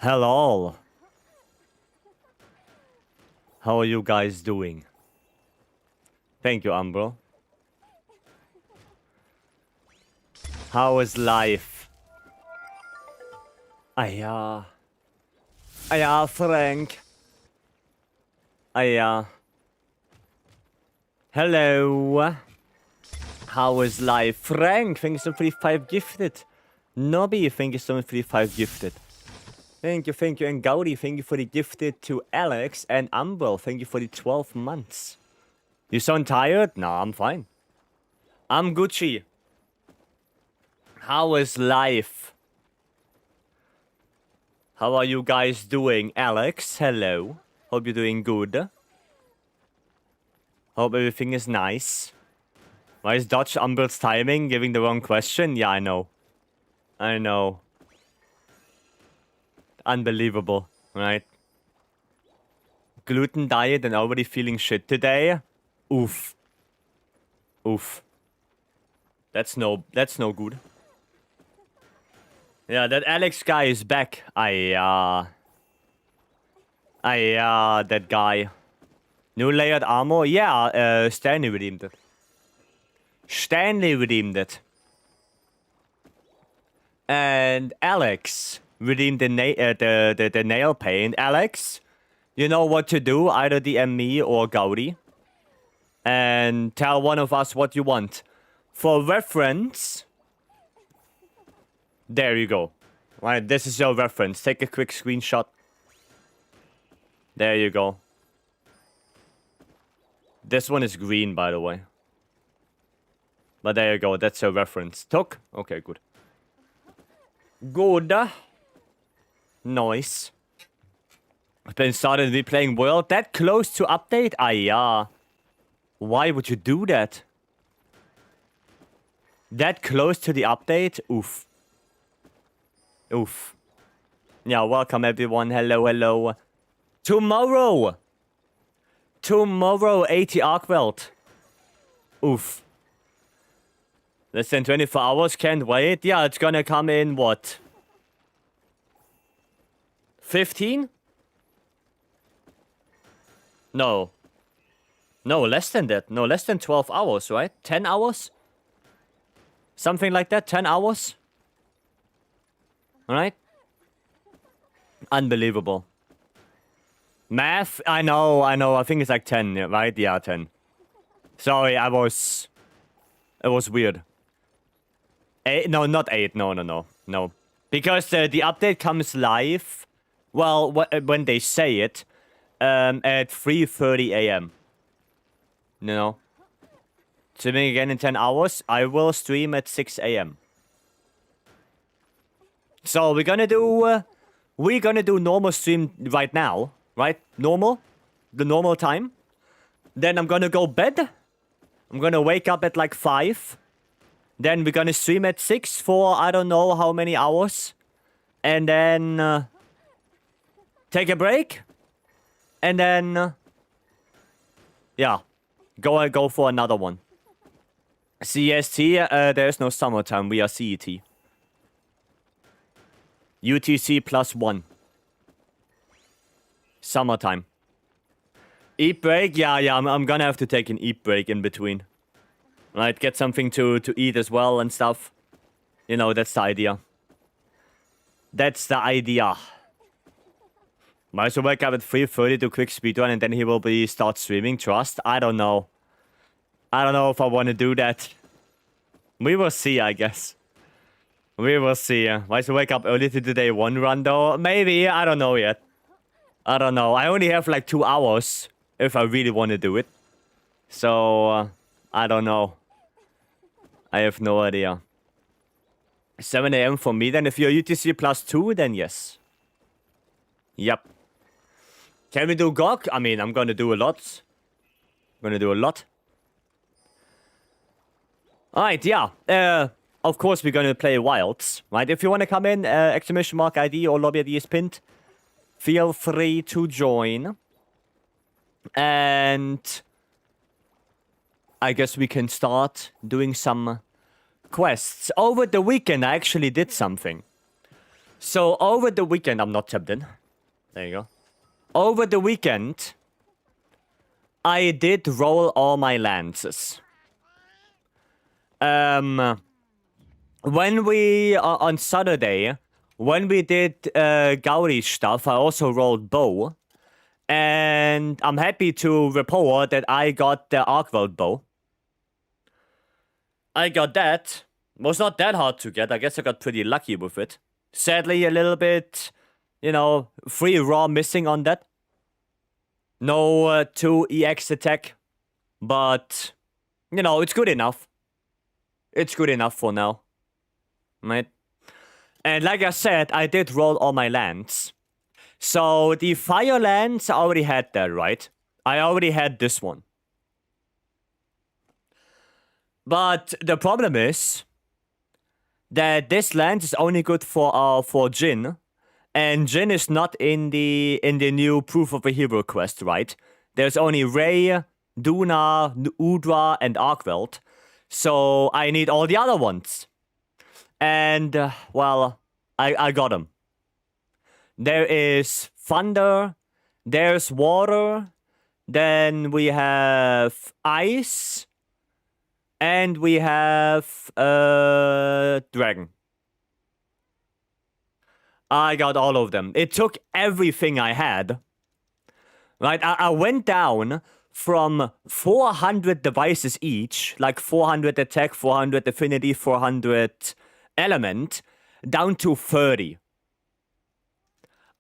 Hello. How are you guys doing? Thank you, Umbro. How is life? Aya, Frank. Hello. How is life? Frank, thank you so much for the 5 gifted. Nobby, thank you so much for the 5 gifted. Thank you. And Gaudi, thank you for the gifted to Alex. And Umbro, thank you for the 12 months. You sound tired? No, I'm fine. I'm Gucci. How is life? How are you guys doing? Alex, hello. Hope you're doing good. Hope everything is nice. Why is Dodge Umbre's timing giving the wrong question? Yeah, I know. Unbelievable, right? Gluten diet and already feeling shit today? Oof. That's no good. Yeah, that Alex guy is back. That guy. New layered armor? Yeah, Stanley redeemed it. And Alex redeemed the nail paint. Alex, you know what to do. Either DM me or Gaudi. And tell one of us what you want. For reference... There you go. Right, this is your reference. Take a quick screenshot. There you go. This one is green, by the way. But there you go. That's your reference. Took? Okay, good. Good. Nice. I've been started replaying World. That close to update? Yeah. Why would you do that? That close to the update? Oof. Yeah, welcome everyone. Hello. Tomorrow, 80 Arkveld. Oof. Less than 24 hours, can't wait. Yeah, it's gonna come in, what? 15? No, less than that. No, less than 12 hours, right? 10 hours? Something like that, 10 hours? Alright? Unbelievable. Math? I know. I think it's like 10, right? Yeah, 10. Sorry, it was weird. 8? No, not 8. No. Because the update comes live, well, when they say it, at 3:30 a.m. You know? Streaming again in 10 hours. I will stream at 6 a.m. So we're gonna do normal stream right now, right? The normal time. Then I'm gonna go bed. I'm gonna wake up at like 5. Then we're gonna stream at 6 for I don't know how many hours. And then take a break. And then yeah, go for another one. CST, there's no summertime. We are CET. UTC +1. Summertime. Eat break? Yeah, I'm gonna have to take an eat break in between. Right, get something to eat as well and stuff. You know, that's the idea. Might as well wake up at 3:30 to quick speedrun and then he will start streaming. Trust? I don't know. I don't know if I want to do that. We will see, I guess. We will see. Might as well wake up early to do day 1 run though. Maybe. I don't know yet. I don't know. I only have like 2 hours if I really want to do it. So, I don't know. I have no idea. 7 a.m. for me then. If you're UTC +2, then yes. Yep. Can we do GOG? I mean, I'm gonna do a lot. Alright, yeah. Of course, we're gonna play Wilds, right? If you wanna come in, !ID or lobby ID is pinned. Feel free to join. And I guess we can start doing some quests. Over the weekend, I actually did something. So over the weekend, I'm not tapped in. There you go. Over the weekend, I did roll all my lances. When we on Saturday, when we did Gauri stuff, I also rolled bow, and I'm happy to report that I got the Arkveld bow. I got that. Was not that hard to get. I guess I got pretty lucky with it. Sadly, a little bit, you know, 3 raw missing on that. No 2 EX attack, but, you know, it's good enough. It's good enough for now, right? And like I said, I did roll all my lands. So the fire lands, I already had that, right? I already had this one. But the problem is that this land is only good for Jin, and Jin is not in the new Proof of a Hero quest, right? There's only Ray, Duna, Udra, and Arkveld. So I need all the other ones. And, well, I got them. There is thunder, there's water, then we have ice, and we have dragon. I got all of them. It took everything I had. Right, I went down from 400 devices each, like 400 attack, 400 affinity, 400 element, down to 30.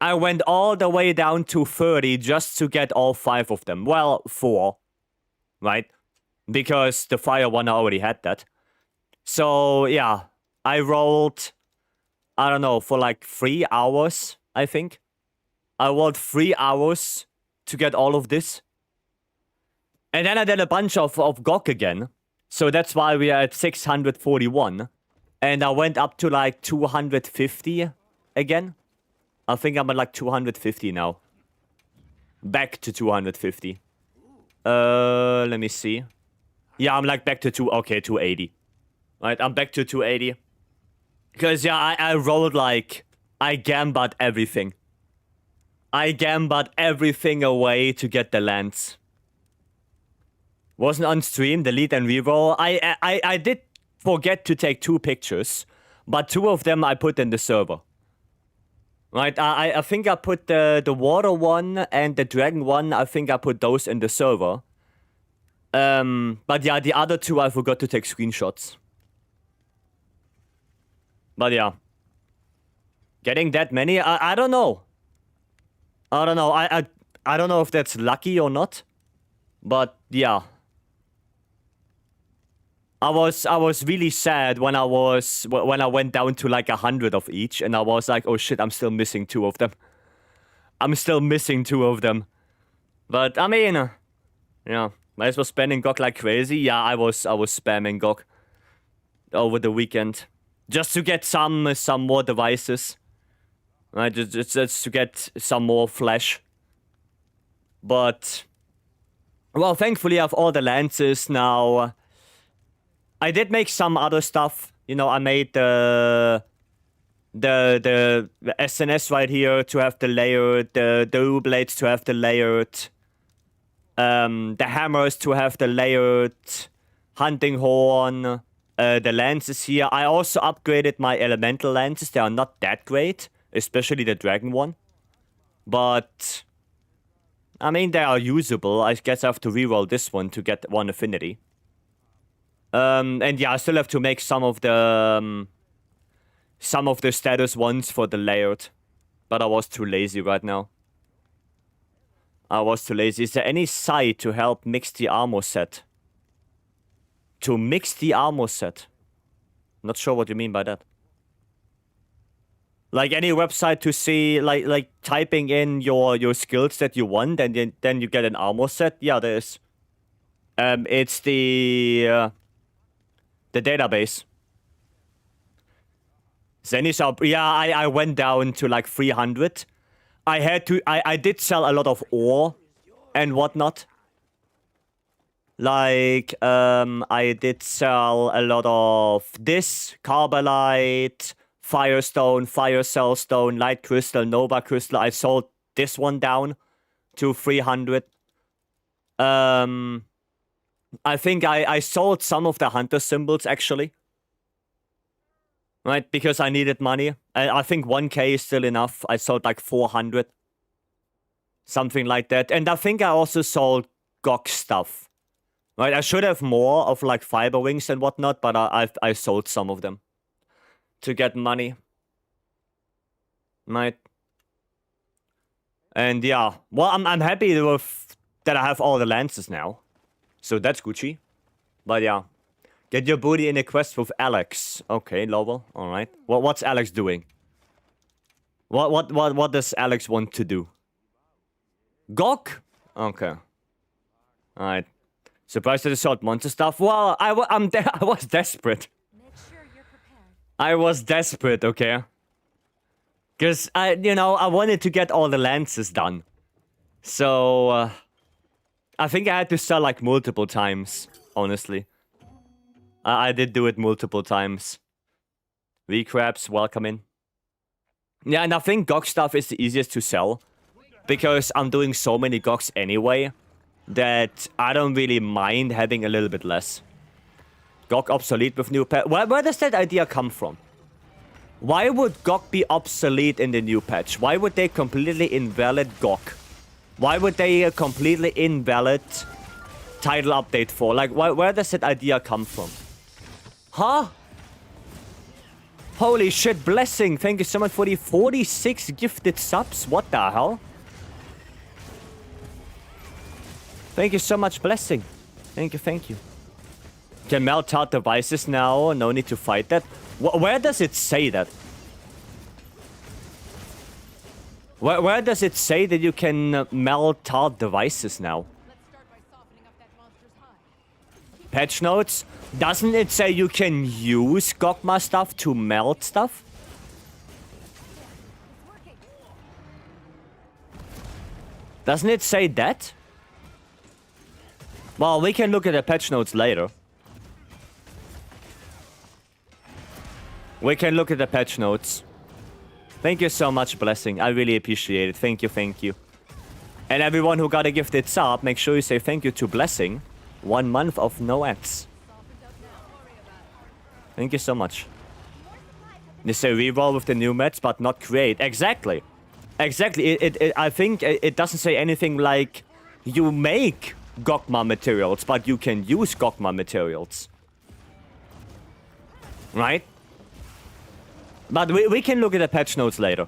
I went all the way down to 30 just to get all 5 of them. Well, 4, right? Because the fire one, I already had that. So, yeah, I rolled, I don't know, for like 3 hours, I think. I rolled 3 hours to get all of this. And then I did a bunch of GOG again. So that's why we are at 641. And I went up to like 250 again. I think I'm at like 250 now. Back to 250. Let me see. Yeah, I'm like back to 280. Right, I'm back to 280. Because, yeah, I rolled like... I gambled everything. I gambled everything away to get the lands. Wasn't on stream, delete and reroll. I did forget to take 2 pictures. But 2 of them I put in the server. Right, I think I put the water one and the dragon one, I think I put those in the server. But yeah, the other 2 I forgot to take screenshots. But yeah. Getting that many, I don't know. I don't know, I don't know if that's lucky or not. But yeah. I was really sad when I went down to like 100 of each, and I was like, oh shit, I'm still missing 2 of them. I'm still missing 2 of them. But I mean, yeah, I was spending GOG like crazy. Yeah, I was spamming GOG over the weekend just to get some more devices, right? Just to get some more flash. But well, thankfully I have all the lances now. I did make some other stuff. You know, I made the SNS right here to have the layered, the blades to have the layered, the hammers to have the layered, hunting horn, the lances here. I also upgraded my elemental lances. They are not that great, especially the dragon one. But, I mean, they are usable. I guess I have to reroll this one to get 1 affinity. And yeah, I still have to make some of the status ones for the layered, but I was too lazy right now. I was too lazy. Is there any site to help mix the armor set? To mix the armor set? Not sure what you mean by that. Like any website to see, like typing in your skills that you want, and then you get an armor set? Yeah, there is. It's the database. Zenishop, yeah, I went down to like 300. I did sell a lot of ore and whatnot. Like, I did sell a lot of this, Carbolite, Firestone, Fire Cell Stone, Light Crystal, Nova Crystal. I sold this one down to 300. I think I sold some of the hunter symbols, actually. Right, because I needed money. I think 1k is still enough. I sold like 400. Something like that. And I think I also sold GOG stuff. Right, I should have more of like fiber wings and whatnot, but I sold some of them. To get money. Right. And yeah. Well, I'm happy with that I have all the lances now. So that's Gucci. But yeah. Get your booty in a quest with Alex. Okay, Lowell. Alright. What's Alex doing? What does Alex want to do? GOG? Okay. Alright. Surprised that I sold monster stuff? Well, I was desperate. Make sure you're prepared. I was desperate, okay? Because, I wanted to get all the lances done. So, I think I had to sell, like, multiple times, honestly. I did do it multiple times. V-Crabs, welcome in. Yeah, and I think GOG stuff is the easiest to sell. Because I'm doing so many GOGs anyway, that I don't really mind having a little bit less. GOG obsolete with new patch. Where does that idea come from? Why would GOG be obsolete in the new patch? Why would they completely invalid GOG? Why would they completely invalid title update 4? Like, where does that idea come from? Huh? Holy shit, Blessing. Thank you so much for the 46 gifted subs. What the hell? Thank you so much, Blessing. Thank you, thank you. Can melt out devices now. No need to fight that. Where does it say that? Where does it say that you can melt out devices now? Let's start by softening up that monster's hide. Patch notes? Doesn't it say you can use Gogma stuff to melt stuff? It's working. Doesn't it say that? Well, we can look at the patch notes later. We can look at the patch notes. Thank you so much, Blessing. I really appreciate it. Thank you, thank you. And everyone who got a gifted sub, make sure you say thank you to Blessing. 1 month of no ads. Thank you so much. They say reroll with the new mats, but not create. Exactly. Exactly. I think it doesn't say anything like you make Gogma materials, but you can use Gogma materials. Right? But we can look at the patch notes later.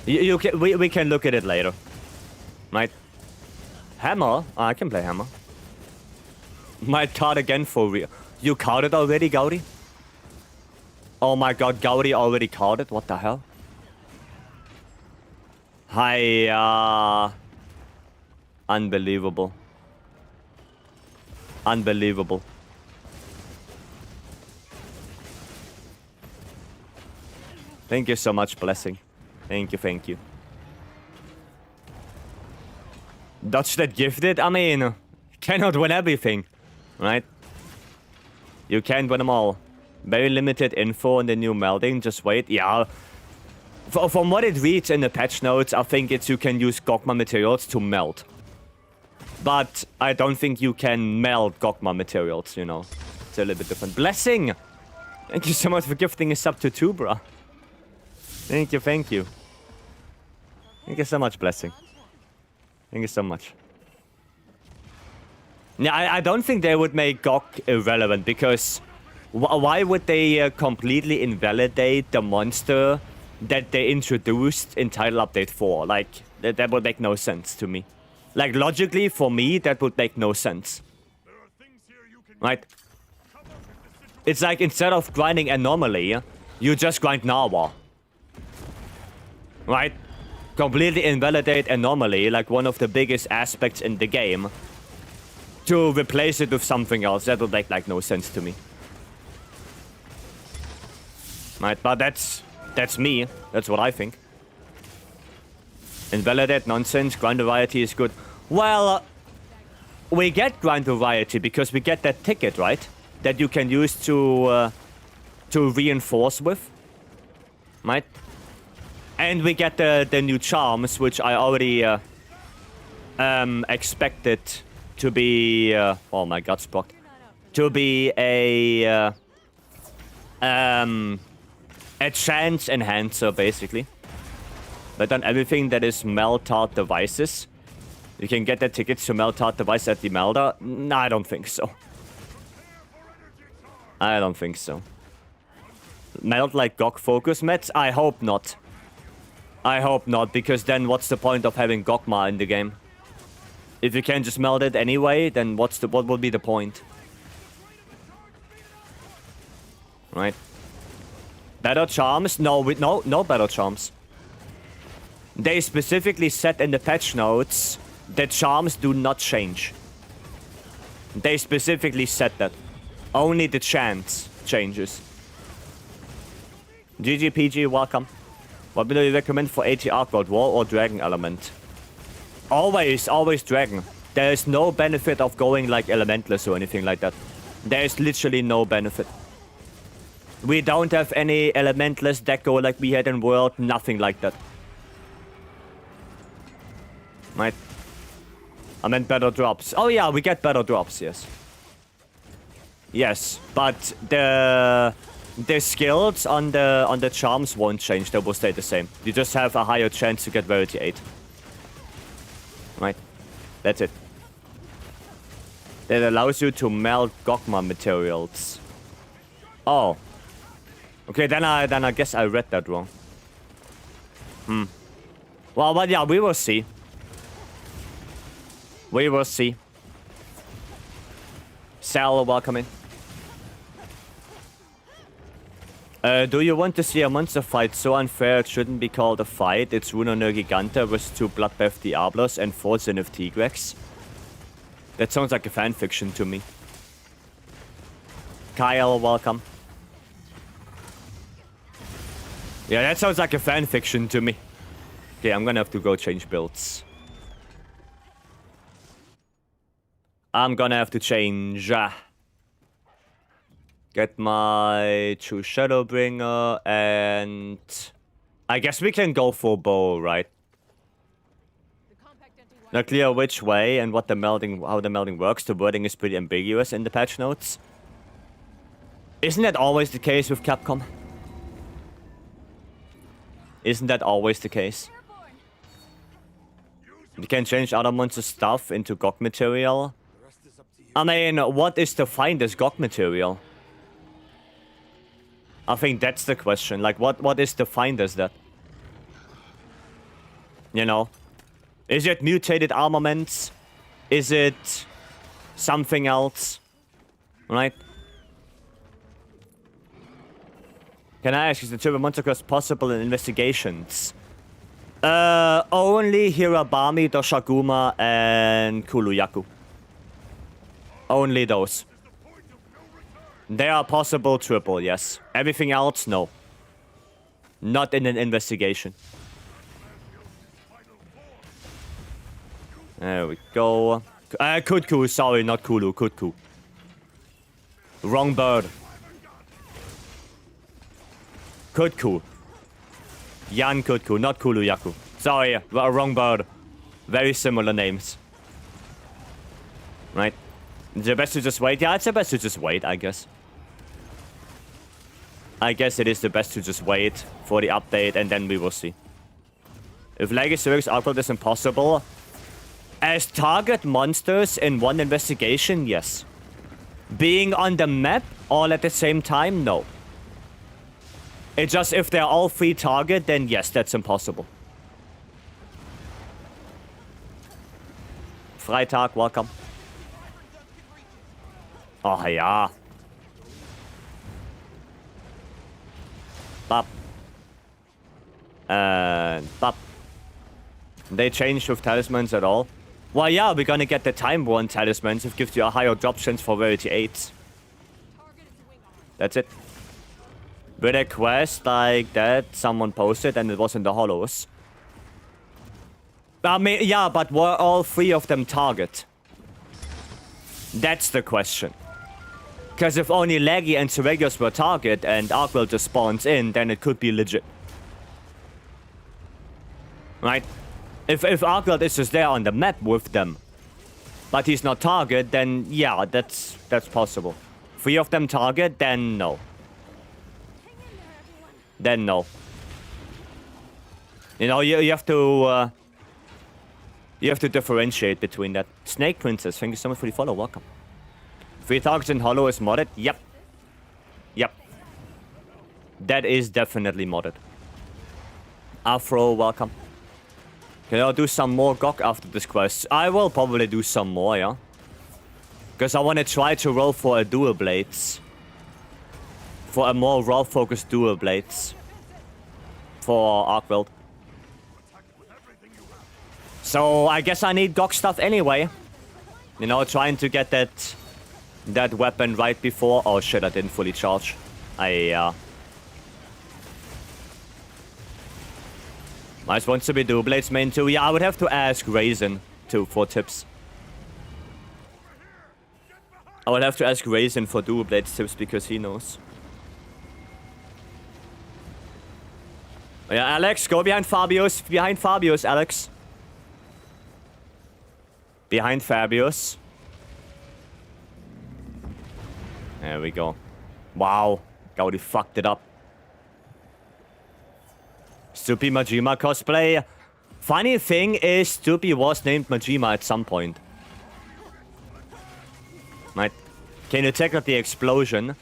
We can look at it later. Right? Hammer? Oh, I can play Hammer. Might card again for real. You carded already, Gaudi? Oh my god, Gaudi already carded? What the hell? Hi, Unbelievable. Unbelievable. Thank you so much, Blessing. Thank you, thank you. Dodge that gifted? I mean, cannot win everything, right? You can't win them all. Very limited info on the new melding, just wait. Yeah. From what it reads in the patch notes, I think it's you can use Gogma materials to melt. But I don't think you can melt Gogma materials, you know. It's a little bit different. Blessing! Thank you so much for gifting a sub to 2, bruh. Thank you, thank you. Thank you so much, Blessing. Thank you so much. Yeah, I don't think they would make GOG irrelevant, because why would they completely invalidate the monster that they introduced in Title Update 4? Like, that would make no sense to me. Like, logically, for me, that would make no sense. Right? It's like, instead of grinding Anomaly, you just grind Narwa. Right? Completely invalidate Anomaly, like one of the biggest aspects in the game, to replace it with something else. That would make, like, no sense to me. Right? But that's me. That's what I think. Invalidate nonsense. Grind variety is good. Well, we get grind variety because we get that ticket, right? That you can use to to reinforce with. Right? And we get the new charms, which I already expected to be... oh my god, Spock. To be a chance enhancer, basically. But on everything that is melt-out devices, you can get the tickets to melt-out device at the melter. No, I don't think so. I don't think so. Melt like GOG focus meds? I hope not. I hope not, because then what's the point of having Gogma in the game? If you can just melt it anyway, then what would be the point? Right. Better charms? No, no better charms. They specifically said in the patch notes that charms do not change. They specifically said that. Only the chance changes. GGPG, welcome. What do you recommend for AT Arkveld, War or Dragon element? Always Dragon. There is no benefit of going like Elementless or anything like that. There is literally no benefit. We don't have any Elementless deco like we had in World, nothing like that. Right. I meant better drops. Oh yeah, we get better drops, yes. Yes, but the skills on the charms won't change, they will stay the same. You just have a higher chance to get Rarity 8. Right. That's it. That allows you to melt Gogma materials. Oh. Okay, then I guess I read that wrong. Well, but yeah, we will see. We will see. Sal, welcome in. Do you want to see a monster fight so unfair it shouldn't be called a fight? It's Runner Giganta with 2 Bloodbath Diablos and 4 Zenith Tigrex. That sounds like a fanfiction to me. Kyle, welcome. Yeah, that sounds like a fanfiction to me. Okay, I'm gonna have to go change builds. I'm gonna have to change. Get my true Shadowbringer, and I guess we can go for bow, right? Not clear which way and what the melding, how the melding works. The wording is pretty ambiguous in the patch notes. Isn't that always the case with Capcom? Isn't that always the case? You can change other monster stuff into GOG material. I mean, what is defined as GOG material? I think that's the question. Like, what is defined as that? You know? Is it mutated armaments? Is it something else? Right? Can I ask, is the Turbo Monster Curse possible in investigations? Only Hirabami, Doshaguma, and Kuluyaku. Only those. They are possible triple, yes. Everything else, no. Not in an investigation. There we go. Kutku, sorry, not Kulu, Kutku. Wrong bird. Kutku. Yan Kutku, not Kuluyaku. Sorry, wrong bird. Very similar names. Right? Is it best to just wait? Yeah, it's the best to just wait, I guess. I guess it is the best to just wait for the update, and then we will see. If Legacy Works Arkveld is impossible, as target monsters in one investigation, yes. Being on the map all at the same time, no. It's just if they're all free target, then yes, that's impossible. Freitag, welcome. Oh, yeah. Bop. And bop. They changed with talismans at all? Well, yeah, we're gonna get the time-worn talismans. It gives you a higher drop chance for Rarity 8. That's it. With a quest like that, someone posted and it was in the hollows. I mean, yeah, but were all 3 of them target? That's the question. Because if only Leggy and Seregios were target and Arkveld just spawns in, then it could be legit. Right? If Arkveld is just there on the map with them, but he's not target, then yeah, that's possible. 3 of them target, then no. Then no. You know, you have to differentiate between that. Snake Princess, thank you so much for the follow. Welcome. 3 targets in Hollow is modded. Yep. Yep. That is definitely modded. Afro, welcome. Can I do some more GOG after this quest? I will probably do some more, yeah. Because I want to try to roll for a dual blades. For a more raw-focused dual blades. For Arkveld. So I guess I need GOG stuff anyway. You know, trying to get that weapon right before. Oh shit, I didn't fully charge. I wants to be dual blades main too. Yeah, I would have to ask Raisin too for tips. I would have to ask Raisin for dual blades tips because he knows. Yeah, Alex, go behind Fabius. Behind Fabius, Alex. Behind Fabius. There we go. Wow. Gaudi fucked it up. Stupi Majima cosplay. Funny thing is, Stupi was named Majima at some point. Right. Can you tackle the explosion?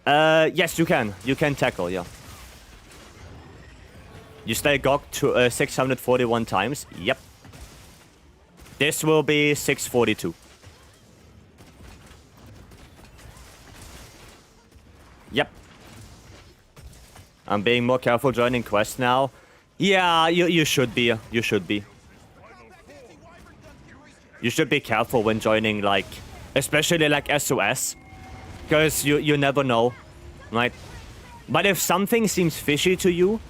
Yes, you can. You can tackle, yeah. You stay GOG to 641 times. Yep. This will be 642. Yep. I'm being more careful joining quests now. Yeah, you should be. You should be. You should be careful when joining, like, especially like SOS. Because you never know, right? But if something seems fishy to you,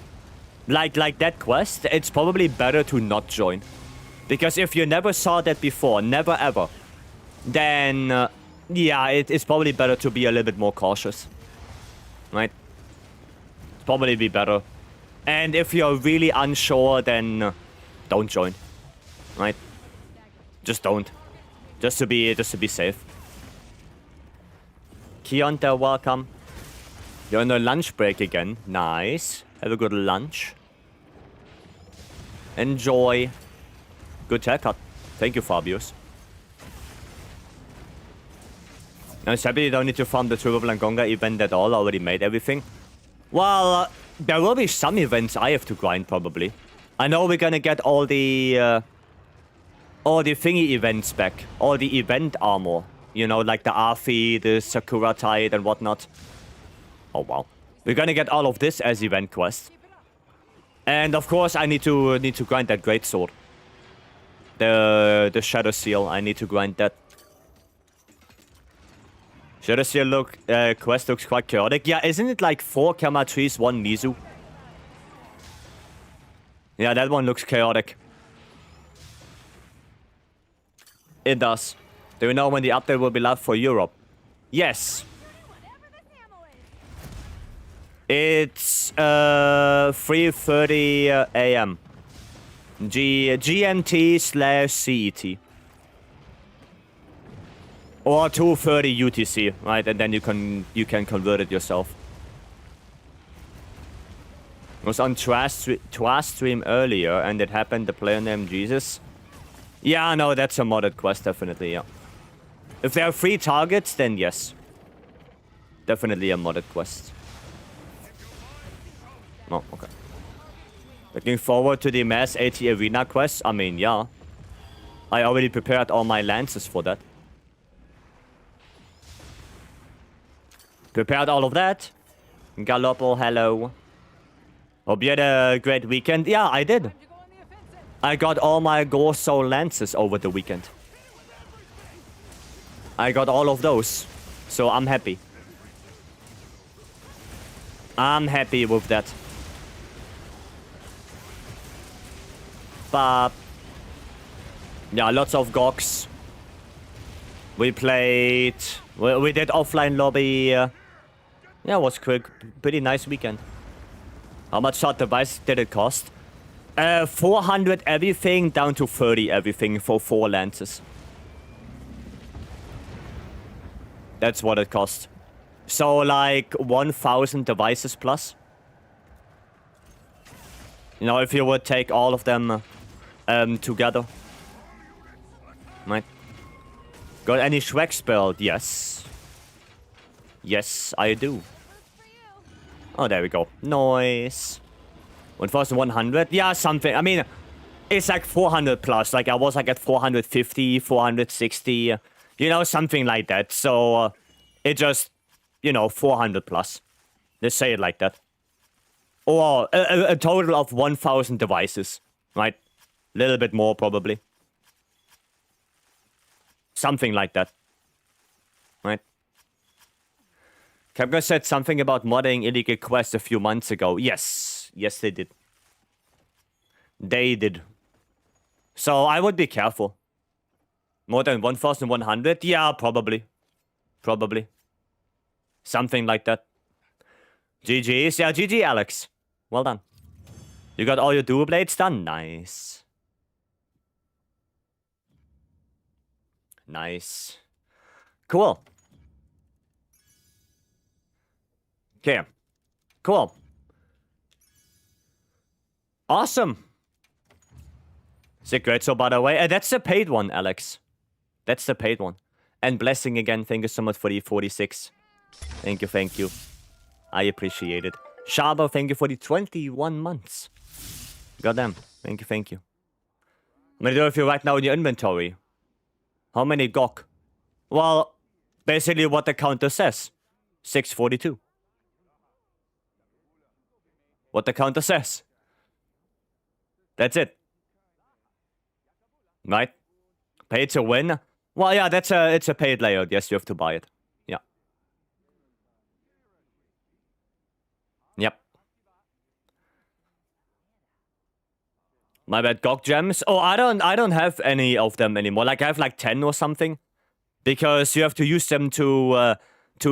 like that quest, it's probably better to not join. Because if you never saw that before, never ever, then yeah, it's probably better to be a little bit more cautious. Right? Probably be better. And if you're really unsure, then don't join. Right? Just don't. Just to be safe. Keonta, welcome. You're on a lunch break again. Nice. Have a good lunch. Enjoy. Good haircut. Thank you, Fabius. I'm happy you don't need to farm the Turbo Blangonga event at all. Already made everything. Well, there will be some events I have to grind, probably. I know we're gonna get all the thingy events back. All the event armor. You know, like the Afi, the Sakura Tide, and whatnot. Oh, wow. We're gonna get all of this as event quest. And of course, I need to grind that greatsword. The Shadow Seal, I need to grind that. Shadow Seal quest looks quite chaotic. Yeah, isn't it like 4 Kama trees, 1 Mizu? Yeah, that one looks chaotic. It does. Do you know when the update will be live for Europe? Yes. It's 3:30 a.m. GMT/CET. Or 2:30 UTC, right? And then you can convert it yourself. It was on Twas stream earlier, and it happened. The player named Jesus. Yeah, no, that's a modded quest, definitely. Yeah. If there are 3 targets, then yes, definitely a modded quest. Oh, okay. Looking forward to the Mass AT Arena quest. I mean, yeah. I already prepared all my lances for that. Prepared all of that. Galoppo, hello. Hope you had a great weekend. Yeah, I did. I got all my Gorso lances over the weekend. I got all of those. So I'm happy. I'm happy with that. But yeah, lots of GOGs. We played... We did offline lobby. Yeah, it was quick. Pretty nice weekend. How much shot device did it cost? 400 everything down to 30 everything for 4 lances. That's what it cost. So like 1,000 devices plus. You know, if you would take all of them together. Right. Got any Shrek's build? Yes. Yes, I do. Oh, there we go. Nice. 1,100? Yeah, something. I mean, it's like 400 plus. Like, I was like at 450, 460. You know, something like that. So, it just, you know, 400 plus. Let's say it like that. Or a total of 1,000 devices. Right? A little bit more, probably. Something like that. Right? Capcom said something about modding illegal quests a few months ago. Yes. Yes, they did. They did. So I would be careful. More than 1,100? Yeah, probably. Probably. Something like that. GG's. Yeah, GG, Alex. Well done. You got all your dual blades done? Nice. Nice. Cool. Okay. Cool. Awesome. Secret, so by the way, that's the paid one, Alex. That's the paid one. And Blessing again, thank you so much for the 46. Thank you, thank you. I appreciate it. Shabo, thank you for the 21 months. Goddamn, thank you, thank you. I'm gonna do it for you right now in your inventory. How many GOK? Well, basically what the counter says. 642. What the counter says. That's it. Right? Pay to win? Well, yeah, it's a paid layout. Yes, you have to buy it. Yeah. Yep. My bad, GOG gems. Oh, I don't have any of them anymore. Like I have like 10 or something. Because you have to use them to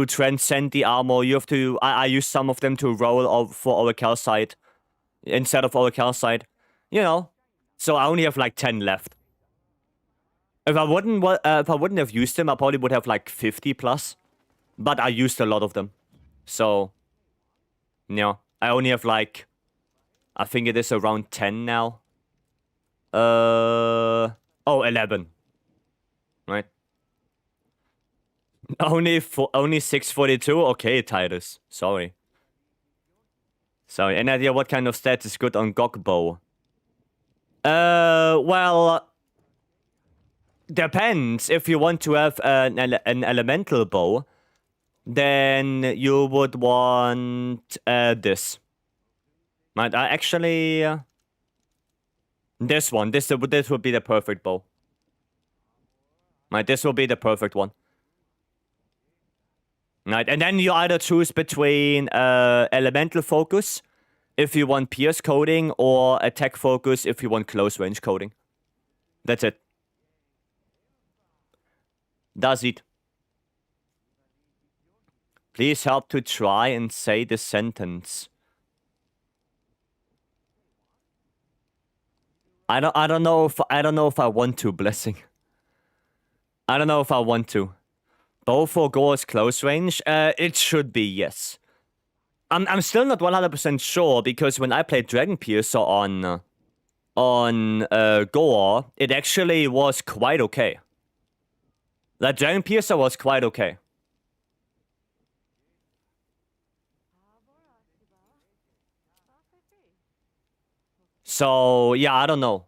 transcend the armor. You have to I use some of them to roll for our calcite instead of our calcite. You know. So I only have like 10 left. If I wouldn't have used them, I probably would have like 50 plus. But I used a lot of them. So, yeah. I only have like, I think it is around 10 now. 11. Right? Only 642? Okay, Titus. Sorry. Sorry. Any idea what kind of stats is good on GOG bow? Well... Depends. If you want to have an elemental bow, then you would want this. Right? Actually, this one. This would be the perfect bow. Right? This will be the perfect one. Right? And then you either choose between elemental focus if you want pierce coding, or attack focus if you want close range coding. That's it. Does it? Please help to try and say the sentence. I don't know if I want to, Blessing. I don't know if I want to. Bow for goals close range? It should be, yes. I'm still not 100% sure, because when I played Dragon Piercer on Gore, it actually was quite okay. That Dragon Piercer was quite okay. So, yeah, I don't know.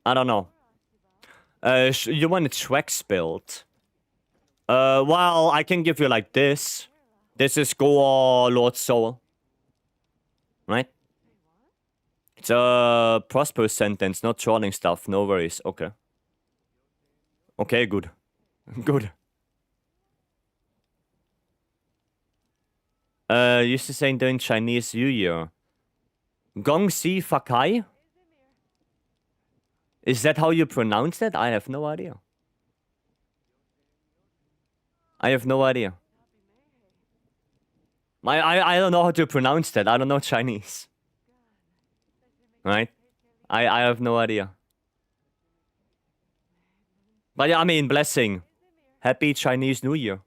I don't know. You want a Shrek's build? Well, I can give you like this. This is Gore Lord Soul. Right? It's a prosperous sentence, not trolling stuff. No worries. Okay. Okay, good. Good. Used to saying during Chinese New Year. Gong Si Fakai? Is that how you pronounce that? I have no idea. I have no idea. I don't know how to pronounce that. I don't know Chinese. Right? I have no idea. But yeah, I mean, blessing. Happy Chinese New Year.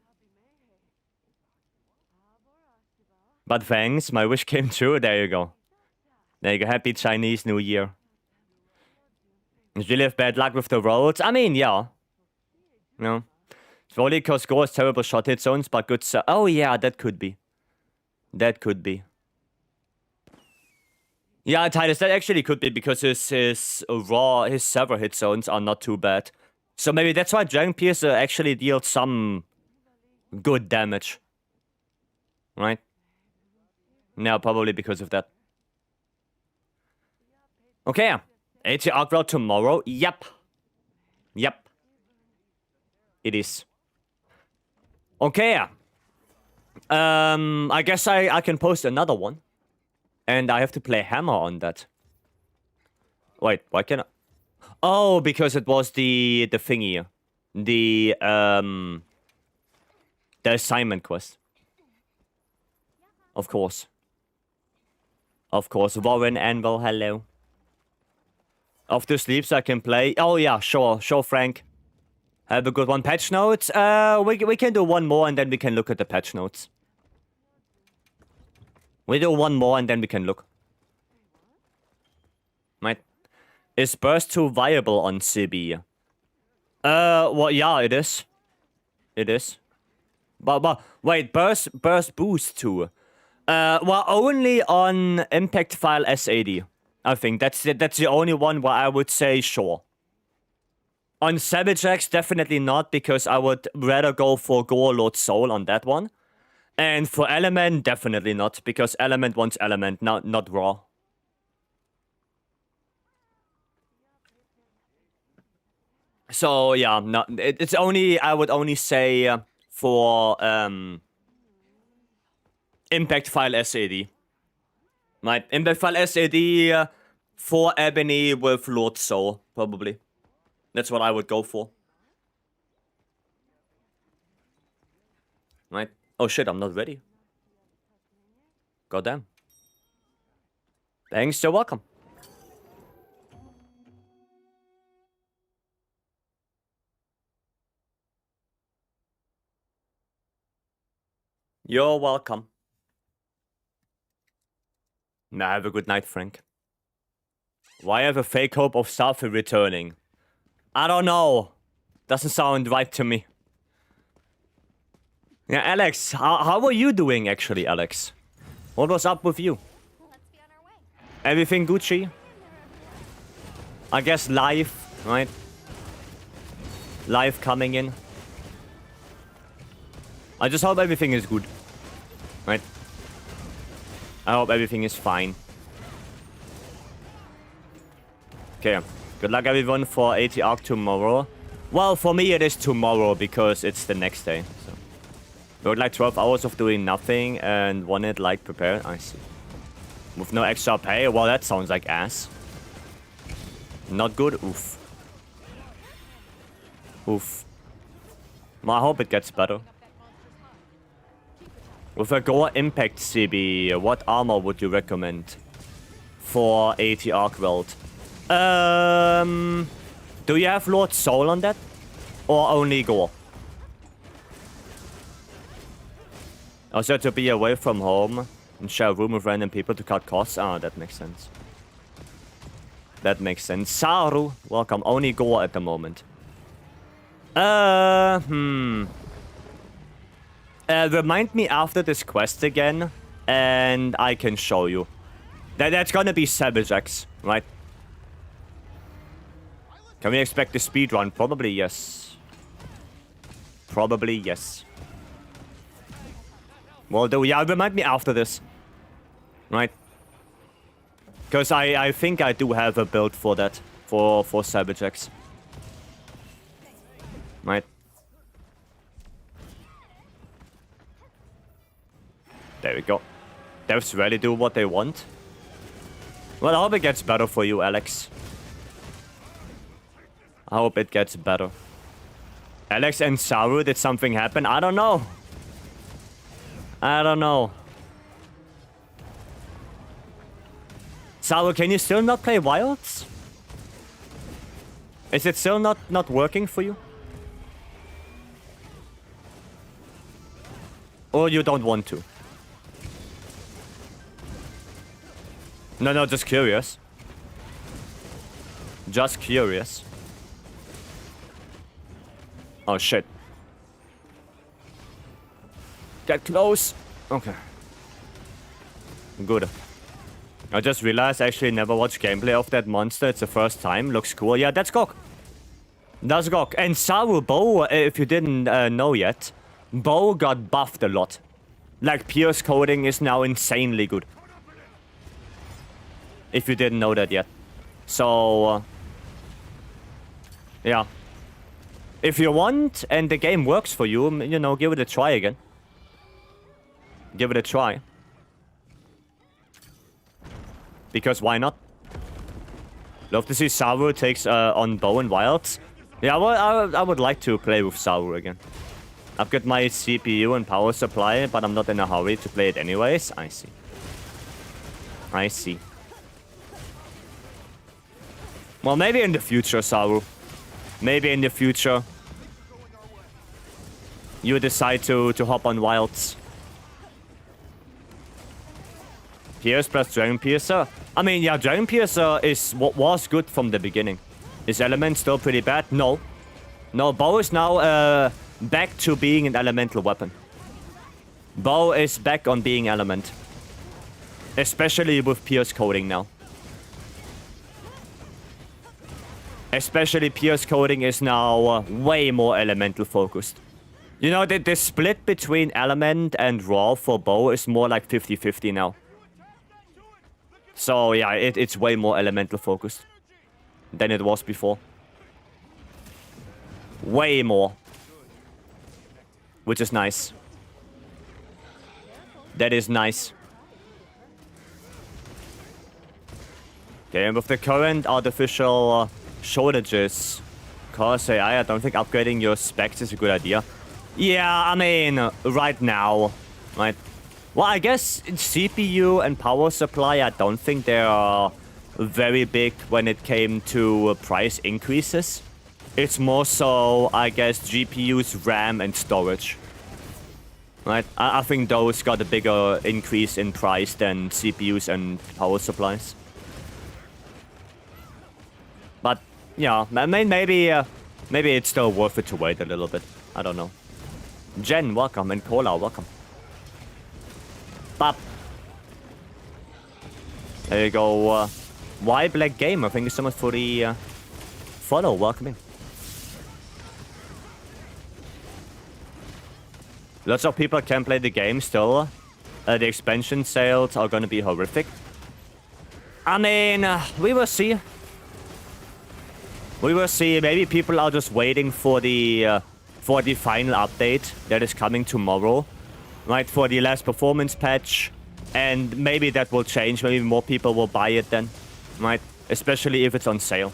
But thanks, my wish came true. There you go. There you go. Happy Chinese New Year. Did you have bad luck with the roads? I mean, yeah. No. It's only because Go has terrible shot hit zones, but good. Oh, yeah, that could be. That could be. Yeah, Titus, that actually could be because his several hit zones are not too bad. So maybe that's why Dragon Piercer actually deals some good damage. Right? No, probably because of that. Okay. AT Arkveld tomorrow. Yep. Yep. It is. Okay. I guess I can post another one. And I have to play Hammer on that. Wait, why can't I? Oh, because it was the thingy. The assignment quest. Of course. Of course. Warren Anvil, hello. Off to sleep so I can play. Oh yeah, sure. Sure, Frank. Have a good one. Patch notes. We can do one more and then we can look at the patch notes. We do one more and then we can look. Right. Is Burst 2 viable on CB? Well, yeah, it is. It is. But wait, Burst Boost 2. Well, only on Impact File S80. I think that's the only one where I would say sure. On Savage X, definitely not, because I would rather go for Gore Lord Soul on that one. And for Element, definitely not, because Element wants Element, not Raw. So yeah, no, it's only, I would only say for Impact File S80. Right, Impact File S80 for Ebony with Lord Soul, probably. That's what I would go for. Right. Oh shit, I'm not ready. Goddamn. Thanks, you're welcome. You're welcome. Now have a good night, Frank. Why have a fake hope of Safi returning? I don't know. Doesn't sound right to me. Yeah, Alex, how are you doing actually, Alex? What was up with you? Let's be on our way. Everything Gucci? I guess live, right? Live coming in. I just hope everything is good. Right? I hope everything is fine. Okay. Good luck everyone for AT Arc tomorrow. Well, for me it is tomorrow because it's the next day. So. We would like 12 hours of doing nothing and wanted like prepared. I see. With no extra pay? Well, that sounds like ass. Not good? Oof. Oof. Well, I hope it gets better. With a Gore Impact CB, what armor would you recommend for AT Arkveld? Do you have Lord Soul on that? Or only Gore? Also to be away from home and share a room with random people to cut costs? Ah, that makes sense. That makes sense. Saru, welcome. Only Gore at the moment. Remind me after this quest again, and I can show you. That's gonna be Savage X, right? Can we expect the speedrun? Probably yes. Probably yes. Well, yeah, remind me after this. Right? Because I think I do have a build for that. For Savage X. Right? There we go. Devs really do what they want. Well, I hope it gets better for you, Alex. I hope it gets better. Alex and Saru, did something happen? I don't know. I don't know. Saru, can you still not play Wilds? Is it still not working for you? Or you don't want to? No, just curious. Just curious. Oh shit. Get close. Okay. Good. I just realized I actually never watched gameplay of that monster. It's the first time. Looks cool. Yeah, that's Gok. That's Gok. And Saru Bow, if you didn't know yet, Bow got buffed a lot. Like, Pierce coding is now insanely good. If you didn't know that yet. So, yeah. If you want, and the game works for you, you know, give it a try again. Give it a try. Because why not? Love to see Saru takes on Bow and Wilds. Yeah, well, I would like to play with Saru again. I've got my CPU and power supply, but I'm not in a hurry to play it anyways. I see. I see. Well, maybe in the future, Saru. Maybe in the future. You decide to hop on Wilds. Pierce plus Dragon Piercer. I mean, yeah, Dragon Piercer is what was good from the beginning. Is Element still pretty bad? No. No, Bow is now back to being an elemental weapon. Bow is back on being element. Especially with Pierce coding now. Especially Pierce coding is now way more elemental focused. You know, the split between element and raw for Bow is more like 50-50 now. So yeah, it's way more elemental focused than it was before. Way more. Which is nice. That is nice. Okay, and with the current artificial shortages, cause AI, I don't think upgrading your specs is a good idea. Yeah, I mean, right now, right? Well, I guess CPU and power supply, I don't think they are very big when it came to price increases. It's more so, I guess, GPUs, RAM, and storage. Right? I think those got a bigger increase in price than CPUs and power supplies. But, yeah, I mean, maybe it's still worth it to wait a little bit. I don't know. Jen, welcome, and Cola, welcome. Bop. There you go. Why Black Gamer? Thank you so much for the follow. Welcome in. Lots of people can play the game still. The expansion sales are gonna be horrific. I mean, we will see. We will see. Maybe people are just waiting for the final update that is coming tomorrow. Right, for the last performance patch. And maybe that will change. Maybe more people will buy it then. Right? Especially if it's on sale.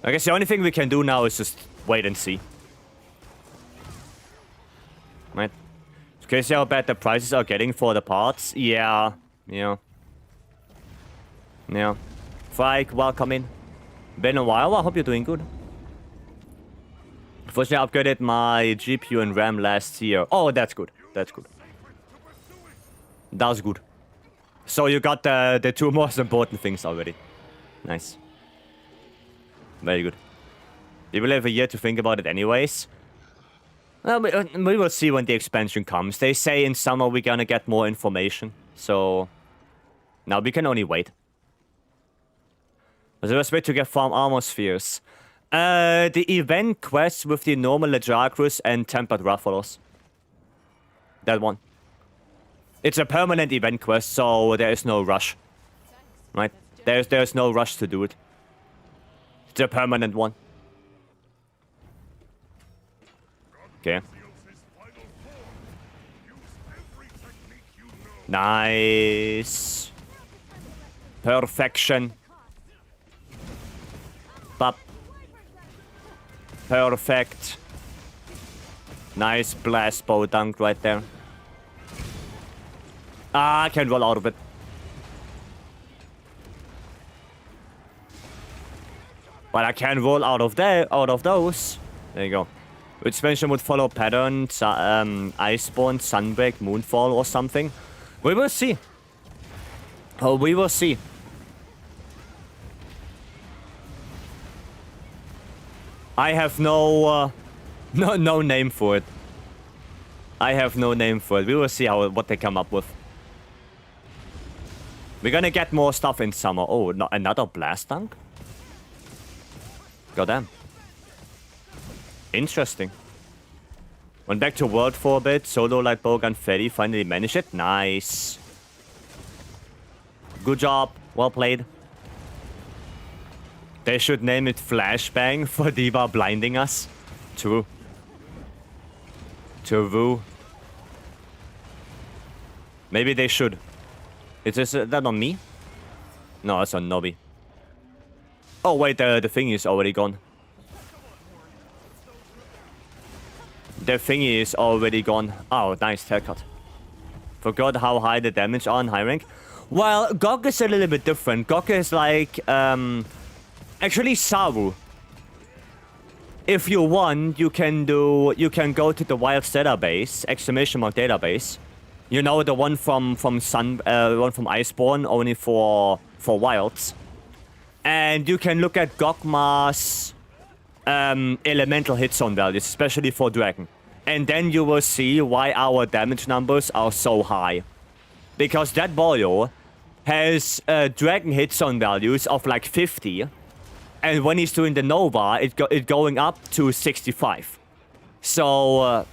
I guess the only thing we can do now is just wait and see. Right? Okay, see how bad the prices are getting for the parts? Yeah. Yeah. Yeah. Frike, welcome in. Been a while. I hope you're doing good. First, I upgraded my GPU and RAM last year. Oh, that's good. That's good. That's good. So you got the two most important things already. Nice. Very good. You will have a year to think about it anyways. Well, we will see when the expansion comes. They say in summer we're gonna get more information. So now we can only wait. There's a best way to get farm armor spheres. The event quest with the normal Lejarkrus and Tempered Ruffalos. That one. It's a permanent event quest, so there is no rush. Right? There's no rush to do it. It's a permanent one. Okay. Nice. Perfection. Bop. Perfect. Nice blast bow dunk right there. Ah, I can't roll out of it. But I can roll out of those. There you go. Which mention would follow pattern, Iceborne, Sunbreak, Moonfall, or something. We will see. Oh, we will see. I have no name for it. I have no name for it. We will see what they come up with. We're gonna get more stuff in summer. Oh, no, another blast dunk? Goddamn. Interesting. Went back to World for a bit. Solo light bowgun Freddy finally managed it. Nice. Good job. Well played. They should name it Flashbang for D.Va blinding us. True. True. Maybe they should. Is that on me? No, it's on Nobby. Oh wait, the thingy is already gone. The thingy is already gone. Oh, nice haircut. Forgot how high the damage on high rank. Well, Gok is a little bit different. Gok is like, actually Saru. If you want, you can go to the Wilds database, exclamation mark database. You know, the one from one from Iceborne, only for Wilds. And you can look at Gokma's elemental hit zone values, especially for Dragon. And then you will see why our damage numbers are so high. Because that boyo has Dragon hit zone values of like 50. And when he's doing the Nova, it going up to 65. So,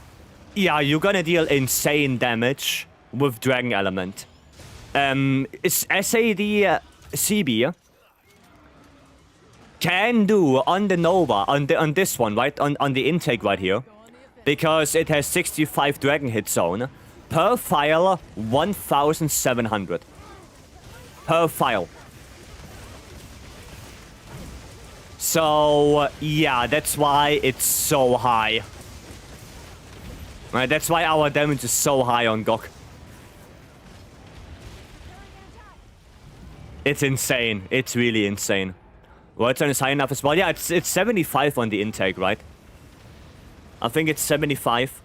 yeah, you're gonna deal insane damage with Dragon Element. It's SAD CB can do on the Nova, on this one, right? On the intake right here. Because it has 65 Dragon hit zone. Per file, 1,700. Per file. So, yeah, that's why it's so high. Right, that's why our damage is so high on Gok. It's insane. It's really insane. World turn is high enough as well. Yeah, it's 75 on the intake, right? I think it's 75.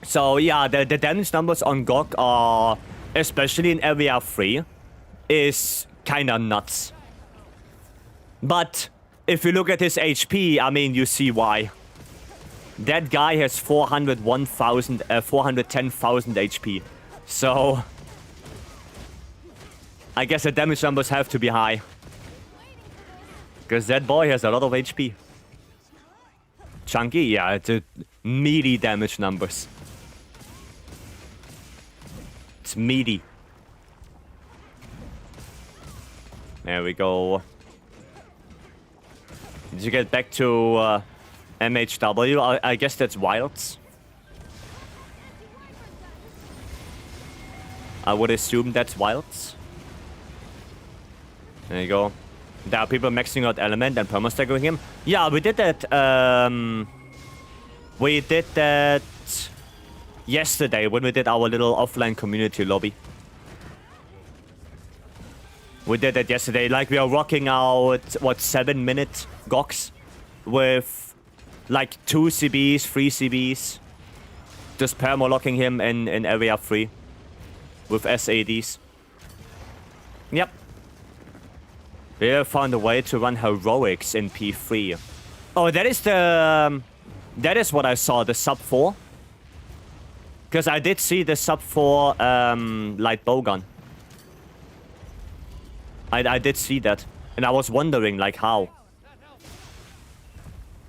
So, yeah, the damage numbers on Gok are, especially in Area 3, is kinda nuts. But if you look at his HP, I mean, you see why. That guy has 410,000 HP. So, I guess the damage numbers have to be high. Because that boy has a lot of HP. Chunky? Yeah, it's a meaty damage numbers. It's meaty. There we go. Did you get back to MHW? I guess that's Wilds. I would assume that's Wilds. There you go. There are people maxing out Element and permastaggering him. Yeah, we did that. We did that yesterday when we did our little offline community lobby. We did that yesterday. Like, we are rocking out, what, 7-minute Goks with like 2 CBs, 3 CBs. Just perma-locking him in area 3 with SADs. Yep. We have found a way to run heroics in P3. Oh, that is the... that is what I saw, the sub 4. Because I did see the sub 4 light bowgun. I did see that. And I was wondering, like, how?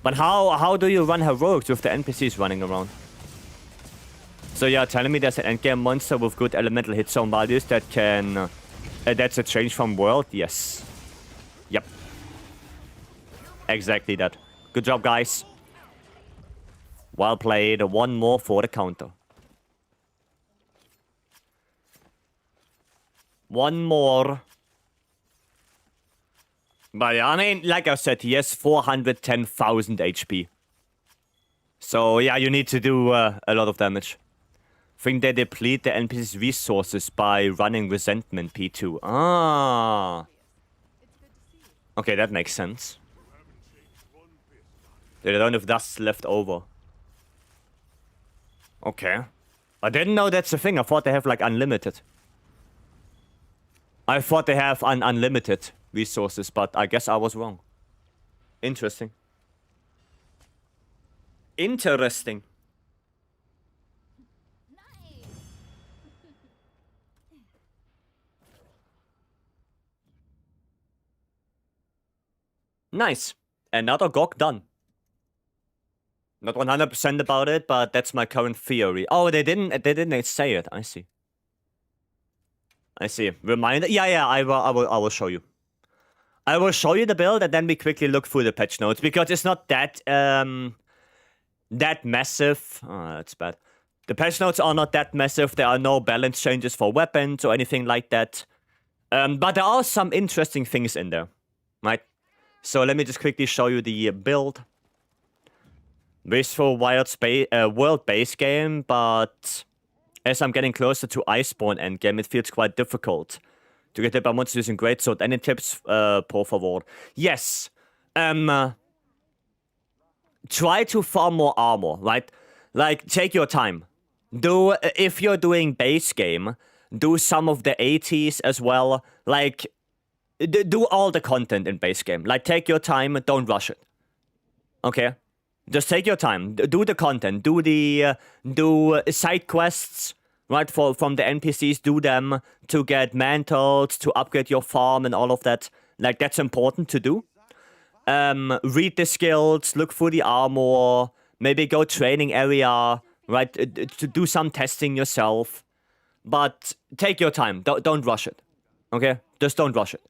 But how do you run heroics with the NPCs running around? So yeah, telling me there's an endgame monster with good elemental hit zone values that can... that's a change from world? Yes. Yep. Exactly that. Good job, guys. Well played. One more for the counter. One more. But yeah, I mean, like I said, he has 410,000 HP. So yeah, you need to do a lot of damage. Think they deplete the NPC's resources by running Resentment P2. Ah. Okay, that makes sense. They don't have dust left over. Okay. I didn't know that's a thing. I thought they have like unlimited. I thought they have unlimited resources, but I guess I was wrong. Interesting. Interesting. Nice. Another GOG done. Not 100% about it, but that's my current theory. Oh, they didn't say it. I see. I see. Reminder. Yeah, I will show you. I will show you the build and then we quickly look through the patch notes because it's not that that massive. Oh, that's bad. The patch notes are not that massive. There are no balance changes for weapons or anything like that. But there are some interesting things in there, right? So let me just quickly show you the build. Wasteful Wild World base game, but as I'm getting closer to Iceborne endgame, it feels quite difficult to get the monsters using Greatsword. Any tips, por favor? Yes. Try to farm more armor, right? Like, take your time. If you're doing base game, do some of the 80s as well. Like, do all the content in base game. Like, take your time, don't rush it. Okay? Just take your time. Do the content. Do side quests, right? From the NPCs, do them to get mantles, to upgrade your farm and all of that. Like, that's important to do. Read the skills, look through the armor, maybe go training area, right? To do some testing yourself. But take your time. Don't rush it. Okay? Just don't rush it.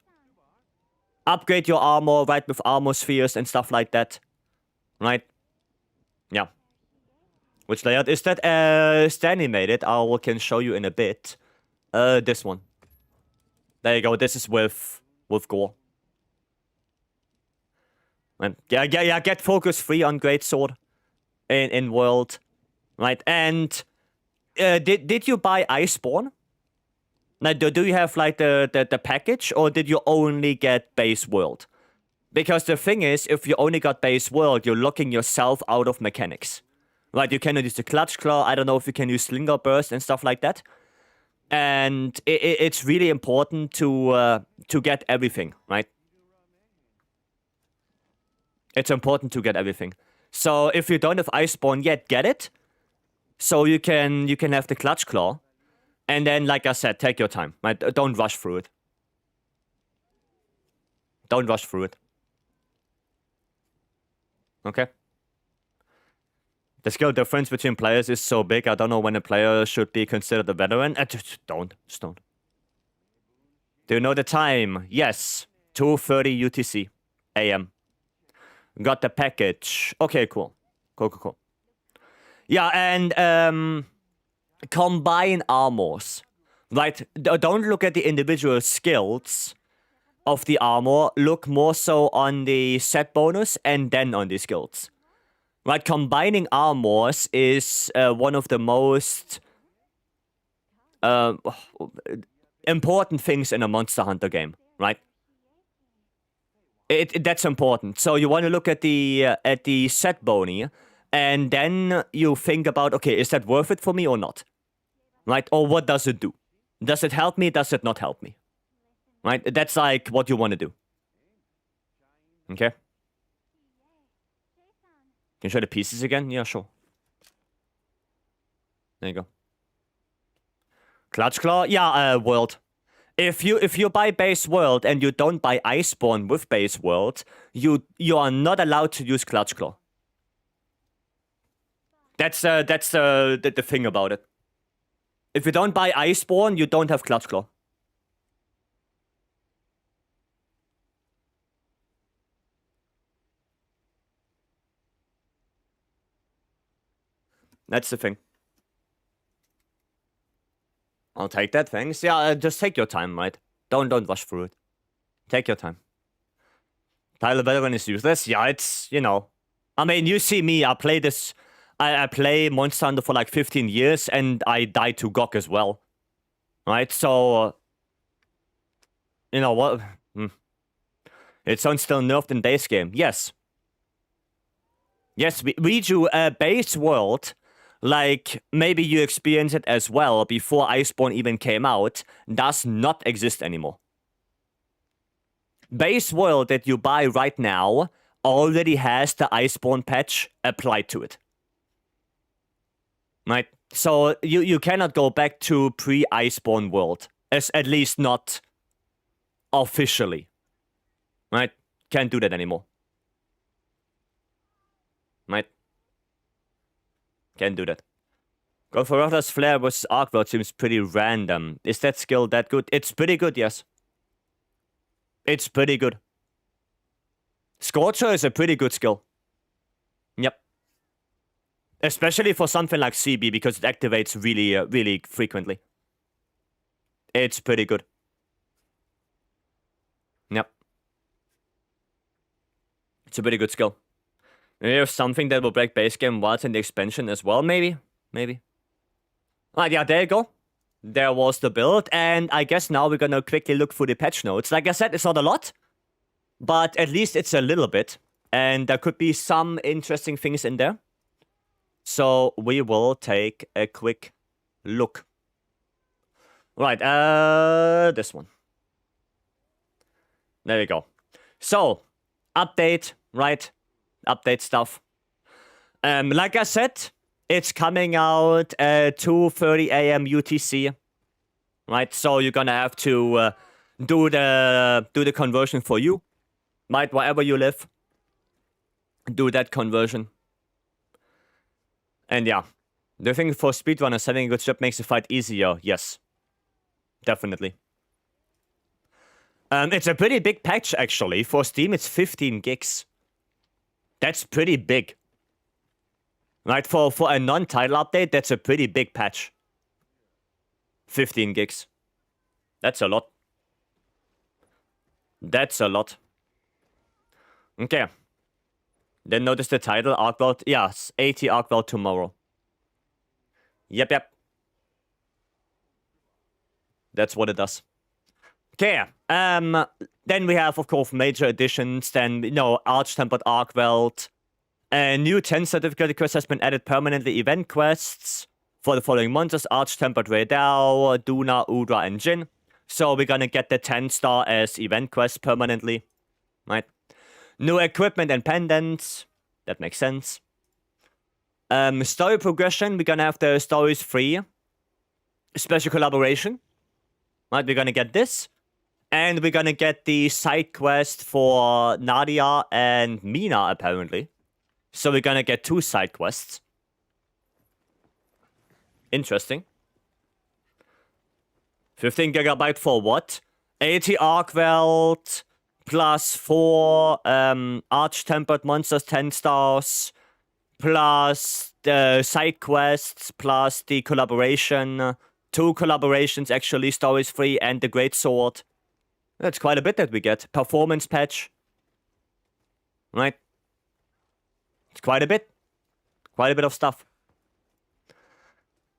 Upgrade your armor, right? With armor spheres and stuff like that. Right? Yeah. Which layout is that? It's animated. I can show you in a bit. This one. There you go. This is with gore. And yeah. Get focus free on Greatsword in world, right? And did you buy Iceborne? Now, do you have like the package, or did you only get base world? Because the thing is, if you only got base world, you're locking yourself out of mechanics. Right, you cannot use the clutch claw. I don't know if you can use slinger burst and stuff like that. And it's really important to get everything, right? It's important to get everything. So if you don't have Iceborne yet, get it. So you can have the clutch claw. And then, like I said, take your time, right? Don't rush through it. Don't rush through it. Okay? The skill difference between players is so big, I don't know when a player should be considered a veteran. Just don't. Do you know the time? Yes. 2:30 UTC. AM. Got the package. Okay, cool. Cool. Yeah, and combine armors. Right? Don't look at the individual skills of the armor. Look more so on the set bonus and then on the skills. Right, combining armors is one of the most important things in a Monster Hunter game, right? That's important. So you want to look at the set boni, and then you think about, okay, is that worth it for me or not? Right? Or what does it do? Does it help me? Does it not help me? Right? That's like what you want to do. Okay? Can you show the pieces again? Yeah, sure. There you go. Clutch Claw? Yeah, world. If you buy base world and you don't buy Iceborne with base world, you are not allowed to use Clutch Claw. That's the thing about it. If you don't buy Iceborne, you don't have Clutch Claw. That's the thing. I'll take that, thanks. Yeah, just take your time, right? Don't rush through it. Take your time. Title veteran is useless. Yeah, it's, you know. I mean, you see me, I play this. I play Monster Hunter for like 15 years and I died to GOG as well. Right? So, you know what? It's still nerfed in base game. Yes. Yes, we do a base world, like maybe you experience it as well before Iceborne even came out, does not exist anymore. Base world that you buy right now already has the Iceborne patch applied to it. Right? So you cannot go back to pre-Iceborne world, at least not officially. Right? Can't do that anymore. Right? Can't do that. Go for Rotha's Flare versus Arkveld seems pretty random. Is that skill that good? It's pretty good, yes. It's pretty good. Scorcher is a pretty good skill. Yep. Especially for something like CB, because it activates really, really frequently. It's pretty good. Yep. It's a pretty good skill. There's something that will break base game wilds in the expansion as well, maybe? Maybe. Alright, yeah, there you go. There was the build, and I guess now we're gonna quickly look through the patch notes. Like I said, it's not a lot, but at least it's a little bit, and there could be some interesting things in there. So we will take a quick look. Right, this one. There we go. So, update, right? Update stuff. Like I said, it's coming out at 2:30 a.m. UTC. Right, so you're gonna have to do the conversion for you. Right, wherever you live. Do that conversion. And yeah. The thing for speedrunners, having a good job makes the fight easier. Yes. Definitely. It's a pretty big patch, actually. For Steam, it's 15 gigs. That's pretty big. Right, for a non-title update, that's a pretty big patch. 15 gigs. That's a lot. That's a lot. Okay. Then notice the title, Arkveld. Yes, 80 Arkveld tomorrow. Yep. That's what it does. Okay. Then we have, of course, major additions. Then, you know, Arch-Tempered Arkveld. A new 10 certificate quest has been added permanently. Event quests for the following monsters: Arch-Tempered Reidao, Duna, Udra, and Jin. So we're gonna get the 10-star as event quest permanently. Right? New equipment and pendants. That makes sense. Story progression. We're gonna have the stories free. Special collaboration. Right? We're gonna get this. And we're gonna get the side quest for Nadia and Mina, apparently. So we're gonna get 2 side quests. Interesting. 15 gigabyte for what? 80 Arkveld plus 4 Arch-Tempered monsters, 10 stars, plus the side quests, plus the collaboration. 2 collaborations, actually, stories free, and the Great Sword. That's quite a bit that we get. Performance patch. Right? It's quite a bit. Quite a bit of stuff.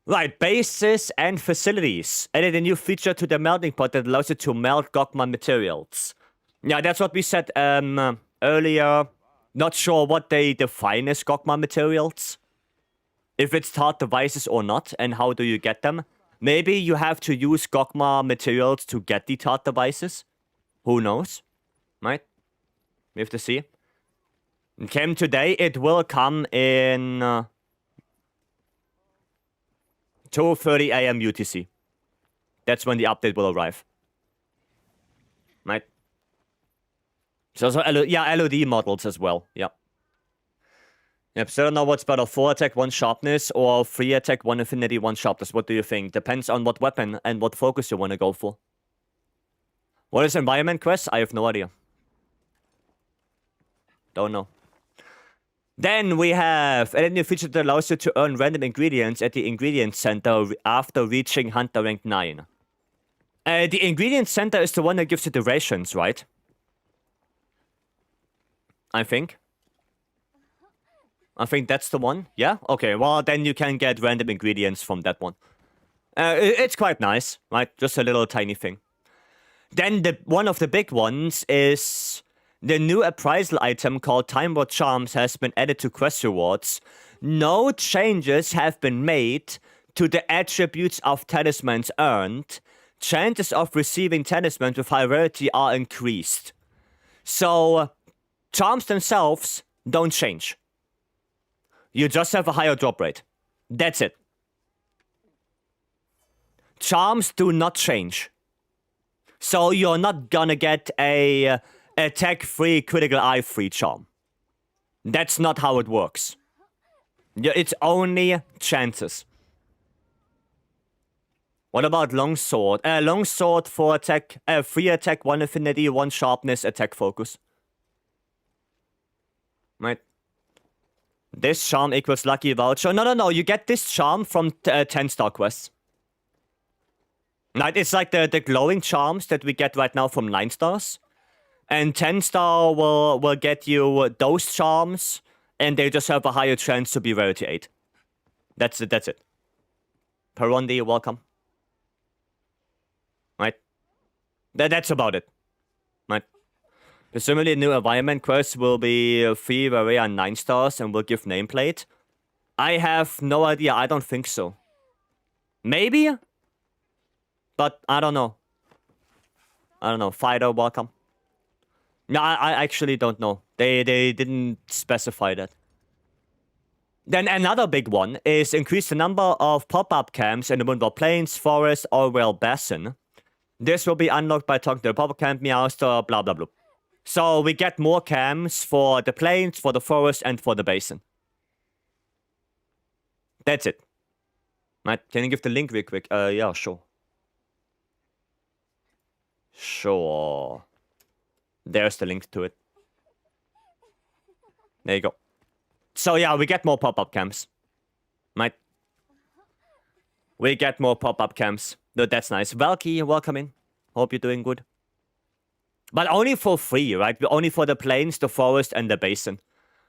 Right, bases and facilities. Added a new feature to the melting pot that allows you to melt Gogma materials. Yeah, that's what we said earlier. Not sure what they define as Gogma materials. If it's tart devices or not, and how do you get them. Maybe you have to use Gogma materials to get the tart devices. Who knows? Right? We have to see. It came today. It will come in 2:30 a.m. UTC. That's when the update will arrive. Right? So LOD models as well. Yep. Yep, so I don't know what's better, 4 attack, 1 sharpness, or 3 attack, 1 affinity, 1 sharpness. What do you think? Depends on what weapon and what focus you want to go for. What is environment quest? I have no idea. Don't know. Then we have a new feature that allows you to earn random ingredients at the ingredient center after reaching Hunter rank 9. The ingredient center is the one that gives you the rations, right? I think. I think that's the one. Yeah? Okay, well, then you can get random ingredients from that one. It's quite nice, right? Just a little tiny thing. Then one of the big ones is the new appraisal item called Time War Charms has been added to quest rewards. No changes have been made to the attributes of talismans earned. Chances of receiving talismans with high rarity are increased. So, charms themselves don't change. You just have a higher drop rate. That's it. Charms do not change. So you're not gonna get a attack-free, critical eye-free charm. That's not how it works. It's only chances. What about longsword? Longsword for attack, 3 attack, 1 affinity, 1 sharpness, attack focus. Right. This charm equals lucky voucher. No. You get this charm from 10-star quests. Right, it's like the glowing charms that we get right now from 9 stars. And 10-star will get you those charms, and they just have a higher chance to be rarity 8. That's it. Perondi, welcome. Right? That's about it. Right? Presumably new environment quests will be 3 Varia and 9 stars and will give nameplate. I have no idea, I don't think so. Maybe? But I don't know. Fido, welcome. No, I actually don't know. They didn't specify that. Then another big one is increase the number of pop-up camps in the Moonwell Plains, Forest, Orwell Basin. This will be unlocked by talking to the pop-up camp, Meowster, blah blah blah. So we get more camps for the plains, for the forest, and for the basin. That's it. Right? Can you give the link real quick? Yeah, sure. Sure. There's the link to it. There you go. So yeah, we get more pop-up camps. Right? We get more pop-up camps. No, that's nice. Valky, welcome in. Hope you're doing good. But only for free, right? Only for the plains, the forest, and the basin.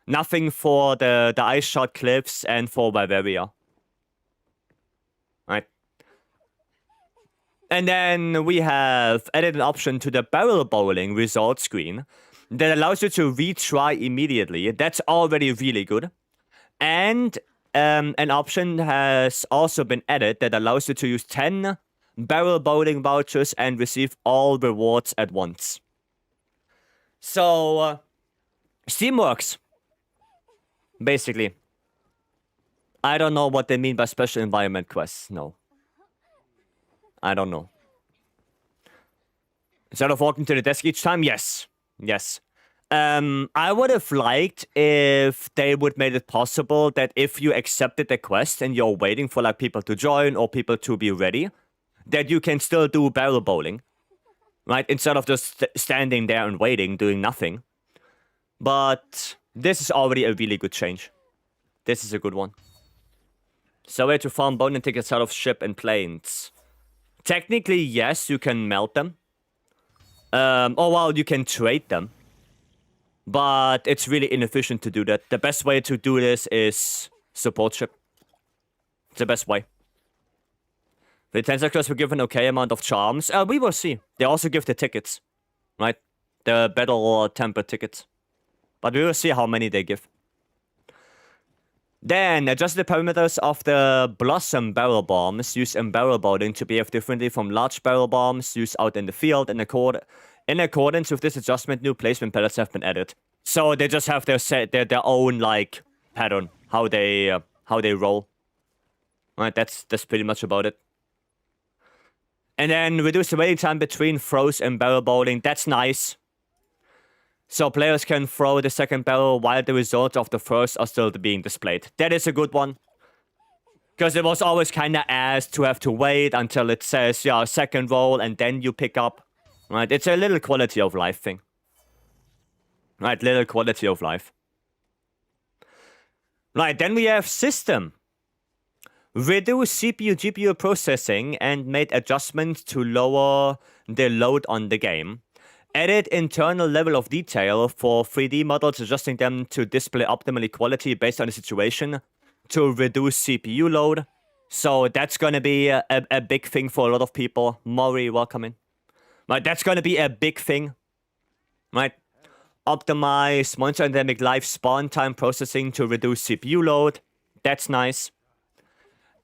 Nothing for the ice shot cliffs and for Bavaria. Right? And then we have added an option to the barrel bowling result screen that allows you to retry immediately. That's already really good. And an option has also been added that allows you to use 10 barrel bowling vouchers and receive all rewards at once. So, Steam works. Basically. I don't know what they mean by special environment quests. No. I don't know. Instead of walking to the desk each time? Yes. Yes. I would have liked if they would made it possible that if you accepted the quest and you're waiting for like people to join or people to be ready, that you can still do barrel bowling. Right? Instead of just standing there and waiting, doing nothing. But this is already a really good change. This is a good one. So where to farm bone tickets out of ship and planes? Technically, yes, you can melt them. Oh, well, you can trade them. But it's really inefficient to do that. The best way to do this is support ship. It's the best way. The tentacles were given okay amount of charms. We will see. They also give the tickets. Right? The battle temper tickets. But we will see how many they give. Then, adjust the parameters of the Blossom barrel bombs used in barrel bowling to behave differently from large barrel bombs used out in the field. In accordance with this adjustment, new placement patterns have been added. So they just have their own like pattern, how they roll. Right, that's pretty much about it. And then reduce the waiting time between throws and barrel bowling. That's nice. So players can throw the second barrel while the results of the first are still being displayed. That is a good one. Because it was always kind of ass to have to wait until it says, yeah, second roll, and then you pick up. Right, it's a little quality of life thing. Right, little quality of life. Right, then we have system. Reduce CPU, GPU processing and made adjustments to lower the load on the game. Added internal level of detail for 3D models, adjusting them to display optimally quality based on the situation to reduce CPU load. So that's gonna be a big thing for a lot of people. Maury, welcome in. Right, that's gonna be a big thing. Right? Optimize monster endemic life spawn time processing to reduce CPU load. That's nice.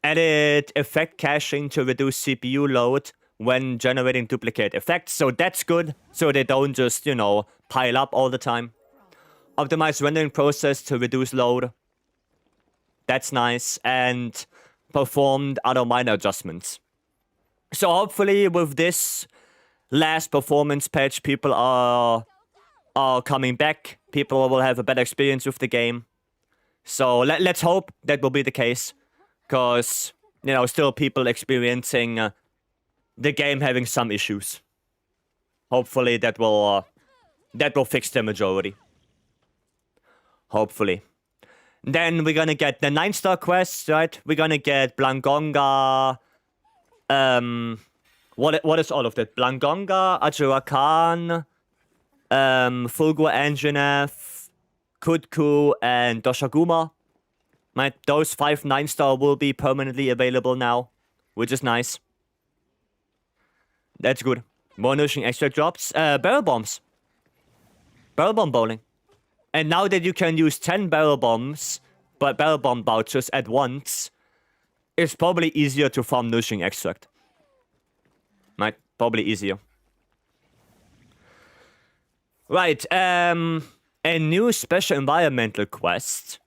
Added effect caching to reduce CPU load when generating duplicate effects. So that's good. So they don't just, pile up all the time. Optimize rendering process to reduce load. That's nice. And performed other minor adjustments. So hopefully with this last performance patch, people are coming back. People will have a better experience with the game. So let's hope that will be the case. Because, still people experiencing the game having some issues. Hopefully that will fix the majority. Hopefully. Then we're gonna get the 9-star quests, right? We're gonna get Blangonga. What is all of that? Blangonga, Ajura Khan, Fulgur Anjanath, Kutku, and Doshaguma. Right? Those 5 9-star will be permanently available now, which is nice. That's good. More nourishing extract drops. Barrel bombs. Barrel bomb bowling. And now that you can use 10 barrel bombs, but barrel bomb vouchers at once, it's probably easier to farm nourishing extract. Right? Probably easier. Right, a new special environmental quest.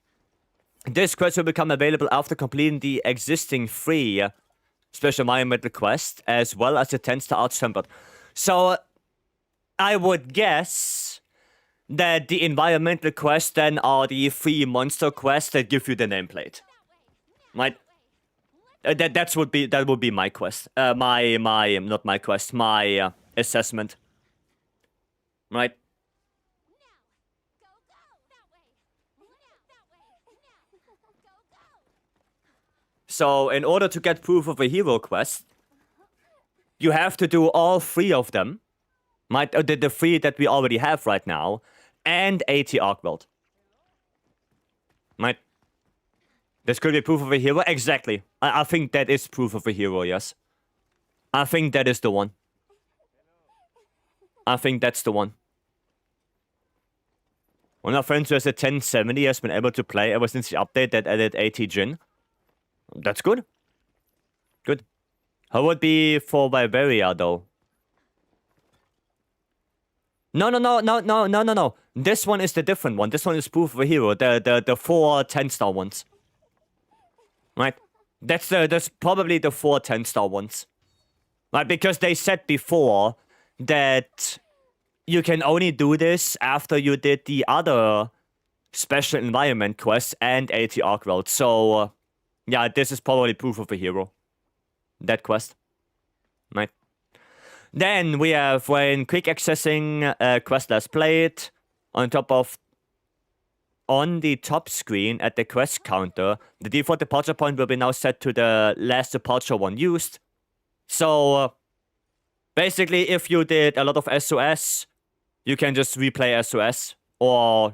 This quest will become available after completing the existing 3 special environmental quest, as well as the 10-star Arch Tempered. So, I would guess that the environmental quests then are the 3 monster quests that give you the nameplate. Right? That would be my quest. Not my quest, my assessment. Right? So, in order to get proof of a hero quest, you have to do all 3 of them. Right? The 3 that we already have right now. And 80 Arkveld. Right? This could be proof of a hero? Exactly. I think that is proof of a hero, yes. I think that is the one. I think that's the one. One of our friends who has a 1070 has been able to play ever since the update that added 80 Jin. That's good. Good. How would it be for Vycery, though? No. This one is the different one. This one is proof of a hero. The 4 10-star ones. Right? That's probably the 4 10-star ones. Right? Because they said before that you can only do this after you did the other special environment quest and 80 Arkveld. So, yeah, this is probably proof of a hero. That quest. Right? Then we have when quick accessing quest last played on the top screen at the quest counter, the default departure point will be now set to the last departure one used. So basically, if you did a lot of SOS, you can just replay SOS, or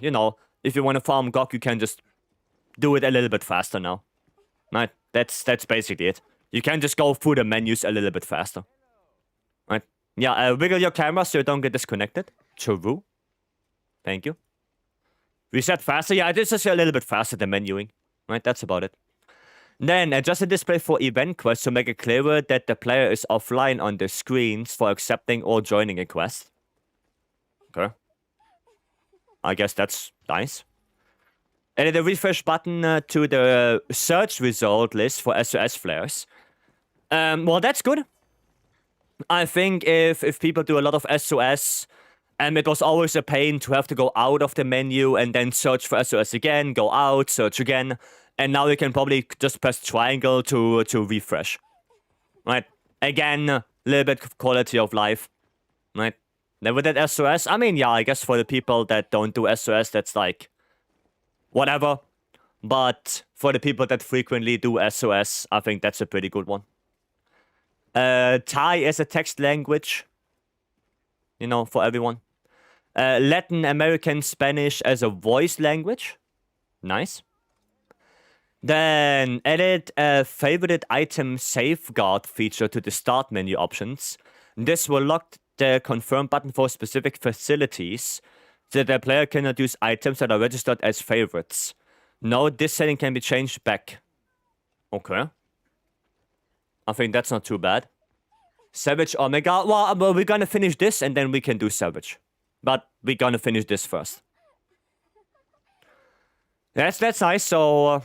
if you want to farm GOG, you can just do it a little bit faster now. Right? That's basically it. You can just go through the menus a little bit faster. Right? Yeah, wiggle your camera so you don't get disconnected. True. Thank you. Reset faster. Yeah, this is a little bit faster than menuing. Right, that's about it. Then, adjust the display for event quests to make it clearer that the player is offline on the screens for accepting or joining a quest. Okay. I guess that's nice. Added a refresh button to the search result list for SOS flares. Well, that's good. I think if people do a lot of SOS, and it was always a pain to have to go out of the menu and then search for SOS again, go out, search again, and now you can probably just press triangle to refresh. Right? Again, a little bit of quality of life. Right? Never did SOS. I mean, yeah, I guess for the people that don't do SOS, that's like whatever. But for the people that frequently do SOS, I think that's a pretty good one. Thai as a text language. you know, for everyone. Latin American Spanish as a voice language. Nice. Then added a favorite item safeguard feature to the start menu options. This will lock the confirm button for specific facilities so that the player cannot use items that are registered as favorites. Note this setting can be changed back. Okay. I think that's not too bad. Savage Omega. Well, we're gonna finish this and then we can do Savage. But we're gonna finish this first. That's nice. So,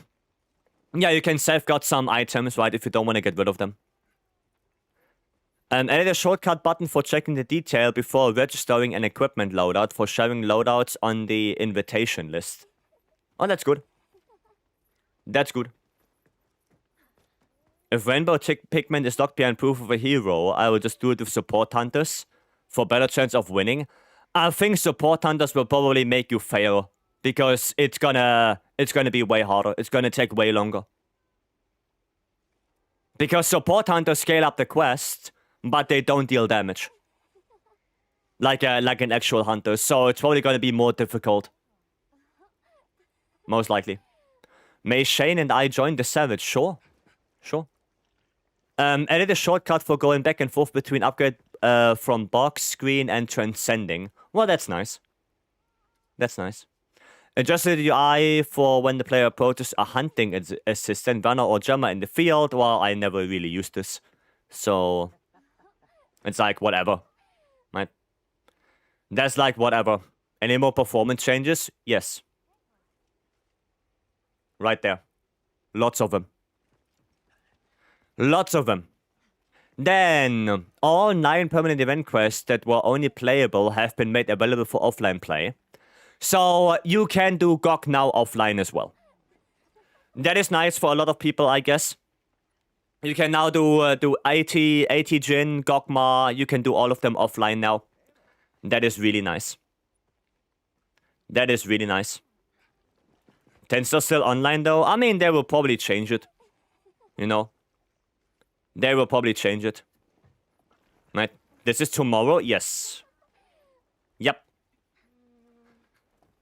yeah, you can safeguard some items, right, if you don't want to get rid of them. Added a shortcut button for checking the detail before registering an equipment loadout for sharing loadouts on the invitation list. Oh, that's good. That's good. If Rainbow Pigment is locked behind proof of a hero, I will just do it with support hunters for better chance of winning. I think support hunters will probably make you fail because it's gonna be way harder. It's gonna take way longer. Because support hunters scale up the quest, but they don't deal damage. Like an actual hunter. So it's probably gonna be more difficult. Most likely. May Shane and I join the Savage? Sure. Sure. Added a shortcut for going back and forth between upgrade from box, screen, and transcending. Well, that's nice. That's nice. Adjusted the UI for when the player approaches a hunting assistant, runner, or jammer in the field. Well, I never really used this. So, it's like, whatever. Right? That's like, whatever. Any more performance changes? Yes. Right there. Lots of them. Lots of them. Then, all 9 permanent event quests that were only playable have been made available for offline play. So, you can do GOG now offline as well. That is nice for a lot of people, I guess. You can now do AT Jin, Gogma, you can do all of them offline now. That is really nice. That is really nice. Tensor's still online though? I mean, they will probably change it. You know? They will probably change it. Right? This is tomorrow? Yes. Yep.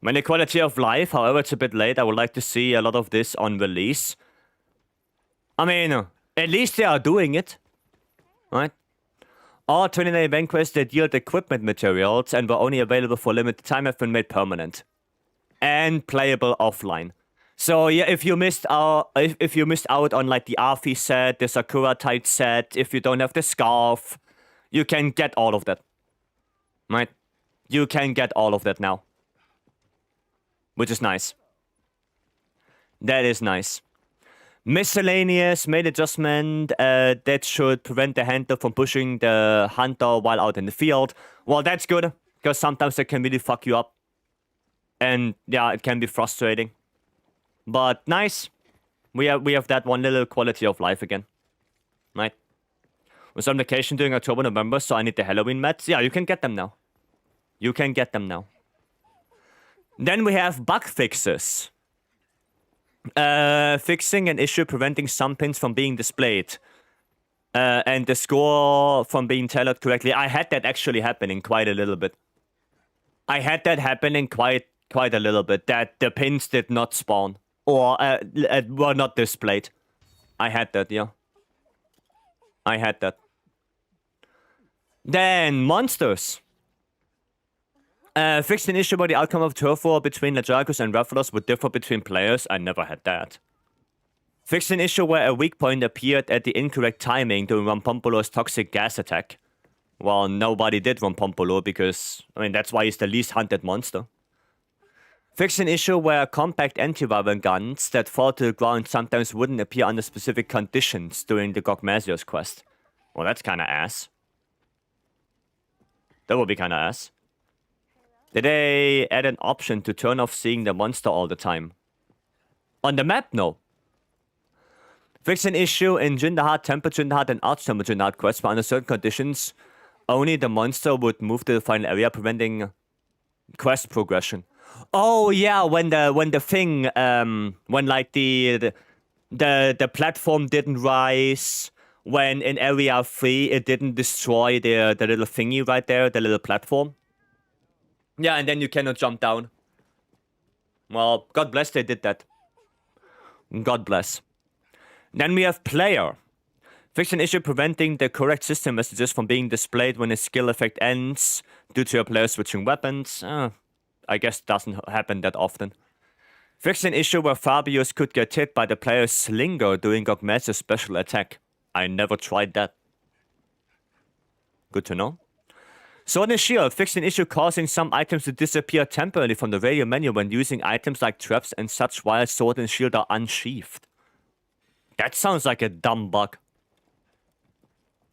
When the quality of life, however, it's a bit late. I would like to see a lot of this on release. I mean, at least they are doing it. Right? All 29 event quests that yield equipment materials and were only available for limited time have been made permanent. And playable offline. So yeah, if you missed out on like the Arfi set, the Sakura type set, if you don't have the scarf, you can get all of that. Right? You can get all of that now. Which is nice. That is nice. Miscellaneous made adjustment that should prevent the hunter from pushing the hunter while out in the field. Well, that's good, because sometimes it can really fuck you up. And yeah, it can be frustrating. But nice. We have that one little quality of life again. Right? Was on vacation during October, November, so I need the Halloween mats. Yeah, you can get them now. You can get them now. Then we have bug fixes. Fixing an issue preventing some pins from being displayed. And the score from being tailored correctly. I had that actually happening quite a little bit. I had that happening quite a little bit. That the pins did not spawn. Or were not displayed. I had that, yeah. I had that. Then, monsters. Fixed an issue where the outcome of turf war between Lajarkus and Rathalos would differ between players. I never had that. Fixed an issue where a weak point appeared at the incorrect timing during Rampompolo's toxic gas attack. Well, nobody did Rampompolo because, I mean, that's why he's the least hunted monster. Fixed an issue where compact anti-rival guns that fall to the ground sometimes wouldn't appear under specific conditions during the Gogmasios quest. Well, that's kinda ass. That would be kinda ass. Did they add an option to turn off seeing the monster all the time? On the map, no. Fix an issue in Jindahat, Temper Jindahat, and Archtemper Jindahat quests, but under certain conditions, only the monster would move to the final area, preventing quest progression. Oh yeah, when the thing, when like the platform didn't rise, when in area 3 it didn't destroy the little thingy right there, the little platform. Yeah, and then you cannot jump down. Well, God bless they did that. God bless. Then we have player. Fix an issue preventing the correct system messages from being displayed when a skill effect ends due to a player switching weapons. I guess doesn't happen that often. Fix an issue where Fabius could get hit by the player's slinger during Gogmez's special attack. I never tried that. Good to know. Sword and Shield. Fix an issue causing some items to disappear temporarily from the radio menu when using items like traps and such while Sword and Shield are unsheathed. That sounds like a dumb bug.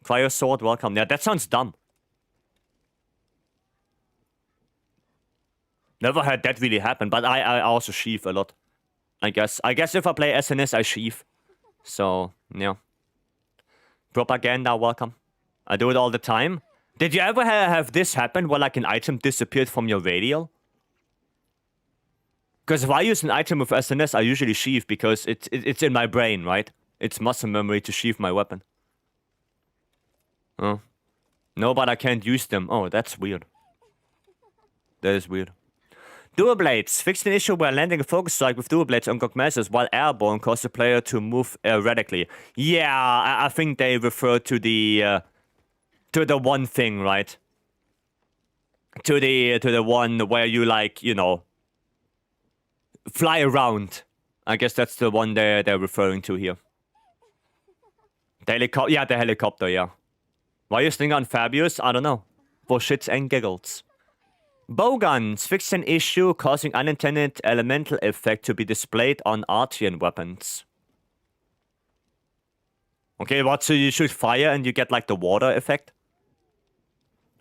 Cryo Sword, welcome. Yeah, that sounds dumb. Never had that really happen, but I also sheath a lot. I guess if I play SNS, I sheath. So, yeah. Propaganda, welcome. I do it all the time. Did you ever have this happen where like an item disappeared from your radial? Because if I use an item with SNS, I usually sheath because it's in my brain, right? It's muscle memory to sheath my weapon. Oh. No, but I can't use them. Oh, that's weird. That is weird. Dual Blades. Fixed an issue where landing a focus strike with dual blades on Gogmez's while airborne caused the player to move erratically. Yeah, I think they refer to the one thing, right? To the one where you like, you know, fly around. I guess that's the one they're referring to here. The helicopter, yeah, the helicopter, yeah. Why you sling on Fabius? I don't know. For shits and giggles. Bowguns. Fix an issue causing unintended elemental effect to be displayed on Artian weapons. Okay, what? So you shoot fire and you get like the water effect?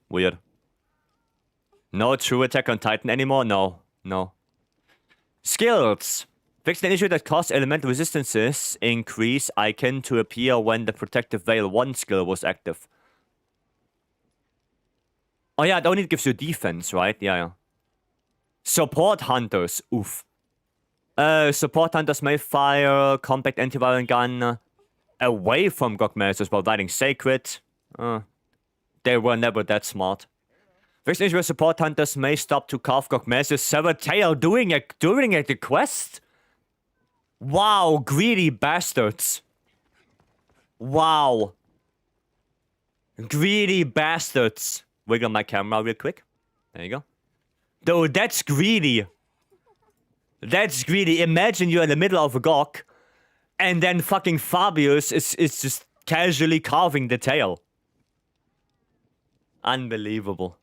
Weird. No true attack on Titan anymore? No. Skills. Fix an issue that caused elemental resistances increase icon to appear when the Protective Veil 1 skill was active. Oh yeah, it only gives you defense, right? Yeah. Support Hunters. Oof. Support Hunters may fire compact antiviral gun away from Gogmez's while riding Sacred. They were never that smart. Fix an issue where Support Hunters may stop to carve Gogmez's severed tail during a quest? Wow, greedy bastards. Wow. Greedy bastards. Wiggle my camera real quick. There you go. Dude, that's greedy. That's greedy. Imagine you're in the middle of a gawk, and then fucking Fabius is just casually carving the tail. Unbelievable.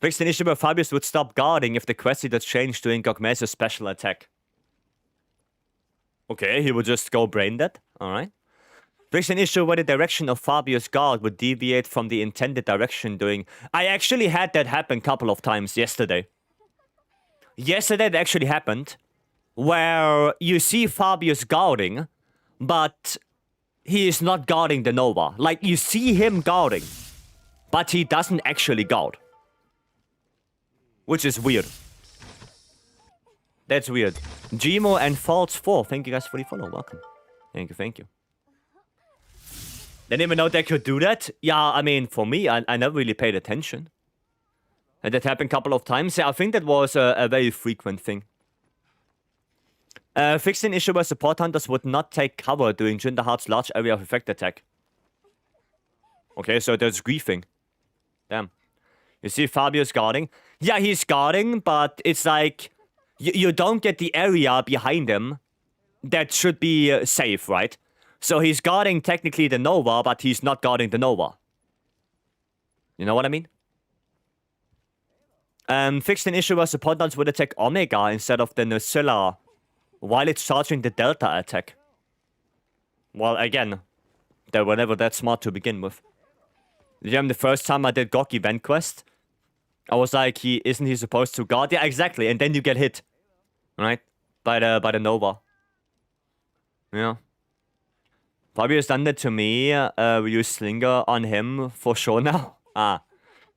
Fixed an issue where Fabius would stop guarding if the quest leader changed during Gogmez's special attack. Okay, he would just go brain dead. Alright. Fixed an issue where the direction of Fabius' guard would deviate from the intended direction during... I actually had that happen a couple of times yesterday. Yesterday it actually happened where you see Fabius guarding, but he is not guarding the Nova. Like, you see him guarding, but he doesn't actually guard. Which is weird. That's weird. Gmo and False 4, thank you guys for the follow. Welcome. Thank you. Didn't even know they could do that. Yeah, I mean, for me, I never really paid attention. And that happened a couple of times. Yeah, I think that was a very frequent thing. Fixed an issue where support hunters would not take cover during Jinderhart's large area of effect attack. Okay, so there's griefing. Damn. You see Fabius guarding? Yeah, he's guarding, but it's like... You don't get the area behind him that should be safe, right? So he's guarding technically the Nova, but he's not guarding the Nova. You know what I mean? Fixed an issue where support hunters would attack Omega instead of the Nucilla while it's charging the Delta attack. Well, again, they were never that smart to begin with. Yeah, the first time I did GOG event quest, I was like, isn't he supposed to guard? Yeah, exactly, and then you get hit. Right? By the Nova. Yeah. Fabius done that to me. We use Slinger on him for sure now.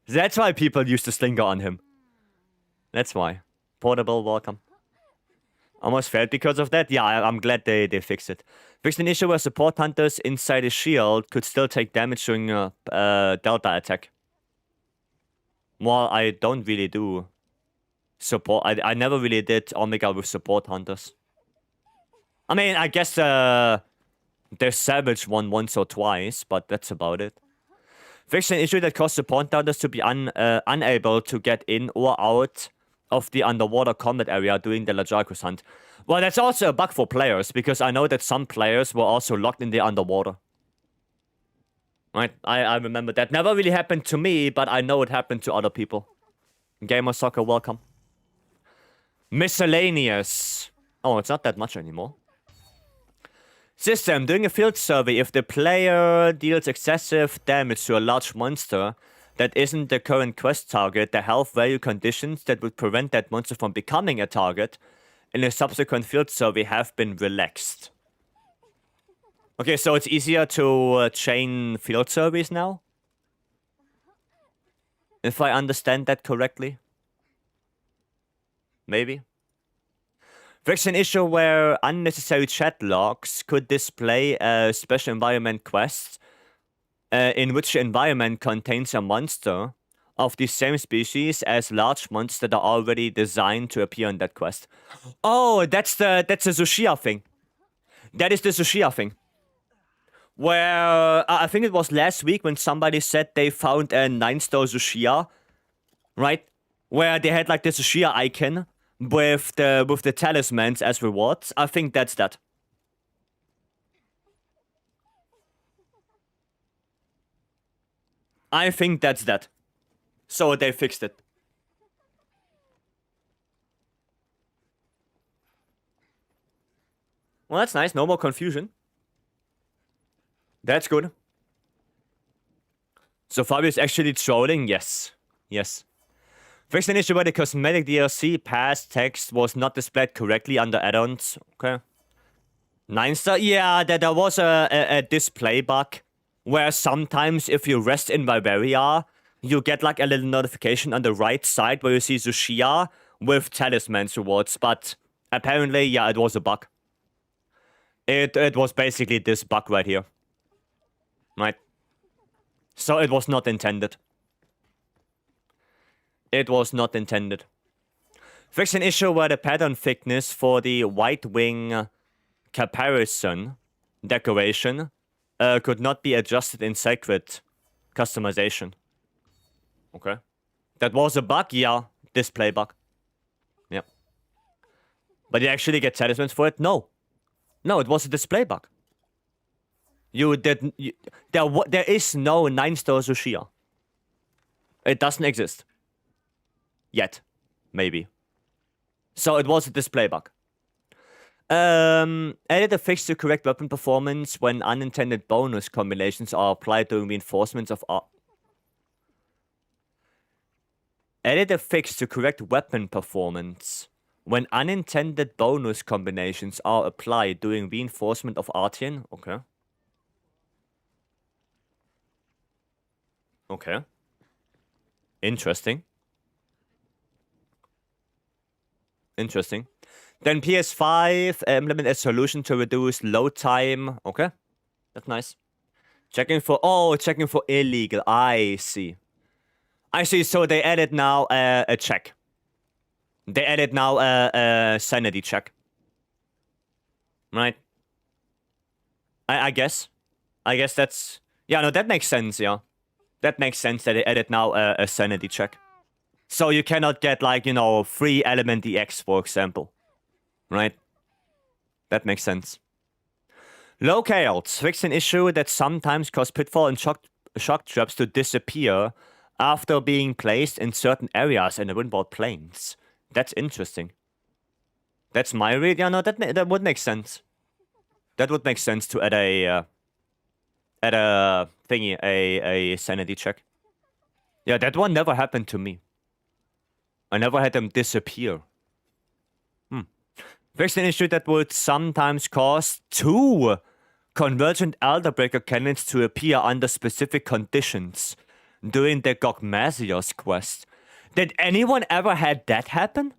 That's why people use the Slinger on him. That's why. Portable, welcome. Almost failed because of that. Yeah, I'm glad they fixed it. Fixed an issue where support hunters inside a shield could still take damage during a delta attack. Well, I don't really do support. I never really did Omega with support hunters. I mean, I guess there's Savage one once or twice, but that's about it. Fixed an issue that caused support hunters to be unable to get in or out of the underwater combat area during the Lajarkus hunt. Well, that's also a bug for players, because I know that some players were also locked in the underwater. Right? I remember that. Never really happened to me, but I know it happened to other people. Gamer Soccer, welcome. Miscellaneous. Oh, it's not that much anymore. System, doing a field survey. If the player deals excessive damage to a large monster that isn't the current quest target, the health value conditions that would prevent that monster from becoming a target in a subsequent field survey have been relaxed. Okay, so it's easier to chain field surveys now? If I understand that correctly? Maybe? Fix an issue where unnecessary chat logs could display a special environment quest in which the environment contains a monster of the same species as large monsters that are already designed to appear in that quest. Oh, that's the Zushia thing. That is the Zushia thing. Where I think it was last week when somebody said they found a 9-star Zushia, right? Where they had like the Zushia icon with the talismans as rewards. I think that's that. I think that's that. So they fixed it. Well, that's nice. No more confusion. That's good. So Fabio is actually trolling? Yes. Yes. Fixed an issue where the cosmetic DLC past text was not displayed correctly under add-ons. Okay. 9-star? Yeah, there was a display bug where sometimes if you rest in Vycery, you get like a little notification on the right side where you see Zushia with talismans rewards. But apparently, yeah, it was a bug. It was basically this bug right here. Right? So it was not intended. It was not intended. Fix an issue where the pattern thickness for the White Wing caparison decoration could not be adjusted in Sacred customization. Okay. That was a bug? Yeah. Display bug. Yep. But you actually get talismans for it? No. No, it was a display bug. You didn't... there is no 9-star Zushia. It doesn't exist. Yet. Maybe. So it was a display bug. Added a fix to correct weapon performance when unintended bonus combinations are applied during reinforcements of Added a fix to correct weapon performance when unintended bonus combinations are applied during reinforcement of Artian. Okay. Okay. Interesting. Interesting. Then PS5 implement a solution to reduce load time. Okay. That's nice. Checking for illegal. I see. I see. So they added now a check. They added now a sanity check. Right. I guess. I guess that's... Yeah, no, that makes sense, yeah. That makes sense that they added now a sanity check. So you cannot get, like, you know, free element EX, for example. Right? That makes sense. Locales. Fix an issue that sometimes cause pitfall and shock traps to disappear after being placed in certain areas in the windward plains. That's interesting. That's my read. Yeah, no, that would make sense. That would make sense to add a thingy, a sanity check. Yeah, that one never happened to me. I never had them disappear. Fixed an issue that would sometimes cause 2 convergent Elderbreaker cannons to appear under specific conditions during the Gogmasios quest. Did anyone ever had that happen?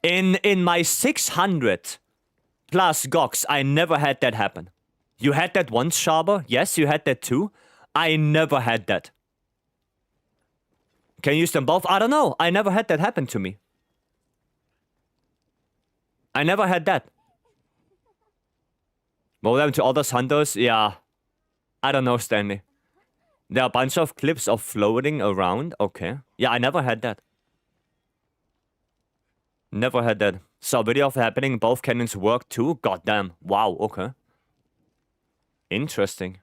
In my 600 plus GOX, I never had that happen. You had that once, Sharber? Yes, you had that too. I never had that. Can you use them both? I don't know. I never had that happen to me. I never had that. Roll them to others hunters? Yeah. I don't know, Stanley. There are a bunch of clips of floating around. Okay. Yeah, I never had that. Never had that. Saw a video of it happening. Both cannons work too. Goddamn. Wow. Okay. Interesting.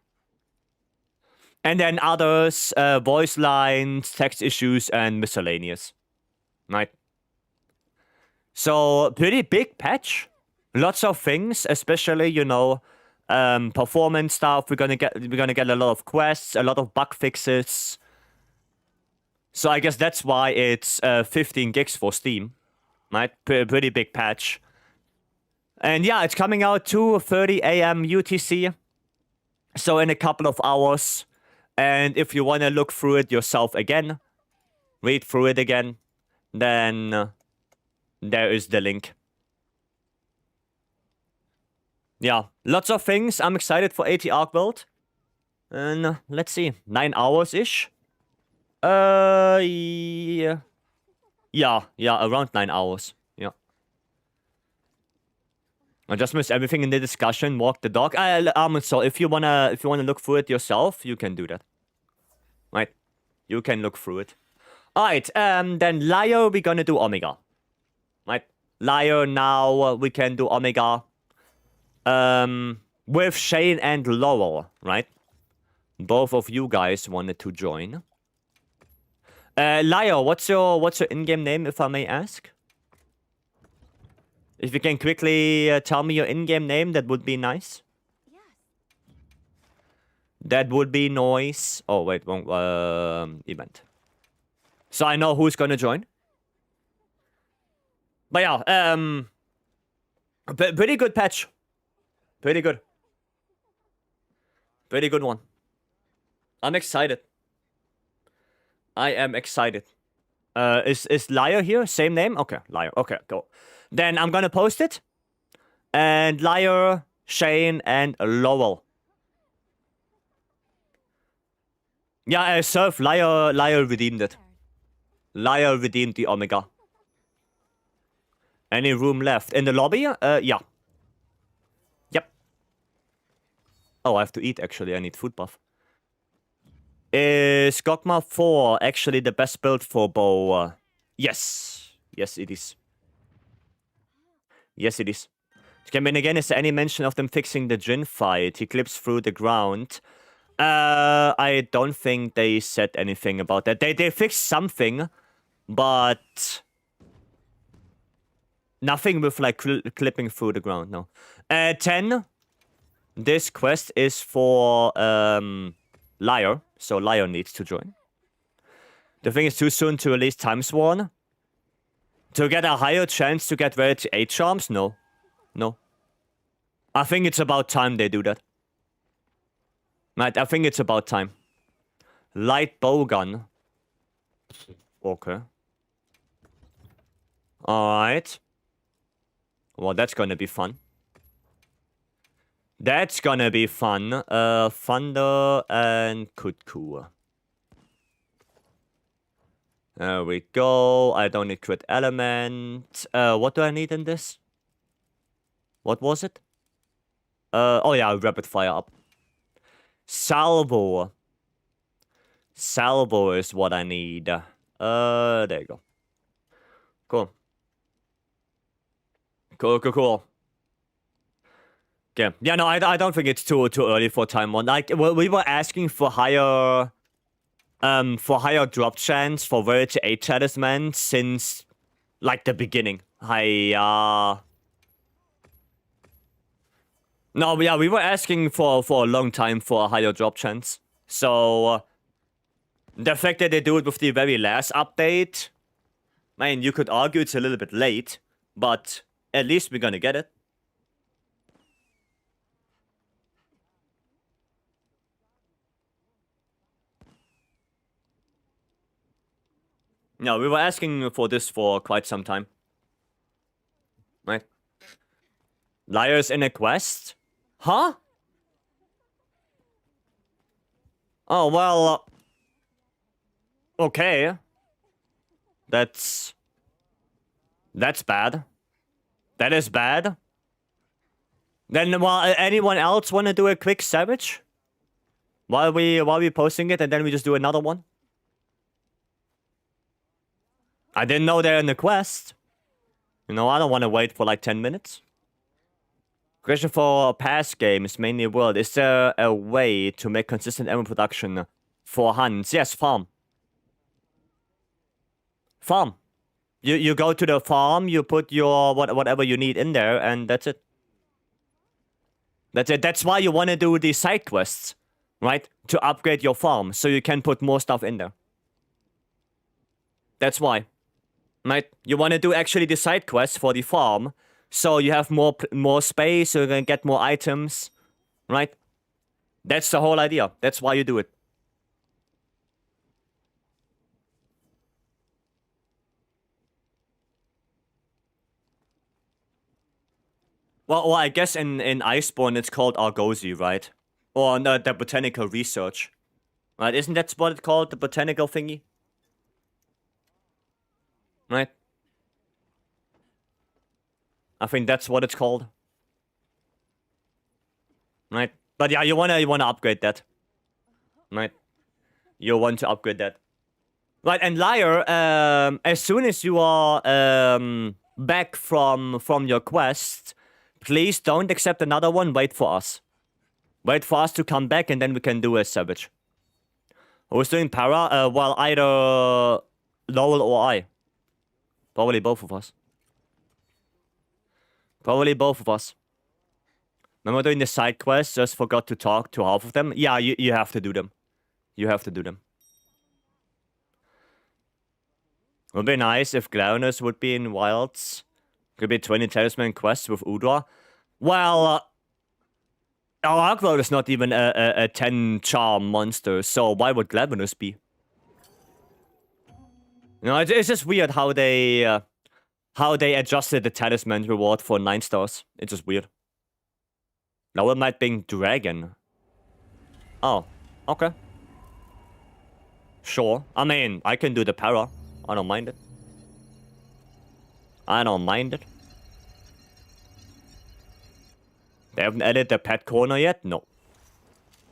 And then others, voice lines, text issues, and miscellaneous. Right. So, pretty big patch. Lots of things, especially, you know, performance stuff. We're gonna get a lot of quests, a lot of bug fixes. So I guess that's why it's 15 gigs for Steam. Right? Pretty big patch. And yeah, it's coming out 2:30 a.m. UTC. So in a couple of hours. And if you want to look through it yourself again, read through it again, then there is the link. Yeah, lots of things. I'm excited for AT Arkveld. And let's see, 9 hours-ish? Yeah. Yeah, around 9 hours. Yeah. I just missed everything in the discussion. Walk the dog. So if you wanna look through it yourself, you can do that. Right? You can look through it. Alright, then Liar, we're gonna do Omega. Right? Liar, now we can do Omega. With Shane and Laurel, right? Both of you guys wanted to join. Liar, what's your in-game name, if I may ask? If you can quickly tell me your in-game name, that would be nice. Yes. That would be nice. Oh, wait, wrong event. So I know who's gonna join. But yeah, pretty good patch. Pretty good. Pretty good one. I'm excited. I am excited. Is Liar here? Same name? Okay, Liar. Okay, go. Then I'm gonna post it. And Liar, Shane, and Lowell. Yeah, Surf, Liar redeemed it. Liar redeemed the Omega. Any room left? In the lobby? Yeah. Yep. Oh, I have to eat, actually. I need food buff. Is Gogma 4 actually the best build for bow? Yes. Yes, it is. Yes, it is. Campaign again, is there any mention of them fixing the Jin fight? He clips through the ground. I don't think they said anything about that. They fixed something, but nothing with like clipping through the ground, no. 10. This quest is for Liar, so Liar needs to join. The thing is too soon to release Time Sworn. To get a higher chance to get rid of 8 charms? No. No. I think it's about time they do that. Right, I think it's about time. Light bowgun. Okay. Alright. Well, that's gonna be fun. That's gonna be fun. Thunder and Kutku. There we go. I don't need crit element. What do I need in this? What was it? Oh yeah, rapid fire up. Salvo. Salvo is what I need. There you go. Cool. Cool. Okay. Yeah, no, I don't think it's too early for time 1. Like, we were asking for higher drop chance for Rarity 8 Talisman since, like, the beginning. No, yeah, we were asking for a long time for a higher drop chance. So, the fact that they do it with the very last update, I mean, you could argue it's a little bit late, but at least we're gonna get it. No, we were asking for this for quite some time. Liar's in a quest? Huh? Oh, well... okay. That's bad. That is bad. Then, well, anyone else want to do a quick savage? While we posting it, and then we just do another one? I didn't know they're in the quest. You know, I don't want to wait for like 10 minutes. Question for past games, mainly world. Is there a way to make consistent ammo production for hunts? Yes, farm. Farm. You go to the farm, you put your whatever you need in there, and that's it. That's it. That's why you want to do the side quests, right? To upgrade your farm, so you can put more stuff in there. That's why. Right? You want to do actually the side quests for the farm, so you have more space, so you can get more items, right? That's the whole idea. That's why you do it. Well, I guess in Iceborne it's called Argosy, right? Or no, the botanical research. Right, isn't that what it's called? The botanical thingy? Right? I think that's what it's called. Right? But yeah, you wanna upgrade that. Right? You want to upgrade that. Right, and Liar, as soon as you are back from your quest, please don't accept another one, wait for us. Wait for us to come back and then we can do a savage. Who's doing para? Well, either Lowell or I. Probably both of us. Probably both of us. Remember doing the side quests, just forgot to talk to half of them? Yeah, you have to do them. You have to do them. Would be nice if Glaunus would be in Wilds. Could be 20 talisman quests with Udra. Well, our Arkveld is not even a 10 charm monster, so why would Glaunus be? You know, it's just weird how they adjusted the talisman reward for 9 stars. It's just weird. Now it might be dragon. Oh, okay. Sure. I mean, I can do the para. I don't mind it. I don't mind it. They haven't added the pet corner yet? No.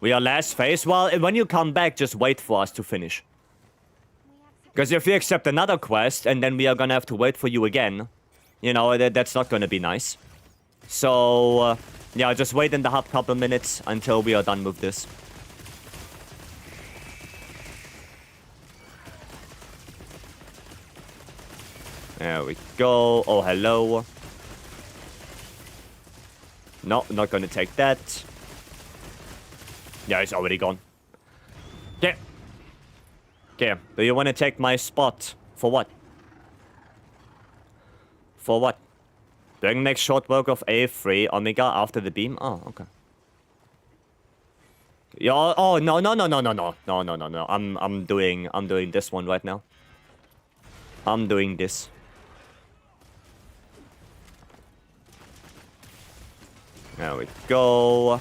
We are last phase. Well, when you come back, just wait for us to finish. Because if you accept another quest, and then we are gonna have to wait for you again, you know, that's not gonna be nice. So, yeah, just wait in the hub couple minutes until we are done with this. There we go. Oh, hello. No, not gonna take that. Yeah, it's already gone. Okay. Okay, do you want to take my spot? For what? For what? Dragon makes short work of A3 Omega after the beam? Oh, okay. Yeah, oh, no. I'm doing this one right now. I'm doing this. There we go.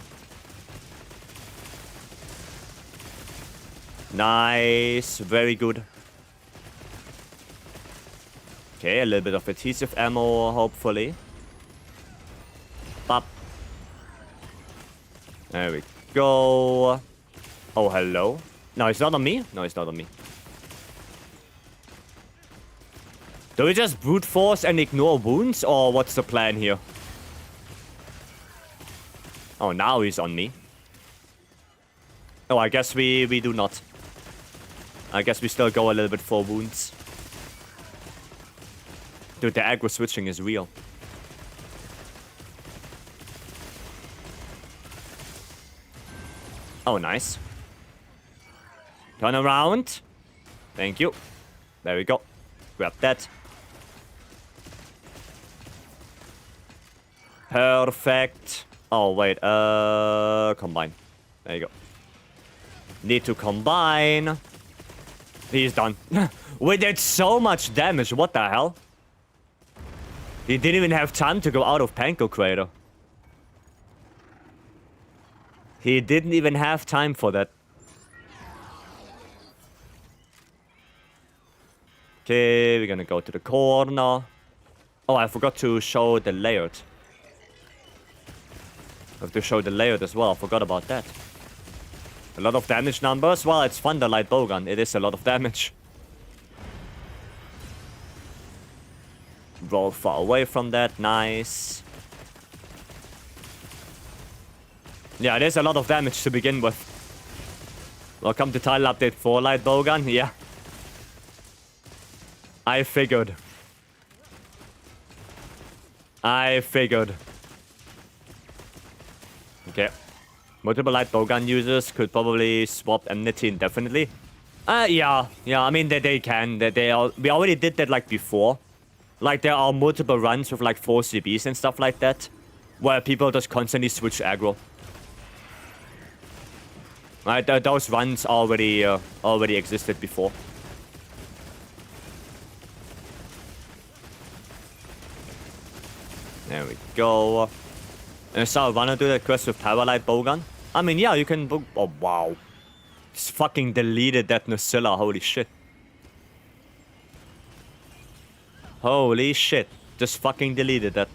Nice. Very good. Okay, a little bit of adhesive ammo, hopefully. Bop. There we go. Oh, hello. No, it's not on me? No, it's not on me. Do we just brute force and ignore wounds, or what's the plan here? Oh, now he's on me. Oh, I guess we do not. I guess we still go a little bit for wounds. Dude, the aggro switching is real. Oh, nice. Turn around. Thank you. There we go. Grab that. Perfect. Oh, wait. Combine. There you go. Need to combine. He's done. We did so much damage. What the hell? He didn't even have time to go out of Panko Crater. He didn't even have time for that. Okay, we're gonna go to the corner. Oh, I forgot to show the layout. I have to show the layout as well. I forgot about that. A lot of damage numbers. Well, it's fun, the light bowgun. It is a lot of damage. Roll far away from that. Nice. Yeah, it is a lot of damage to begin with. Welcome to title update 4 light bowgun. Yeah. I figured. Okay. Multiple light bowgun users could probably swap enmity indefinitely. Yeah. I mean, they can. We already did that like before. Like there are multiple runs with like 4 CBs and stuff like that, where people just constantly switch aggro. Right, those runs already existed before. There we go. And so I wanna do that quest with Power Light Bowgun. I mean, yeah, you can. Oh wow, just fucking deleted that Nocilla. Holy shit. Holy shit. Just fucking deleted that.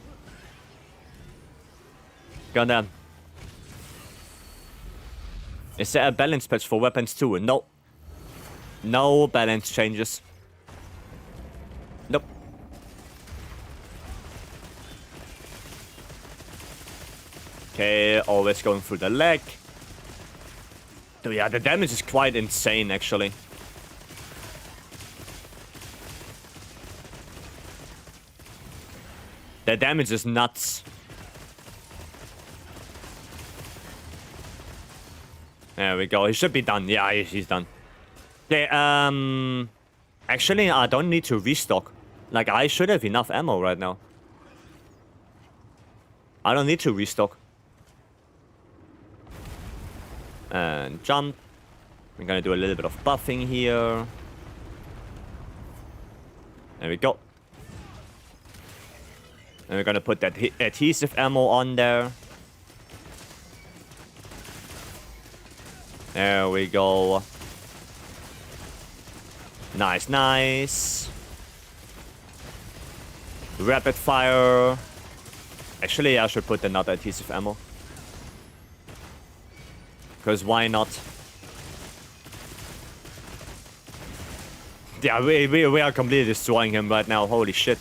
Goddamn. Is there a balance patch for weapons too? No. No balance changes. Nope. Okay, always going through the leg. Oh yeah, the damage is quite insane actually. The damage is nuts. There we go. He should be done. Yeah, he's done. Okay, actually, I don't need to restock. Like, I should have enough ammo right now. I don't need to restock. And jump. We're gonna do a little bit of buffing here. There we go. And we're gonna put that adhesive ammo on there. There we go. Nice, nice. Rapid fire. Actually, I should put another adhesive ammo. Because why not? Yeah, we are completely destroying him right now. Holy shit.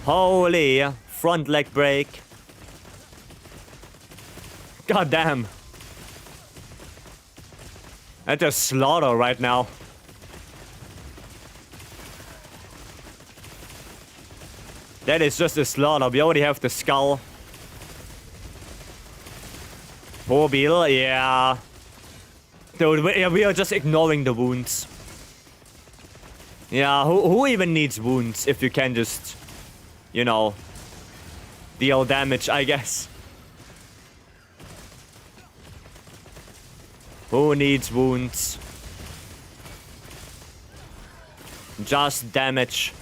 Holy front leg break. God damn. That's a slaughter right now. That is just a slaughter. We already have the skull. Poor Beetle, yeah. Dude, we are just ignoring the wounds. Yeah, who even needs wounds if you can just, you know, deal damage, I guess. Who needs wounds? Just damage.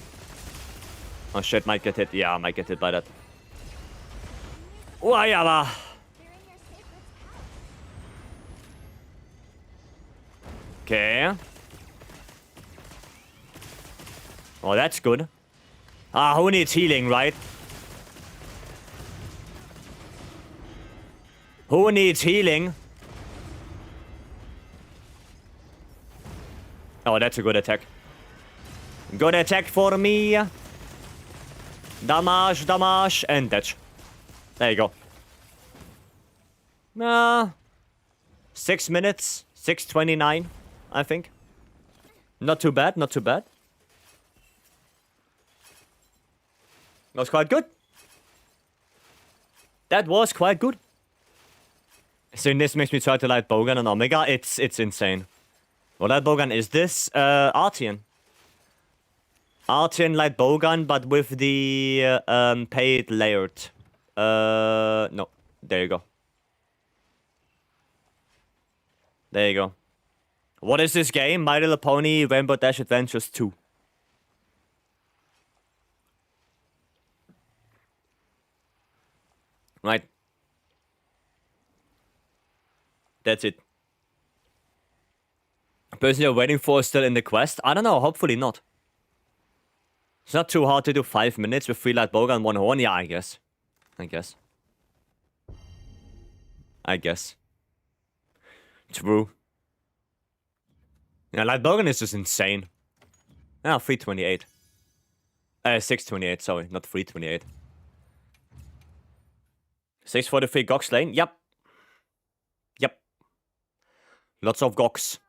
Oh shit, might get hit. Yeah, I might get hit by that. Whatever. Okay. Oh, that's good. Ah, who needs healing, right? Who needs healing? Oh, that's a good attack. Good attack for me. Damage, damage, and dash. There you go. 6 minutes. 6:29, I think. Not too bad, not too bad. That was quite good. That was quite good. So this makes me try to light Bowgun and Omega. It's insane. Well, light Bowgun is this Artian. Artian light Bowgun, but with the paid layered. No. There you go. There you go. What is this game? My Little Pony Rainbow Dash Adventures 2. Right? That's it. Person you're waiting for is still in the quest? I don't know, hopefully not. It's not too hard to do 5 minutes with 3 light bowgun and 1 horn. Yeah, I guess. I guess. True. Yeah, light bowgun is just insane. Ah, 328. 628, sorry, not 328. 643 Gox lane? Yep. Yep. Lots of Gox.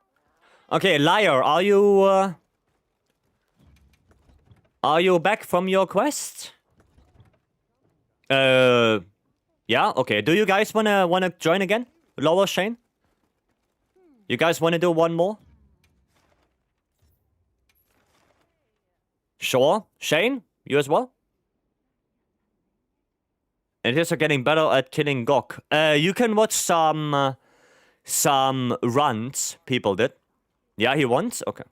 Okay, Liar, are you back from your quest? Yeah, okay. Do you guys wanna join again? Lower Shane? You guys wanna do one more? Sure. Shane, you as well? And here's getting better at killing Gok. You can watch some runs people did. Yeah, he wants? Okay.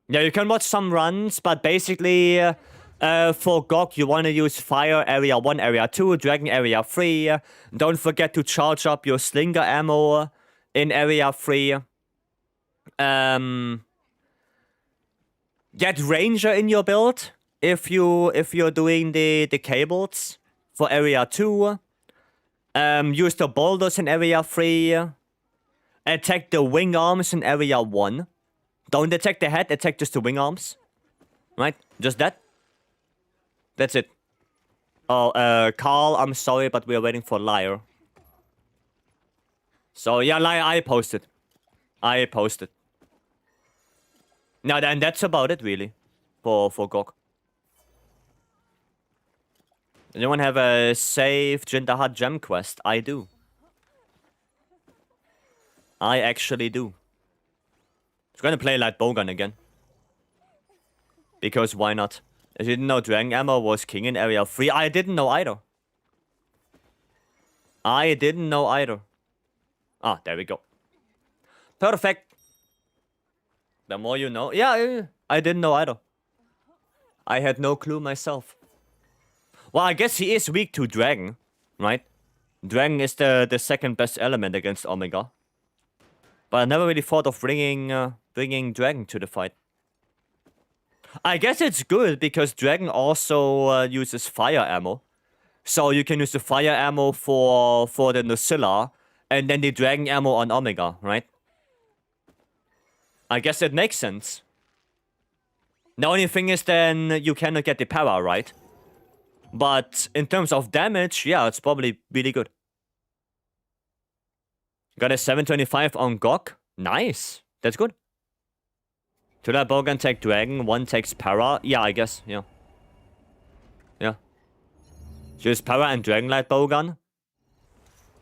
Yeah, you can watch some runs, but basically, for Gok, you want to use Fire Area 1, Area 2, Dragon Area 3. Don't forget to charge up your Slinger ammo in Area 3. Get Ranger in your build if you're doing the cables for Area 2. Use the boulders in Area 3. Attack the wing arms in Area 1. Don't attack the head, attack just the wing arms. Right? Just that. That's it. Oh, Carl, I'm sorry, but we are waiting for Liar. So, yeah, Liar, I posted. Now, then that's about it, really. For Gok. Anyone have a save Jindahat gem quest? I do. I actually do. I'm gonna play Light Bowgun again. Because why not? I didn't know Dragon Ammo was king in Area 3. I didn't know either. Ah, there we go. Perfect. The more you know. Yeah, I didn't know either. I had no clue myself. Well, I guess he is weak to Dragon, right? Dragon is the second best element against Omega. But I never really thought of bringing Dragon to the fight. I guess it's good because Dragon also uses fire ammo. So you can use the fire ammo for the Nocilla and then the Dragon ammo on Omega, right? I guess it makes sense. The only thing is then you cannot get the power, right? But in terms of damage, yeah, it's probably really good. Got a 725 on Gok. Nice. That's good. 2 light bowgun take Dragon, 1 takes Para. Yeah, I guess, yeah. Yeah. Use Para and Dragon light bowgun.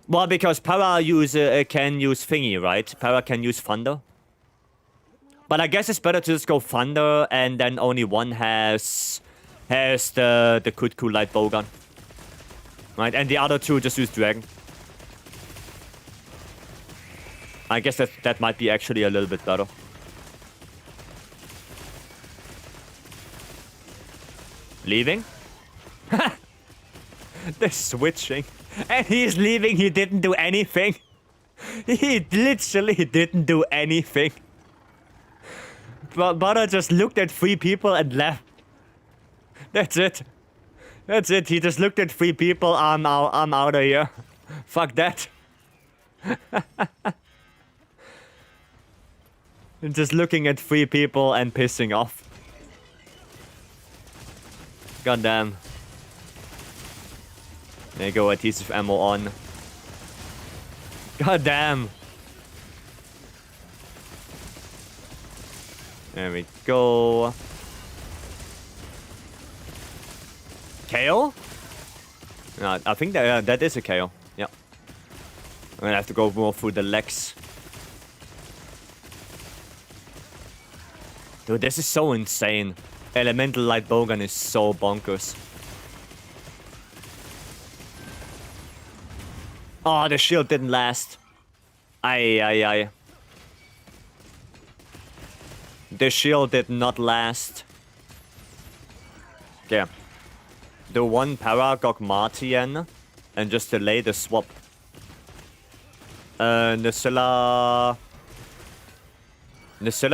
Well, because Para can use thingy, right? Para can use Thunder. But I guess it's better to just go Thunder and then only one has the Kutku light bowgun. Right, and the other 2 just use Dragon. I guess that might be actually a little bit better. Leaving? They're switching. And he's leaving, he didn't do anything. He literally didn't do anything. But Butter just looked at 3 people and left. That's it. That's it, he just looked at 3 people, I'm out of here. Fuck that. Just looking at 3 people and pissing off. God damn. There you go, adhesive ammo on. God damn. There we go. KO? No, I think that is a KO. Yeah. I'm gonna have to go more through the legs. Dude, this is so insane. Elemental light bowgun is so bonkers. Oh, the shield didn't last. Aye. The shield did not last. Okay. do one para Gogmatian and just delay the swap. Nacilla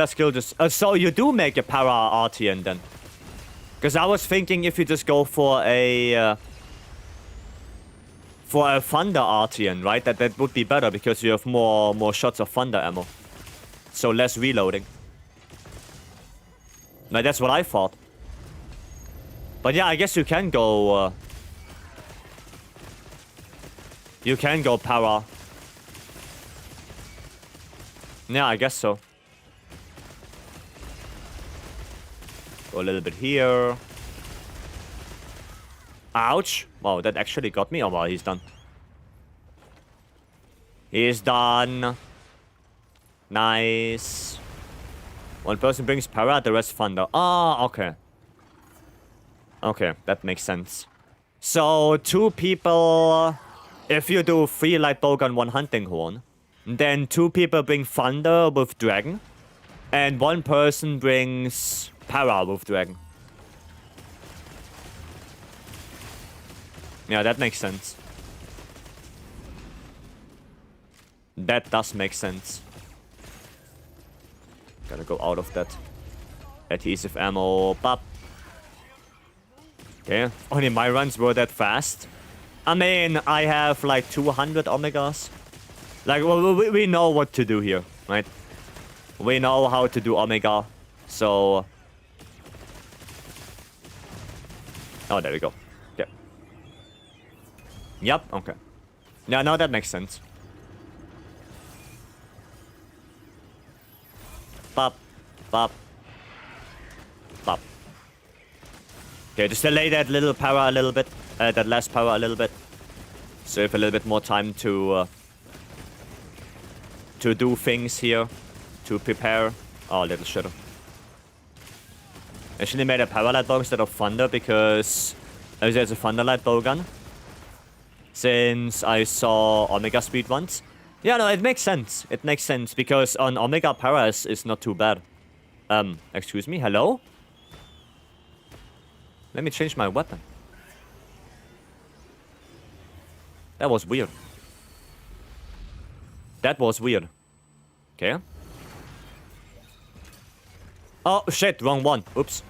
skill just... so you do make a para Artian then. Because I was thinking if you just go for a Thunder Artian, right? That would be better because you have more shots of Thunder ammo. So less reloading. No, that's what I thought. But yeah, I guess you can go... you can go para. Yeah, I guess so. Go a little bit here. Ouch. Wow, that actually got me. Oh, well, he's done. He's done. Nice. One person brings para, the rest thunder. Ah, okay. Okay, that makes sense. So, 2 people... If you do 3 light bowgun, 1 hunting horn, then 2 people bring thunder with dragon, and 1 person brings para with dragon. Yeah, that makes sense. That does make sense. Gotta go out of that. Adhesive ammo, pop. Okay, only my runs were that fast. I mean, I have like 200 omegas. Like, we know what to do here, right? We know how to do omega, so... Oh, there we go. Okay. Yep, okay. Yeah, no, that makes sense. Pop, pop, pop. Okay, just delay that little power a little bit. That last power a little bit. So you have a little bit more time to do things here. To prepare. Oh, little shitter. Actually made a power light bow instead of thunder because there's a thunder light bowgun. Since I saw Omega speed once. Yeah, no, it makes sense. It makes sense because on Omega para is not too bad. Excuse me, hello? Let me change my weapon. That was weird. That was weird. Okay. Oh, shit, wrong one. Oops.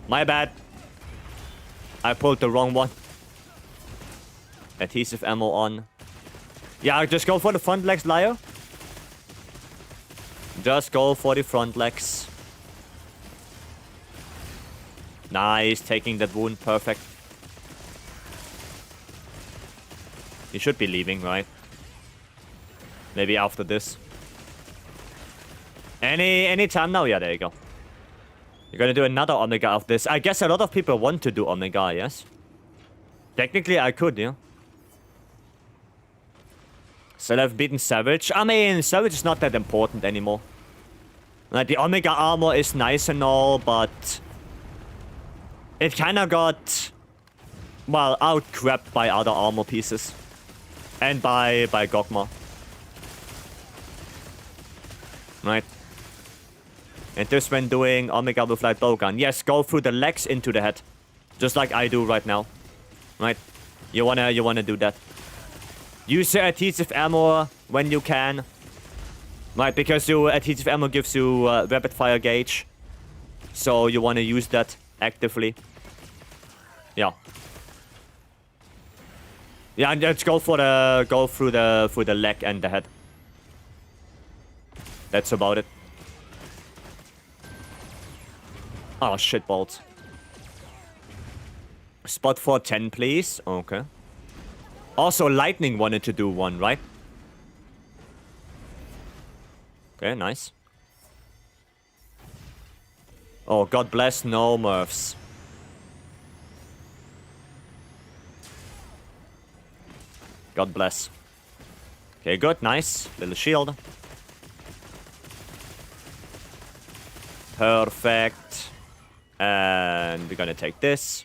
My bad. I pulled the wrong one. Adhesive ammo on. Yeah, just go for the front legs, liar. Just go for the front legs. Nice, taking that wound, perfect. You should be leaving, right? Maybe after this. Any time now? Yeah, there you go. You're gonna do another Omega of this. I guess a lot of people want to do Omega, yes? Technically, I could, yeah. So I've beaten Savage. I mean, Savage is not that important anymore. Like, the Omega armor is nice and all, but... It kinda got... Well, out-crapped by other armor pieces. And by Gogma. Right. And this when doing Omega with light bowgun. Yes, go through the legs into the head. Just like I do right now. Right? You wanna do that. Use your adhesive ammo when you can. Right, because your adhesive ammo gives you rapid fire gauge. So you wanna use that actively. Yeah. Yeah, and let's go through the leg and the head. That's about it. Oh, shit balls. Spot for 10, please. Okay. Also, Lightning wanted to do one, right? Okay, nice. Oh, God bless, no Murphs. God bless. Okay, good, nice. Little shield. Perfect. And we're gonna take this.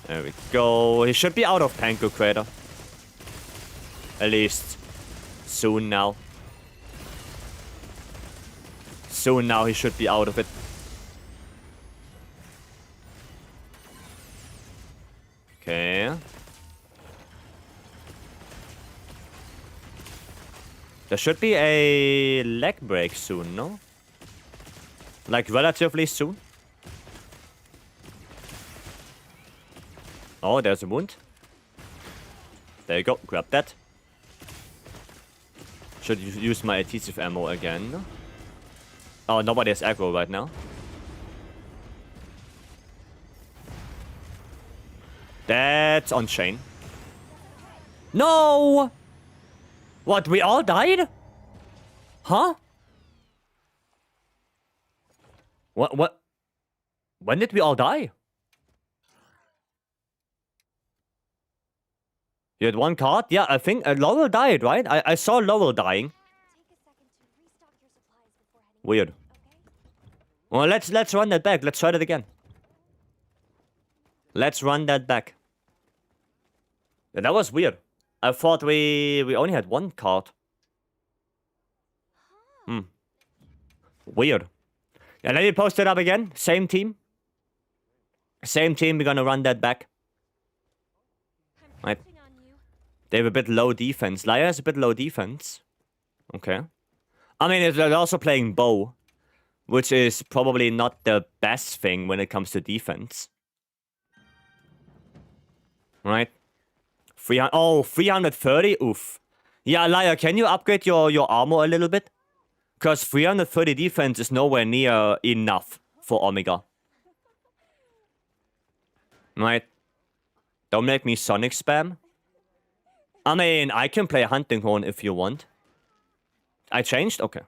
There we go. He should be out of Panko Crater. At least soon now. Soon now he should be out of it. There should be a leg break soon, no? Like, relatively soon. Oh, there's a wound. There you go, grab that. Should use my adhesive ammo again. Oh, nobody has aggro right now. That's on chain. No! What, we all died? Huh? What? When did we all die? You had one card? Yeah, I think Lowell died, right? I saw Lowell dying. Weird. Well, let's run that back. Let's try that again. Let's run that back. Yeah, that was weird. I thought we only had one card. Weird. Yeah, let me post it up again. Same team. Same team. We're gonna run that back. Right. They have a bit low defense. Lyra has a bit low defense. Okay. I mean, they're also playing bow, which is probably not the best thing when it comes to defense. Right. 330? Oof. Yeah, Lyra, can you upgrade your armor a little bit? Because 330 defense is nowhere near enough for Omega. Right. Don't make me Sonic spam. I mean, I can play Hunting Horn if you want. I changed? Okay.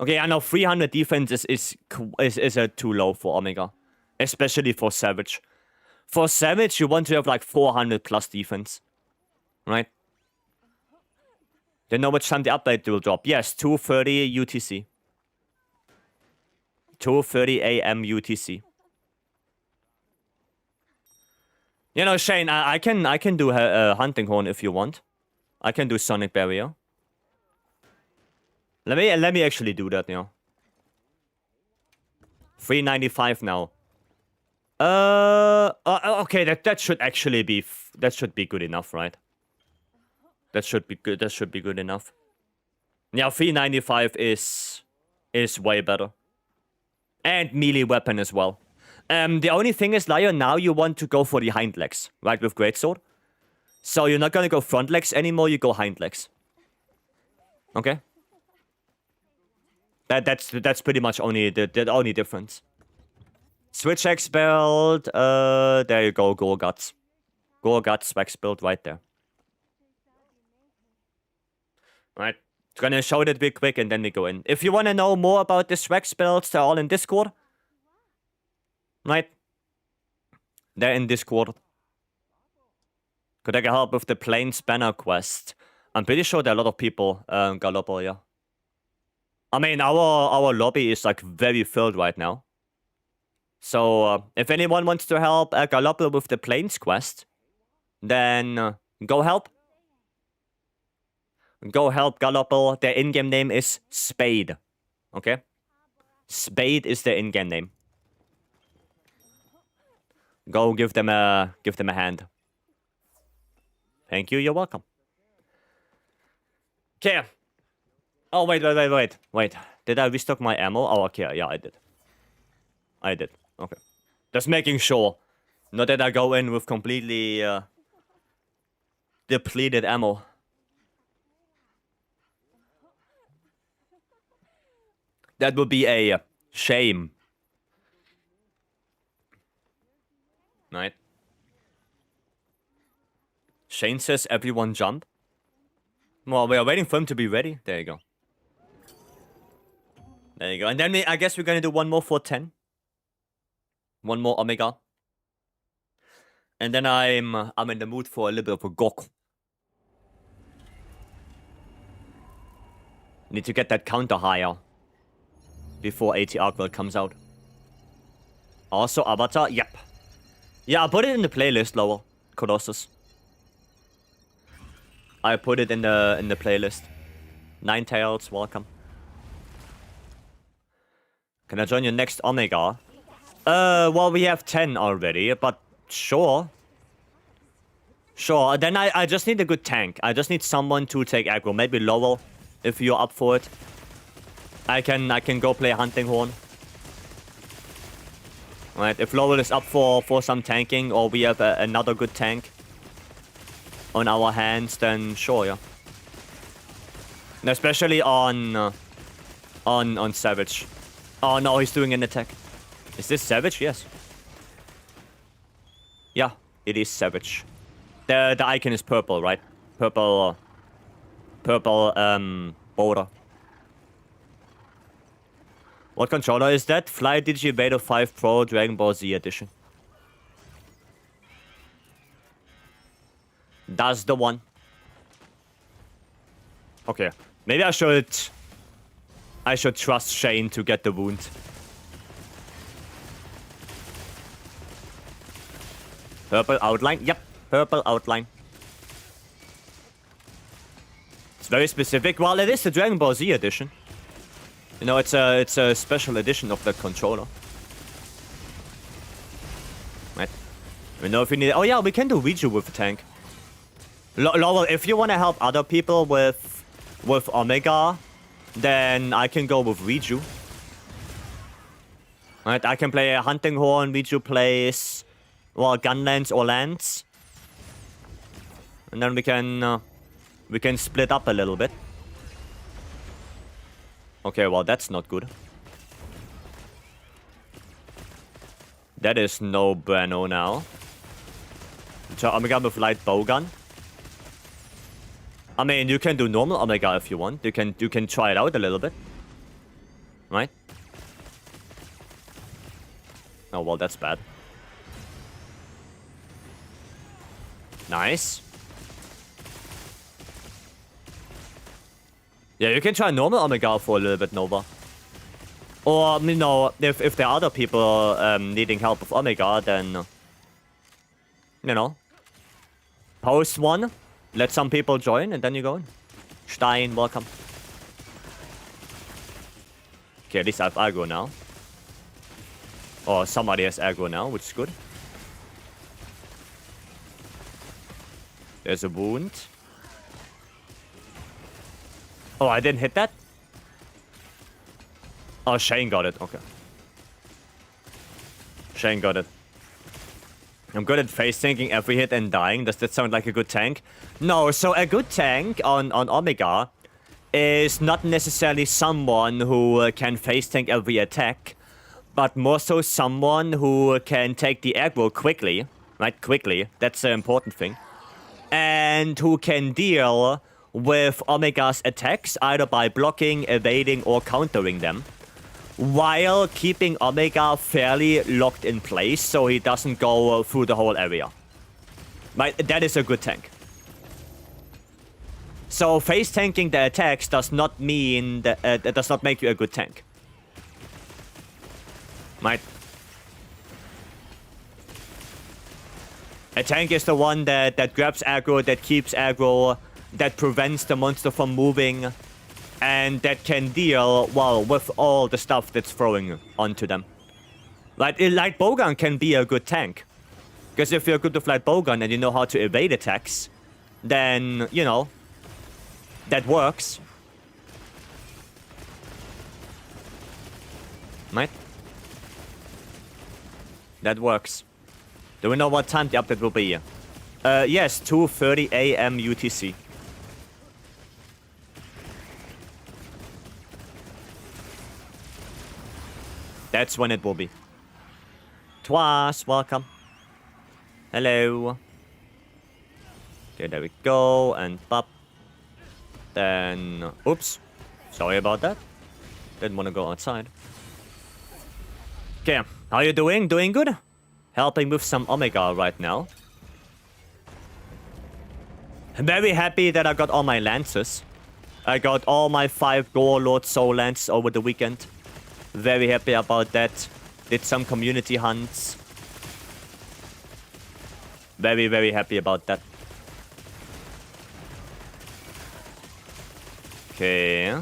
Okay, I know 300 defense is too low for Omega. Especially for Savage. For Savage, you want to have like 400 plus defense. Right? Do you know which time the update will drop? Yes, 2:30 UTC. 2:30 AM UTC. You know, Shane, I can do Hunting Horn if you want. I can do Sonic Barrier. Let me actually do that, you know. 395 now. Okay, that should actually be good enough, right? That should be good. That should be good enough. Yeah, 395 is way better. And melee weapon as well. The only thing is, Lyra, now you want to go for the hind legs, right, with Greatsword. So you're not gonna go front legs anymore, you go hind legs. Okay? That's pretty much only the only difference. Switch X build, there you go, Gore Guts. Gore Guts Wax build right there. Right. Gonna show that real quick and then we go in. If you wanna know more about this Wax builds, they're all in Discord. Right? They're in Discord. Could I get help with the Plains Banner quest? I'm pretty sure there are a lot of people, Galoppo, yeah. I mean, our lobby is like very filled right now. So, if anyone wants to help Galoppo with the Plains quest, then go help. Go help Galoppo. Their in-game name is Spade. Okay? Spade is their in-game name. Go give them a hand. Thank you, you're welcome. Okay. Oh, wait. Did I restock my ammo? Oh, okay, yeah, I did. Okay. Just making sure. Not that I go in with completely depleted ammo. That would be a shame. Right. Shane says everyone jump. Well, we are waiting for him to be ready. There you go. There you go. And then I guess we're gonna do one more for 10. One more Omega. And then I'm in the mood for a little bit of a gok. Need to get that counter higher before AT Arkveld comes out. Also Avatar, yep. Yeah, I put it in the playlist, Lowell. Colossus. I put it in the playlist. Ninetales, welcome. Can I join your next Omega? Well, we have 10 already, but sure. Sure, then I just need a good tank. I just need someone to take aggro. Maybe Lowell. if you're up for it. I can go play Hunting Horn. Right, if Lowell is up for some tanking, or we have another good tank on our hands, then sure, yeah. And especially on Savage. Oh no, he's doing an attack. Is this Savage? Yes. Yeah, it is Savage. The icon is purple, right? Purple border. What controller is that? Fly Digivator 5 Pro Dragon Ball Z Edition. That's the one. Okay. Maybe I should trust Shane to get the wound. Purple outline? Yep. Purple outline. It's very specific. Well, it is the Dragon Ball Z edition. You know, it's a special edition of that controller. Right. We know if you need... Oh yeah, we can do Riju with a tank. Lowell, if you want to help other people with Omega, then I can go with Riju. Right, I can play a Hunting Horn, Riju plays... Well, Gunlands or Lands. And then we can split up a little bit. Okay, well, that's not good. That is no bueno now. So Omega with light bowgun. I mean, you can do normal Omega if you want. You can try it out a little bit. Right? Oh, well, that's bad. Nice. Yeah, you can try normal Omega for a little bit, Nova. Or, you know, if there are other people needing help with Omega, then... You know. Post one, let some people join, and then you go in. Stein, welcome. Okay, at least I have aggro now. Or somebody has aggro now, which is good. There's a wound. Oh, I didn't hit that? Oh, Shane got it. Okay. Shane got it. I'm good at face tanking every hit and dying. Does that sound like a good tank? No, so a good tank on Omega is not necessarily someone who can face tank every attack, but more so someone who can take the aggro quickly. Right? Quickly. That's the important thing. And who can deal with Omega's attacks either by blocking, evading, or countering them, while keeping Omega fairly locked in place so he doesn't go through the whole area. Right? That is a good tank. So face tanking the attacks does not mean that that does not make you a good tank. Right? A tank is the one that grabs aggro, that keeps aggro, that prevents the monster from moving, and that can deal, well, with all the stuff that's throwing onto them. Like, light bowgun can be a good tank. Because if you're good with light bowgun and you know how to evade attacks, then, you know, that works. Right? That works. Do we know what time the update will be? Yes, 2:30 AM UTC. That's when it will be. Twas, welcome. Hello. Okay, there we go, and pop. Then, oops. Sorry about that. Didn't want to go outside. Okay, how you doing? Doing good? Helping with some Omega right now. I'm very happy that I got all my lances. I got all my 5 Gore Lord Soul Lances over the weekend. Very happy about that. Did some community hunts. Very, very happy about that. Okay.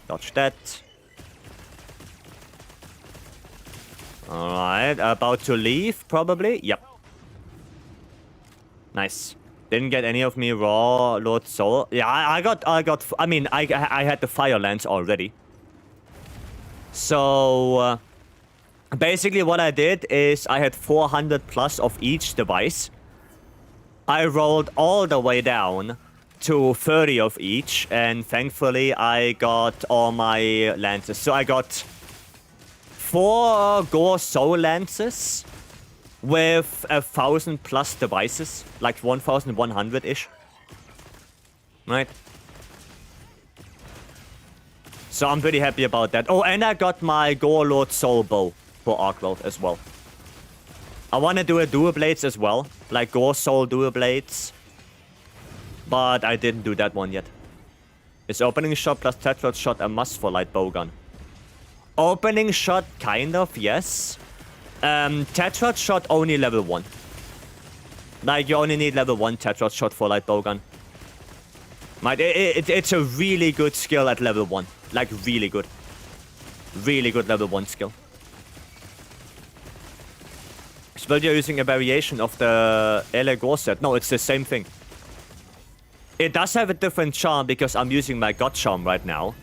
Dodge that. Alright, about to leave, probably. Yep. Nice. Didn't get any of me raw Lord Soul. Yeah, I got. I mean, I had the fire lance already. So basically, what I did is I had 400 plus of each device. I rolled all the way down to 30 of each, and thankfully I got all my lances. So I got 4 Gore Soul lances with 1,000 plus devices, like 1,100-ish. Right? So I'm pretty happy about that. Oh, and I got my Gore Lord Soul bow for Arkveld as well. I want to do a dual blades as well, like Gore Soul dual blades. But I didn't do that one yet. Is opening shot plus tetrad shot a must for light bowgun? Opening shot, kind of, yes. Tetrad shot only level 1. Like, you only need level 1 tetrad shot for light bowgun. Right, it's a really good skill at level 1. Like, really good. Really good level 1 skill. Still, you're using a variation of the LA Gore set. No, it's the same thing. It does have a different charm because I'm using my God charm right now.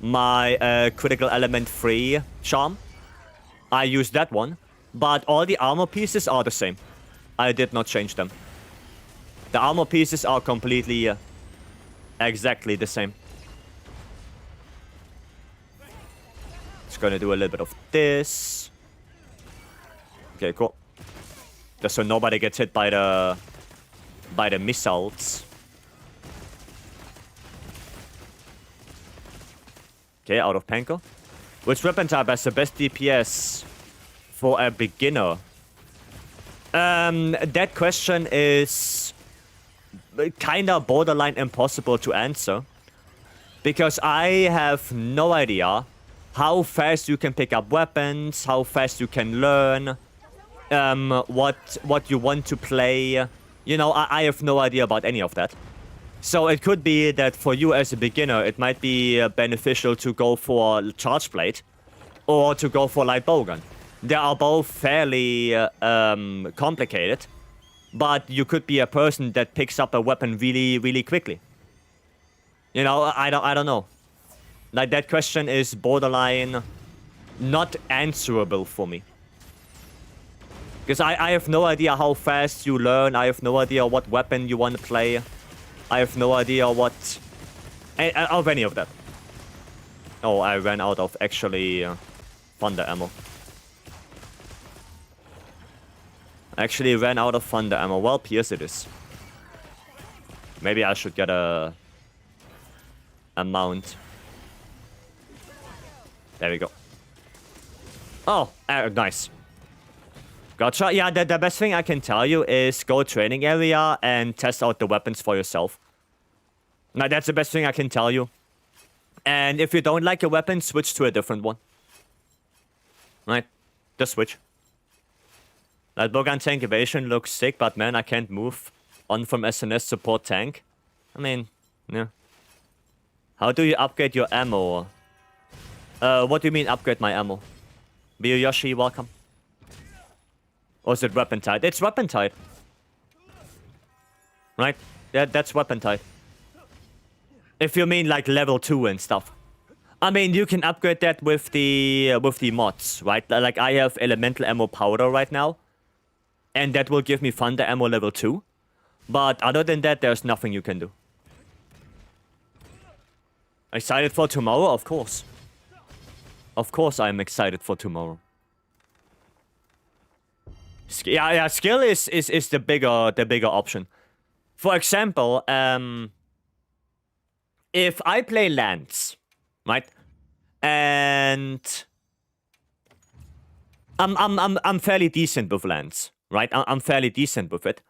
My critical element 3 charm. I use that one. But all the armor pieces are the same. I did not change them. The armor pieces are completely exactly the same. Just gonna do a little bit of this. Okay, cool. Just so nobody gets hit by the missiles. Okay, out of Panko. Which weapon type has the best DPS for a beginner? That question is kinda borderline impossible to answer. Because I have no idea how fast you can pick up weapons, how fast you can learn, what you want to play. You know, I have no idea about any of that. So it could be that for you as a beginner, it might be beneficial to go for Charge Blade or to go for Light Bowgun. They are both fairly complicated, but you could be a person that picks up a weapon really, really quickly. You know, I don't know. Like, that question is borderline not answerable for me. Because I have no idea how fast you learn. I have no idea what weapon you want to play. I have no idea what... of any of that. Oh, I ran out of actually thunder ammo. I actually ran out of thunder ammo. Well, Pierce it is. Maybe I should get a mount. There we go. Oh, nice. Gotcha. Yeah, the best thing I can tell you is go training area and test out the weapons for yourself. Now, that's the best thing I can tell you. And if you don't like a weapon, switch to a different one. Right? Just switch. That Bogan tank evasion looks sick, but man, I can't move on from SNS support tank. I mean, yeah. How do you upgrade your ammo? What do you mean upgrade my ammo? Yoshi, welcome. Or is it weapon tied? It's weapon tied. Right? That's weapon tied. If you mean like level 2 and stuff. I mean, you can upgrade that with the mods, right? Like, I have elemental ammo powder right now. And that will give me thunder ammo level 2. But other than that, there's nothing you can do. Excited for tomorrow? Of course. Of course I am excited for tomorrow. Yeah, skill is the bigger option. For example, if I play Lance, right? And I'm fairly decent with Lance, right? I'm fairly decent with it.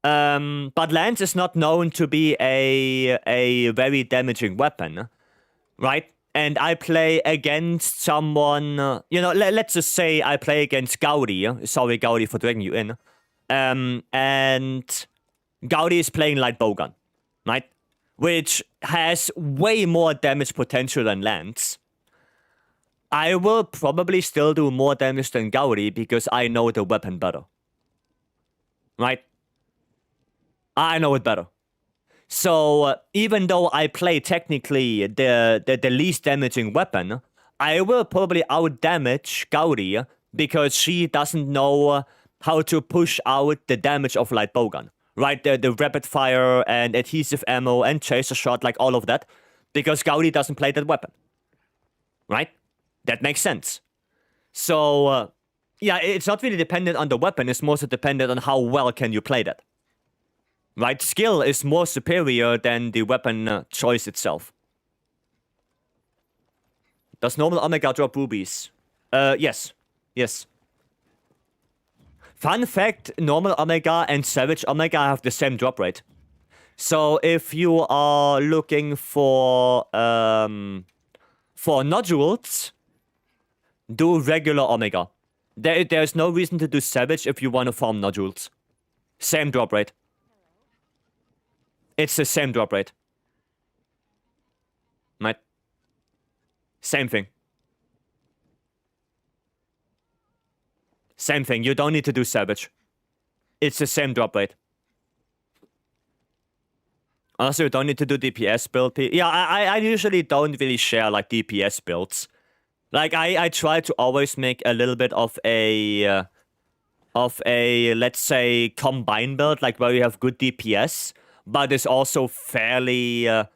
But Lance is not known to be a very damaging weapon, right? And I play against someone, you know, let's just say I play against Gaudi. Sorry, Gaudi, for dragging you in. And Gaudi is playing Light Bowgun, right? Which has way more damage potential than Lance. I will probably still do more damage than Gaudi because I know the weapon better. Right? I know it better. So even though I play technically the least damaging weapon, I will probably outdamage Gaudi because she doesn't know how to push out the damage of light bowgun. Right, the rapid fire and adhesive ammo and chaser shot, like all of that, because Gaudi doesn't play that weapon. Right? That makes sense. So yeah, it's not really dependent on the weapon, it's more so dependent on how well can you play that. Right? Skill is more superior than the weapon choice itself. Does normal Omega drop rubies? Yes. Yes. Fun fact, normal Omega and Savage Omega have the same drop rate. So if you are looking for nodules, do regular Omega. There's no reason to do Savage if you want to farm nodules. Same drop rate. It's the same drop rate. Right? Same thing. Same thing. You don't need to do Savage. It's the same drop rate. Also, you don't need to do DPS build. Yeah, I usually don't really share like DPS builds. Like I try to always make a little bit of a let's say combine build, like where you have good DPS, but it's also fairly a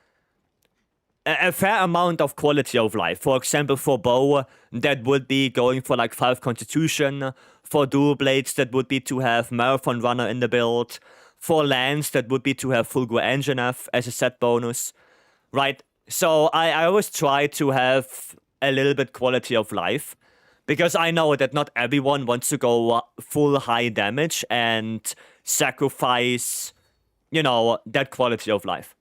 fair amount of quality of life. For example, for bow, that would be going for like 5 constitution. For dual blades, that would be to have marathon runner in the build. For lance, that would be to have fulgur engine as a set bonus. Right? So I always try to have a little bit quality of life, because I know that not everyone wants to go full high damage and sacrifice, you know, that quality of life.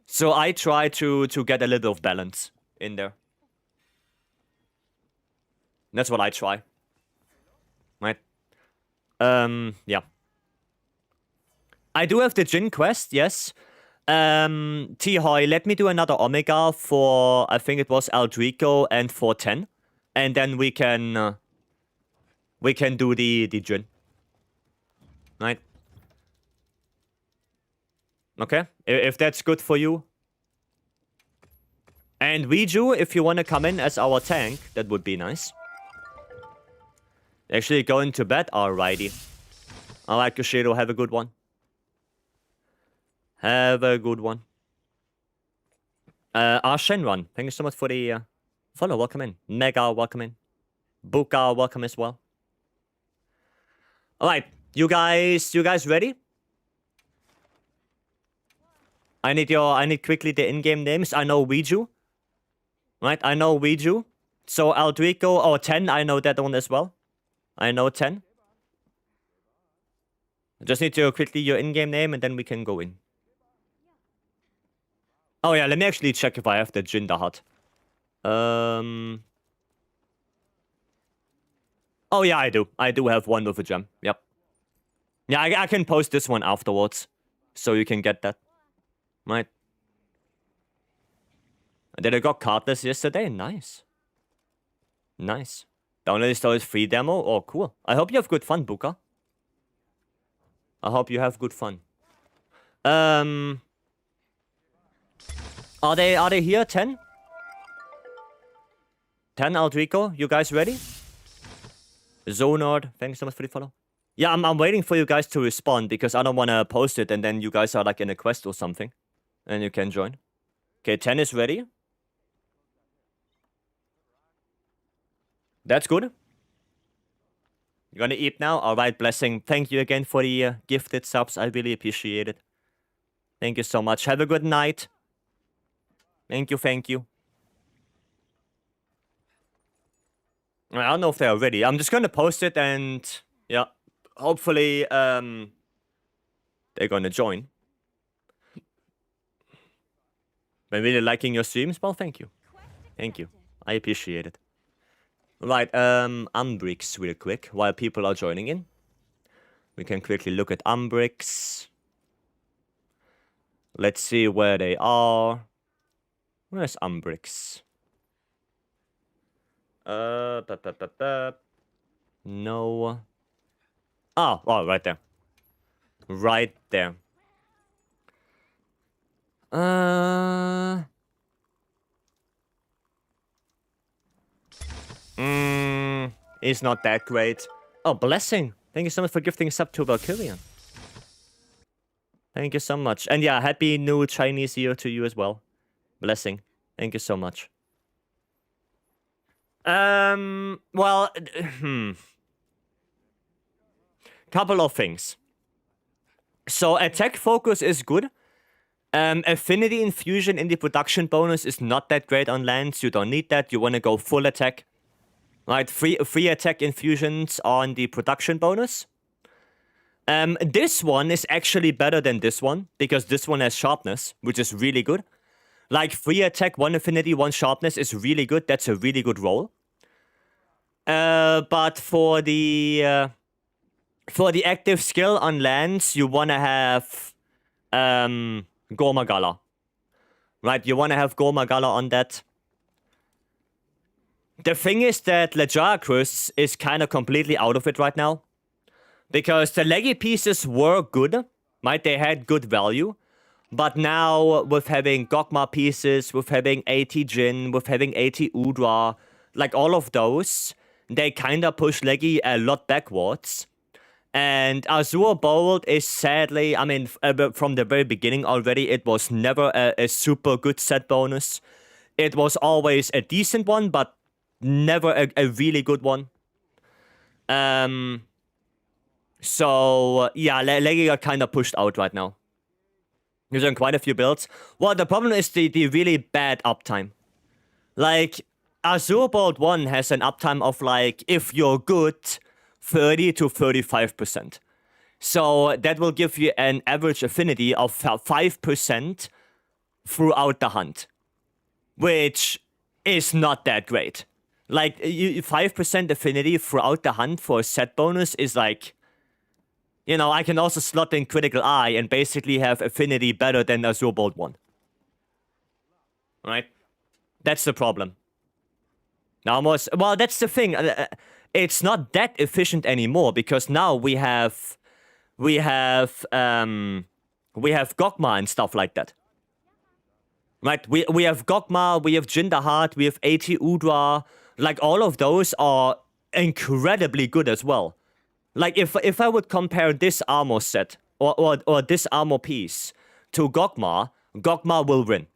So I try to get a little of balance in there. That's what I try. Right? Yeah. I do have the Jin quest, yes. T-Hoy, let me do another Omega for, I think it was Aldrico and for 10. And then we can do the Jin. Right? Okay, if that's good for you. And Weiju, if you want to come in as our tank, that would be nice. Actually, going to bed? Alrighty. Alright, Kushiro, have a good one. Have a good one. Shenron, thank you so much for the follow. Welcome in. Mega, welcome in. Buka, welcome as well. Alright, you guys ready? I need quickly the in-game names. I know Weiju. Right, I know Weiju. So Aldrico, or 10, I know that one as well. I know 10. I just need to quickly your in-game name and then we can go in. Oh yeah, let me actually check if I have the Jin the Hut. Oh yeah, I do. I do have one with a gem. Yep. Yeah, I can post this one afterwards. So you can get that. Right. Did I got cardless yesterday? Nice. Nice. Download storage free demo? Oh, cool. I hope you have good fun, Buka. I hope you have good fun. Are they here? 10? 10 Aldrico? You guys ready? Zonard, thanks so much for the follow. Yeah, I'm waiting for you guys to respond because I don't want to post it and then you guys are like in a quest or something. And you can join. Okay, 10 is ready. That's good. You're gonna eat now? Alright, Blessing. Thank you again for the gifted subs. I really appreciate it. Thank you so much. Have a good night. Thank you, thank you. I don't know if they're ready. I'm just gonna post it and... yeah. Hopefully, they're gonna join. Been really liking your streams? Well, thank you. Thank you. I appreciate it. Right, Umbrix real quick, while people are joining in. We can quickly look at Umbrix. Let's see where they are. Where's Umbrix? No. Oh, right there. Right there. It's not that great. Oh, blessing. Thank you so much for gifting a sub to Valkyrian. Thank you so much. And yeah, happy new Chinese year to you as well. Blessing. Thank you so much. Well, couple of things. So attack focus is good. Affinity infusion in the production bonus is not that great on lands. You don't need that. You want to go full attack. Right, free attack infusions on the production bonus. This one is actually better than this one, because this one has sharpness, which is really good. Like, free attack, 1 affinity, 1 sharpness is really good. That's a really good roll. But for the active skill on lands, you want to have Gormagala. Right, you want to have Gormagala on that. The thing is that Legiacrus is kind of completely out of it right now. Because the leggy pieces were good, right? They had good value. But now, with having Gogma pieces, with having 80 Jin, with having 80 Udra, like all of those, they kind of push leggy a lot backwards. And Azure Bolt is sadly, I mean, from the very beginning already, it was never a super good set bonus. It was always a decent one, but never a really good one. So, yeah, leggy got kind of pushed out right now. He's on quite a few builds. Well, the problem is the really bad uptime. Like, Azure Bolt 1 has an uptime of, like, if you're good, 30 to 35%. So that will give you an average affinity of 5% throughout the hunt. Which is not that great. Like, 5% affinity throughout the hunt for a set bonus is like... You know, I can also slot in Critical Eye and basically have affinity better than Azure Bolt 1. Right? That's the problem. Now, well, that's the thing. It's not that efficient anymore because now we have Gogma and stuff like that. Right? We have Gogma, we have Jindahat, we have 80 Udra. Like, all of those are incredibly good as well. Like, if I would compare this armor set, or this armor piece, to Gogma, Gogma will win.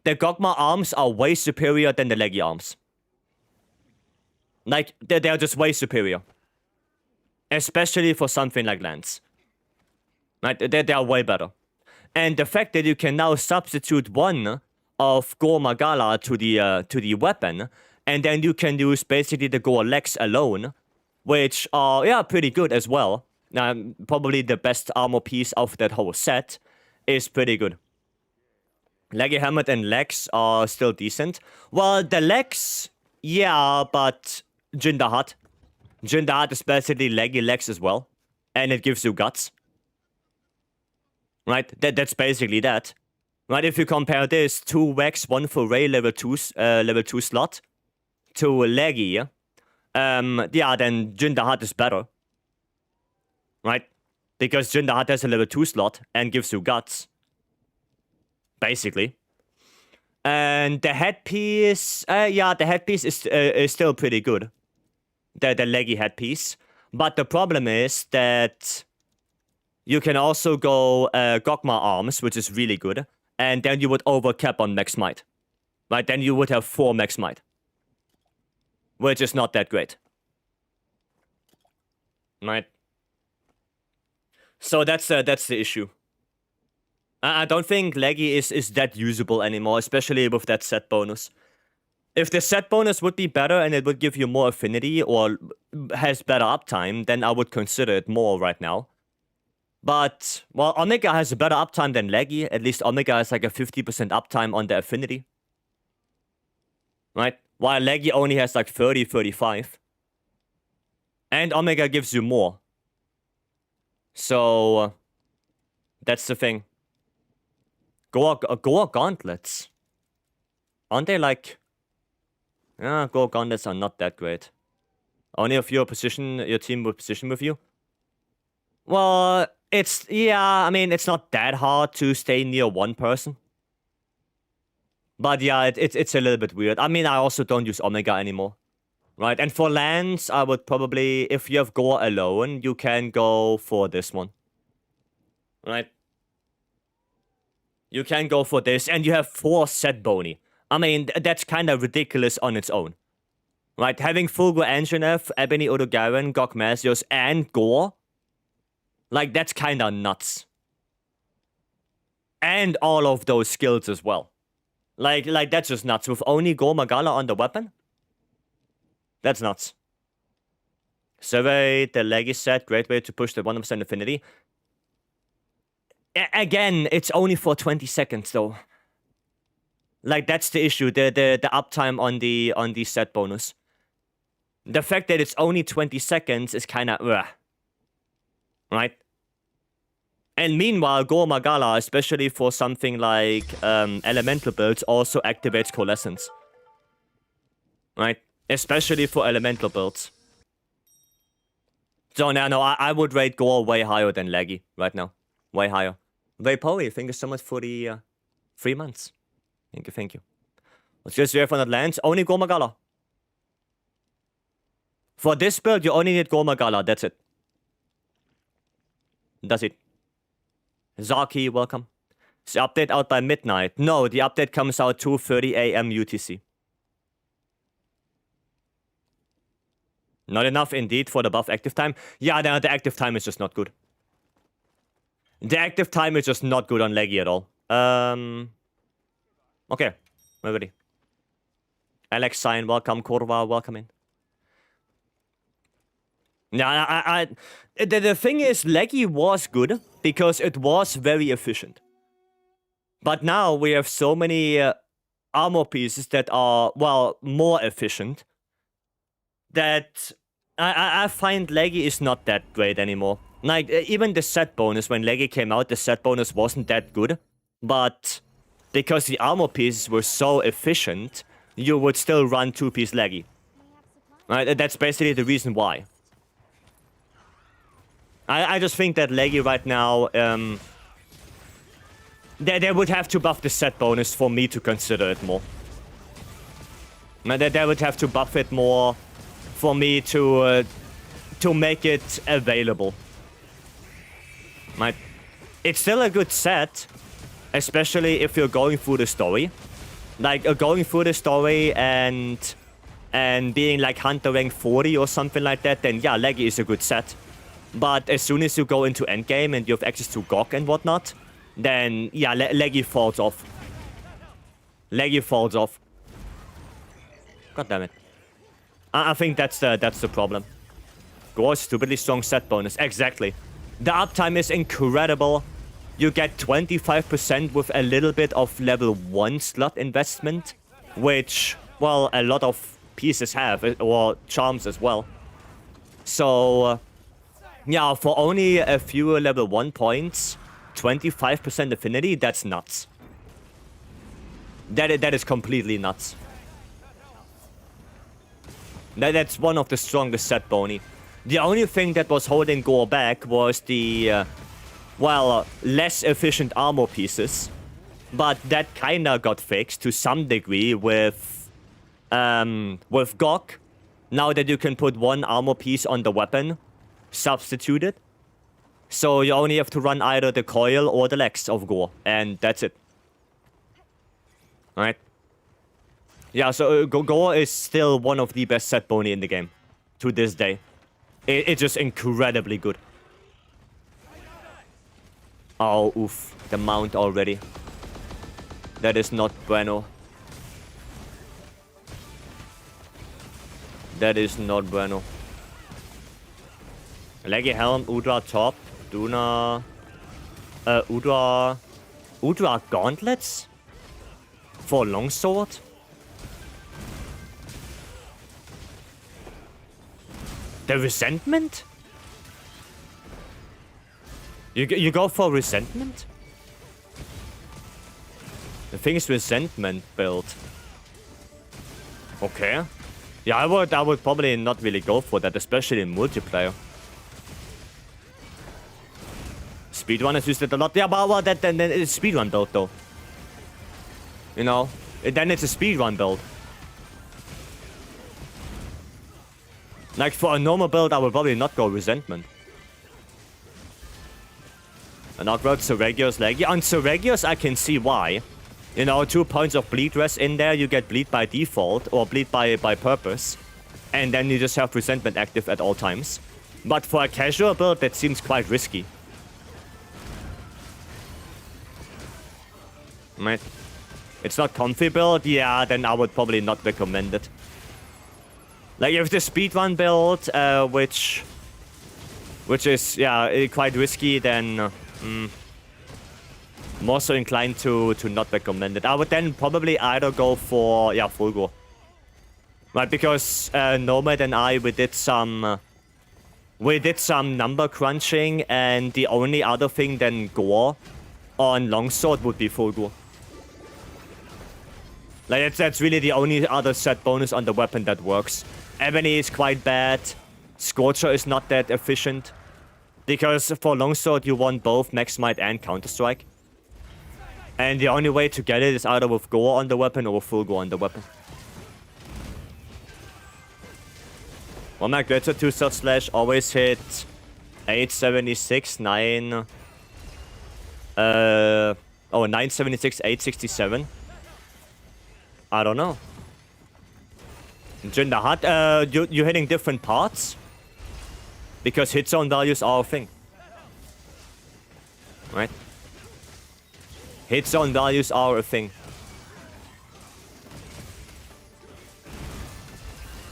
The Gogma arms are way superior than the leggy arms. Like, they're just way superior. Especially for something like Lance. Right? They are way better. And the fact that you can now substitute one of Gormagala to the weapon, and then you can use basically the Gore Legs alone, which are, yeah, pretty good as well. Probably the best armor piece of that whole set is pretty good. Leggy Helmet and Legs are still decent. Well, the Legs, yeah, but Jindahat. Jindahat is basically Leggy Legs as well. And it gives you guts. Right? That's basically that. Right? If you compare this, 2 Wax, 1 for Ray level 2 slot, to Leggy, yeah, then Jindahat is better. Right? Because Jindahat has a level 2 slot and gives you guts. Basically. And the headpiece, yeah, the headpiece is still pretty good. The leggy headpiece. But the problem is that you can also go Gogma arms, which is really good. And then you would overcap on max might. Right? Then you would have 4 max might. Which is not that great. Right? So that's the issue. I don't think leggy is that usable anymore, especially with that set bonus. If the set bonus would be better and it would give you more affinity or has better uptime, then I would consider it more right now. But, well, Omega has a better uptime than leggy. At least Omega has like a 50% uptime on the affinity. Right? While leggy only has like 30, 35. And Omega gives you more. So, that's the thing. Gore gauntlets. Aren't they like... Yeah, Gore gauntlets are not that great. Only if your team will position with you. Well, Yeah, I mean, it's not that hard to stay near one person. But yeah, it's a little bit weird. I mean, I also don't use Omega anymore. Right, and for lands, I would probably, if you have Gore alone, you can go for this one. Right? You can go for this, and you have 4 set bony. I mean, that's kind of ridiculous on its own. Right? Having Fulgur Anjanath, Ebony Odogaron, Gok Masios, and Gore, like, that's kind of nuts. And all of those skills as well. Like that's just nuts. With only Gore Magala on the weapon? That's nuts. Survey the leggy set, great way to push the 100% affinity. Again, it's only for 20 seconds though. Like that's the issue, the uptime on the set bonus. The fact that it's only 20 seconds is kind of right? And meanwhile, Gore Magala, especially for something like elemental builds, also activates Coalescence. Right? Especially for elemental builds. So no, I would rate Gore way higher than Leggy right now. Way higher. Vapory, thank you so much for the 3 months. Thank you. Let's just hear from that lands. Only Gore Magala. For this build, you only need Gore Magala, that's it. That's it. Zaki, welcome. Is the update out by midnight? No, the update comes out 2:30 AM UTC. Not enough indeed for the buff active time. Yeah, the active time is just not good. The active time is just not good on Leggy at all. Okay, we're ready. Alex Sign, welcome. Korva, welcome in. Yeah, the thing is, Leggy was good because it was very efficient. But now we have so many armor pieces that are, well, more efficient that I find Leggy is not that great anymore. Like, even the set bonus, when Leggy came out, the set bonus wasn't that good. But because the armor pieces were so efficient, you would still run 2-piece Leggy. Right? That's basically the reason why. I just think that Leggy right now, they would have to buff the set bonus for me to consider it more. They would have to buff it more for me to make it available. Right? It's still a good set, especially if you're going through the story. Like, going through the story and being like Hunter rank 40 or something like that, then yeah, Leggy is a good set. But as soon as you go into endgame and you have access to Gok and whatnot, then yeah, Leggy falls off. Leggy falls off. God damn it. I think that's the problem. Gore stupidly strong set bonus. Exactly. The uptime is incredible. You get 25% with a little bit of level 1 slot investment, which, well, a lot of pieces have, or charms as well. So, yeah, for only a few level 1 points, 25% affinity, that's nuts. That is completely nuts. That's one of the strongest set bony. The only thing that was holding Gore back was the, well, less efficient armor pieces. But that kinda got fixed to some degree with Gok. Now that you can put 1 armor piece on the weapon, substituted. So you only have to run either the coil or the legs of Gore, and that's it. Alright. Yeah, so Gore is still one of the best set bony in the game. To this day. It's just incredibly good. Oh, oof. The mount already. That is not bueno. That is not bueno. Leggy Helm, Udra top, Duna... Udra gauntlets? For longsword? The resentment? You go for resentment? The thing is resentment build. Okay. Yeah, I would probably not really go for that, especially in multiplayer. Speedrunners used it a lot. Yeah, but well, then it's a speedrun build, though. You know? Then it's a speedrun build. Like, for a normal build, I would probably not go Resentment. And Arkveld, Seregios, Leggy. On Seregios, I can see why. You know, 2 points of bleed rest in there, you get bleed by default, or bleed by purpose. And then you just have Resentment active at all times. But for a casual build, that seems quite risky. Right. It's not comfy build, yeah, then I would probably not recommend it. Like, if the speedrun build, which is, yeah, quite risky, then more so inclined to not recommend it. I would then probably either go for, yeah, Fulgur. Right, because Nomad and I, we did some number crunching, and the only other thing than Gore on Longsword would be Fulgur. Like, that's really the only other set bonus on the weapon that works. Ebony is quite bad. Scorcher is not that efficient. Because for Longsword, you want both Max Might and Counter-Strike. And the only way to get it is either with Gore on the weapon or with Fulgur on the weapon. One Mac Glitter 2// always hit 876, 976, 867. I don't know. Jinder Hut, you're hitting different parts? Because hit zone values are a thing. Right? Hit zone values are a thing.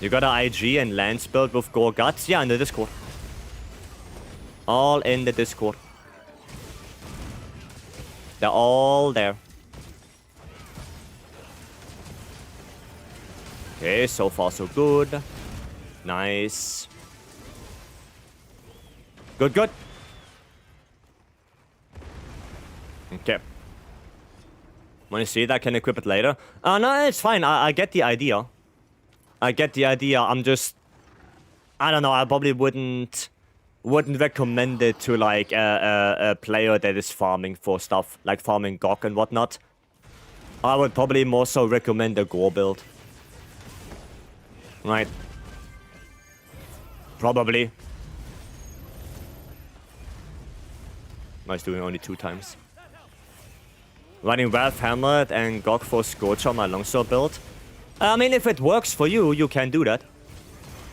You got an IG and Lance build with Gore Guts? Yeah, in the Discord. All in the Discord. They're all there. Okay, so far so good. Nice. Good, good. Okay. Wanna see that? Can equip it later? No, it's fine. I get the idea. I get the idea. I'm just... I don't know. I probably wouldn't recommend it to, like, a player that is farming for stuff. Like farming Gok and whatnot. I would probably more so recommend a Gore build. Right. Probably. Nice doing only 2 times. Running Wrath, Hamlet, and Gok for Scorcher on my Longsword build. I mean, if it works for you, you can do that.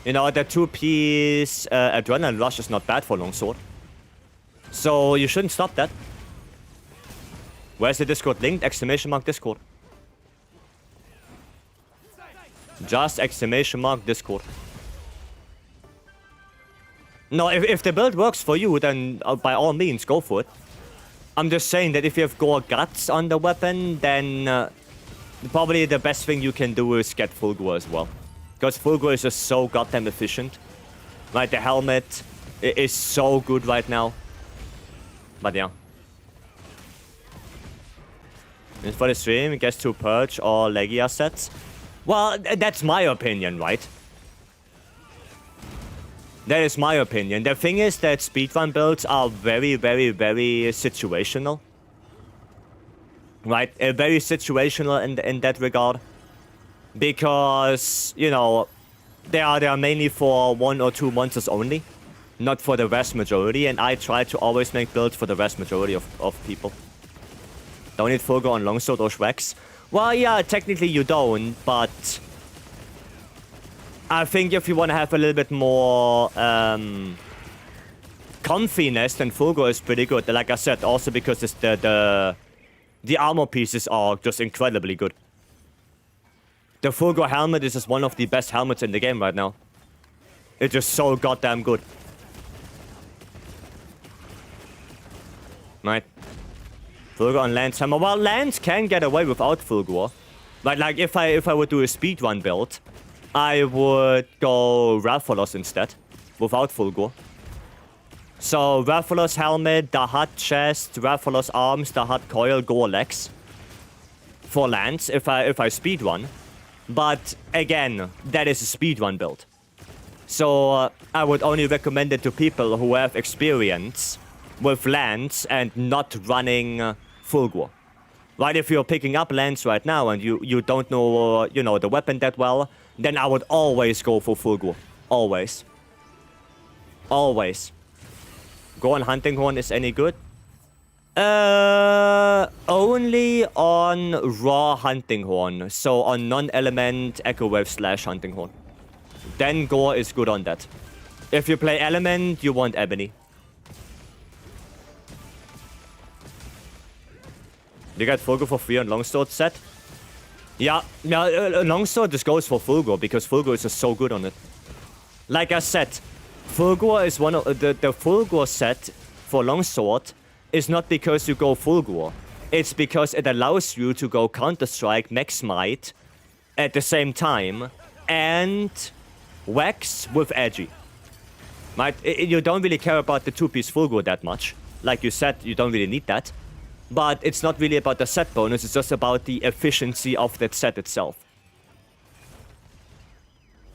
You know, the 2-piece Adrenaline Rush is not bad for Longsword. So you shouldn't stop that. Where's the Discord link? !Discord. Just !Discord. No, if the build works for you, then by all means, go for it. I'm just saying that if you have Gore Guts on the weapon, then probably the best thing you can do is get Fulgur as well. Because Fulgur is just so goddamn efficient. Right, the helmet is so good right now. But yeah. And for the stream, it gets to Purge or Legia sets. Well, that's my opinion, right? That is my opinion. The thing is that speedrun builds are very, very, very situational. Right? Very situational in that regard. Because, you know, they are mainly for 1 or 2 monsters only. Not for the vast majority. And I try to always make builds for the vast majority of people. Don't need Fulgur on Longsword or Shrex. Well, yeah, technically you don't, but... I think if you want to have a little bit more comfiness, then Fulgur is pretty good. Like I said, also because it's the armor pieces are just incredibly good. The Fulgur helmet is just one of the best helmets in the game right now. It's just so goddamn good. Right. Fulgur on Lance Hammer. Well, Lance can get away without Fulgur. But like if I would do a speedrun build, I would go Rathalos instead, without Fulgur. So Rathalos helmet, the Hut chest, Rathalos arms, the Hut coil, Gore legs. For Lance, if I speedrun. But again, that is a speedrun build. So I would only recommend it to people who have experience with Lance and not running Fulgur. Right, if you're picking up Lance right now and you don't know, you know, the weapon that well, then I would always go for Fulgur. Always. Always. Go on Hunting Horn is any good? Only on raw Hunting Horn. So on non-element Echo Wave / Hunting Horn. Then Gore is good on that. If you play element, you want Ebony. You get Fulgur for free on Longsword set? Yeah, Longsword just goes for Fulgur because Fulgur is just so good on it. Like I said, Fulgur is one of the Fulgur set for Longsword is not because you go Fulgur. It's because it allows you to go Counter-Strike, Max Might at the same time and Wax with Edgy. Right? You don't really care about the 2-piece Fulgur that much. Like you said, you don't really need that. But it's not really about the set bonus, it's just about the efficiency of that set itself.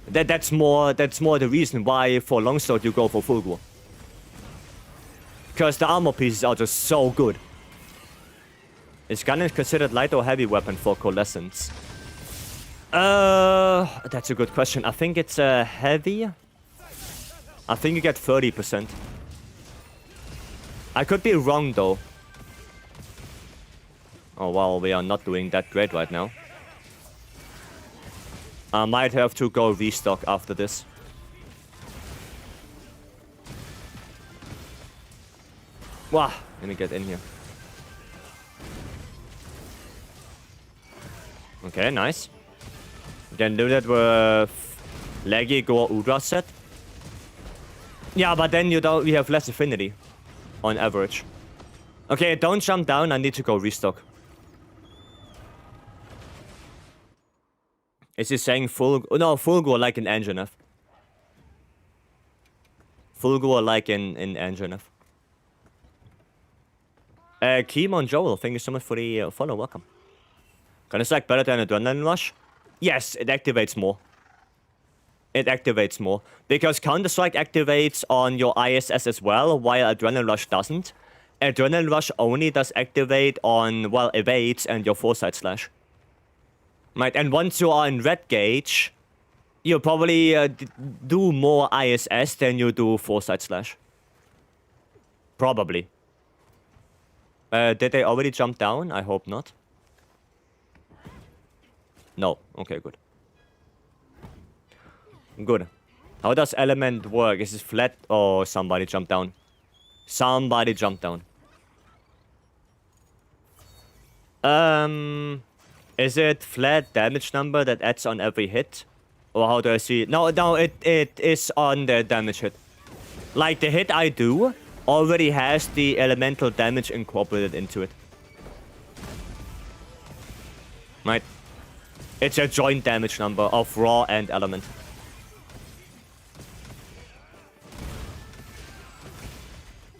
That's more the reason why for Longsword you go for Fulgur. Because the armor pieces are just so good. Is gun considered light or heavy weapon for Coalescence? That's a good question. I think it's heavy. I think you get 30%. I could be wrong though. Oh well, we are not doing that great right now. I might have to go restock after this. Wow, let me get in here. Okay, nice. Then do that with Leggy Gore Udra set. Yeah, but then we have less affinity on average. Okay, don't jump down, I need to go restock. Is he saying Fulgur? No, Fulgur like in Anjanath. Fulgur like in Anjanath. Keemon Joel, thank you so much for the follow, welcome. Counter-Strike better than Adrenaline Rush? Yes, it activates more. It activates more. Because Counter-Strike activates on your ISS as well, while Adrenaline Rush doesn't. Adrenaline Rush only does activate on, well, evades and your Foresight Slash. Right, and once you are in red gauge, you probably do more ISS than you do Foresight Slash. Probably. Did they already jump down? I hope not. No. Okay, good. Good. How does element work? Is it flat? Oh, somebody jumped down. Somebody jumped down. Is it flat damage number that adds on every hit? Or how do I see it? No, it is on the damage hit. Like the hit I do already has the elemental damage incorporated into it. Right? It's a joint damage number of raw and element.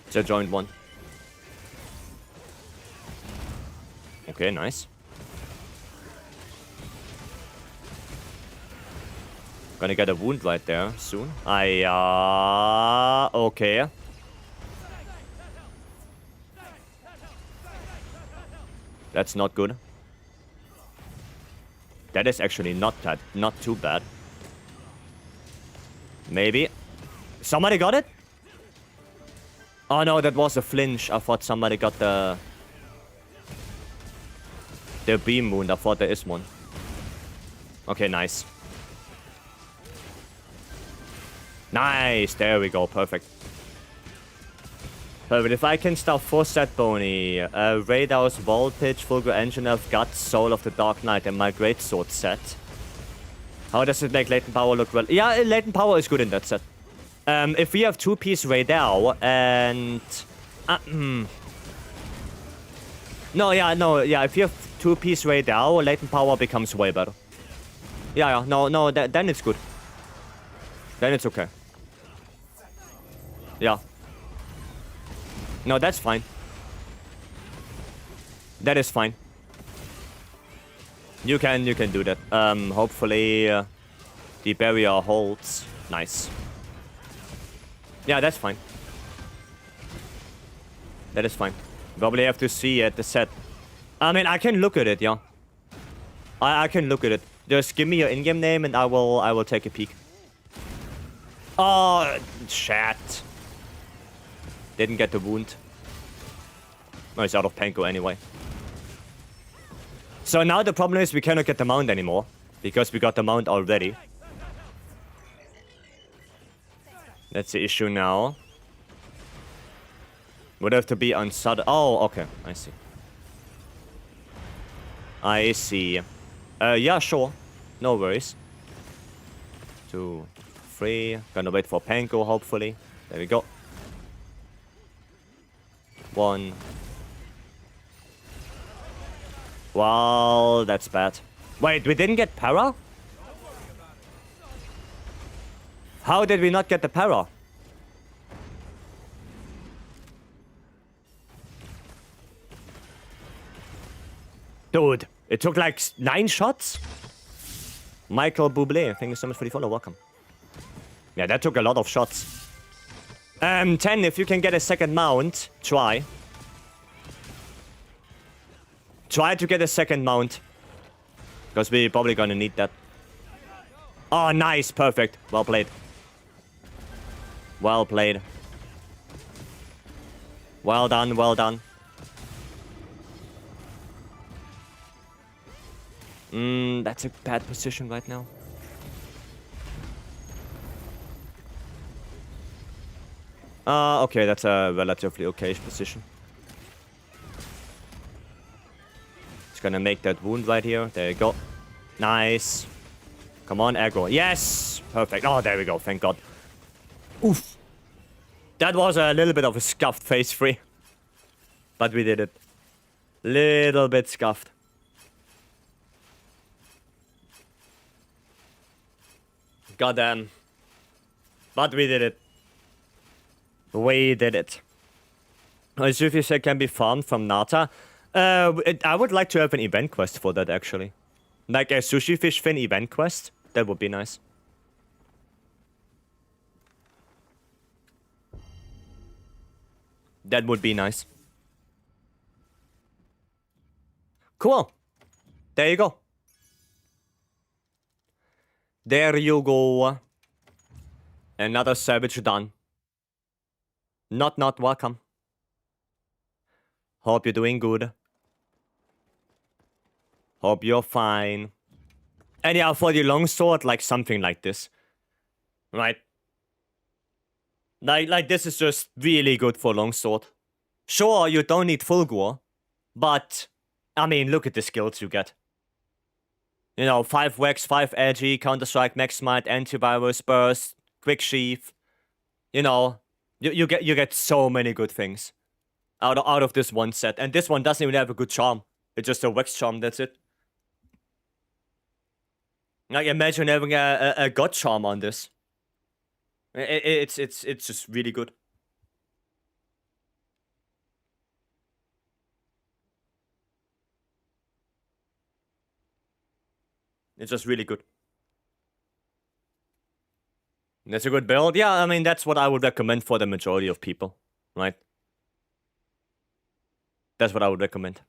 It's a joint one. Okay, nice. Gonna get a wound right there soon. Okay. That's not good. That is actually not too bad. Maybe. Somebody got it? Oh no, that was a flinch. I thought somebody got the beam wound. I thought there is one. Okay, nice. Nice, there we go, perfect. Perfect, if I can start 4 set Boney, Radar's Voltage, Fulgur Engine of Guts, Soul of the Dark Knight, and my Greatsword set. How does it make latent power look well? Yeah, latent power is good in that set. If we have 2-piece Radar and... No, if you have 2-piece Radar, latent power becomes way better. Yeah, no, then it's good. Then it's okay. Yeah. No, that's fine. That is fine. You can do that. Hopefully the barrier holds. Nice. Yeah, that's fine. That is fine. Probably have to see at the set. I mean, I can look at it, yeah. I can look at it. Just give me your in-game name and I will take a peek. Oh, shit. Didn't get the wound. Oh, it's out of Panko anyway. So now the problem is we cannot get the mount anymore. Because we got the mount already. That's the issue now. Would have to be on sudden. Oh, okay. I see. I see. Yeah, sure. No worries. 2, 3. Gonna wait for Panko, hopefully. There we go. 1. Well, that's bad. Wait, we didn't get para? How did we not get the para? Dude, it took like 9 shots? Michael Bublé, thank you so much for the follow, welcome. Yeah, that took a lot of shots. 10, if you can get a second mount, try. Try to get a second mount. Because we're probably gonna need that. Oh, nice, perfect. Well played. Well played. Well done, well done. That's a bad position right now. Okay, that's a relatively okay-ish position. Just gonna make that wound right here. There you go. Nice. Come on, aggro. Yes! Perfect. Oh, there we go. Thank God. Oof. That was a little bit of a scuffed phase 3. But we did it. Little bit scuffed. Goddamn. But we did it. We did it. Sufi said can be farmed from Nata. I would like to have an event quest for that, actually. Like a sushi fish fin event quest. That would be nice. That would be nice. Cool. There you go. There you go. Another savage done. Not welcome. Hope you're doing good. Hope you're fine. And yeah, for the longsword, like something like this. Right? Like this is just really good for longsword. Sure, you don't need Fulgur, but I mean, look at the skills you get. You know, 5 Wex, 5 Edgy, Counter-Strike, Max Smite, Antivirus, Burst, Quick Sheath. You know, you get so many good things out of this one set. And this one doesn't even have a good charm. It's just a Wex charm, that's it. Like, imagine having a God charm on this. It's just really good. It's just really good. That's a good build. Yeah, I mean, that's what I would recommend for the majority of people, right? That's what I would recommend.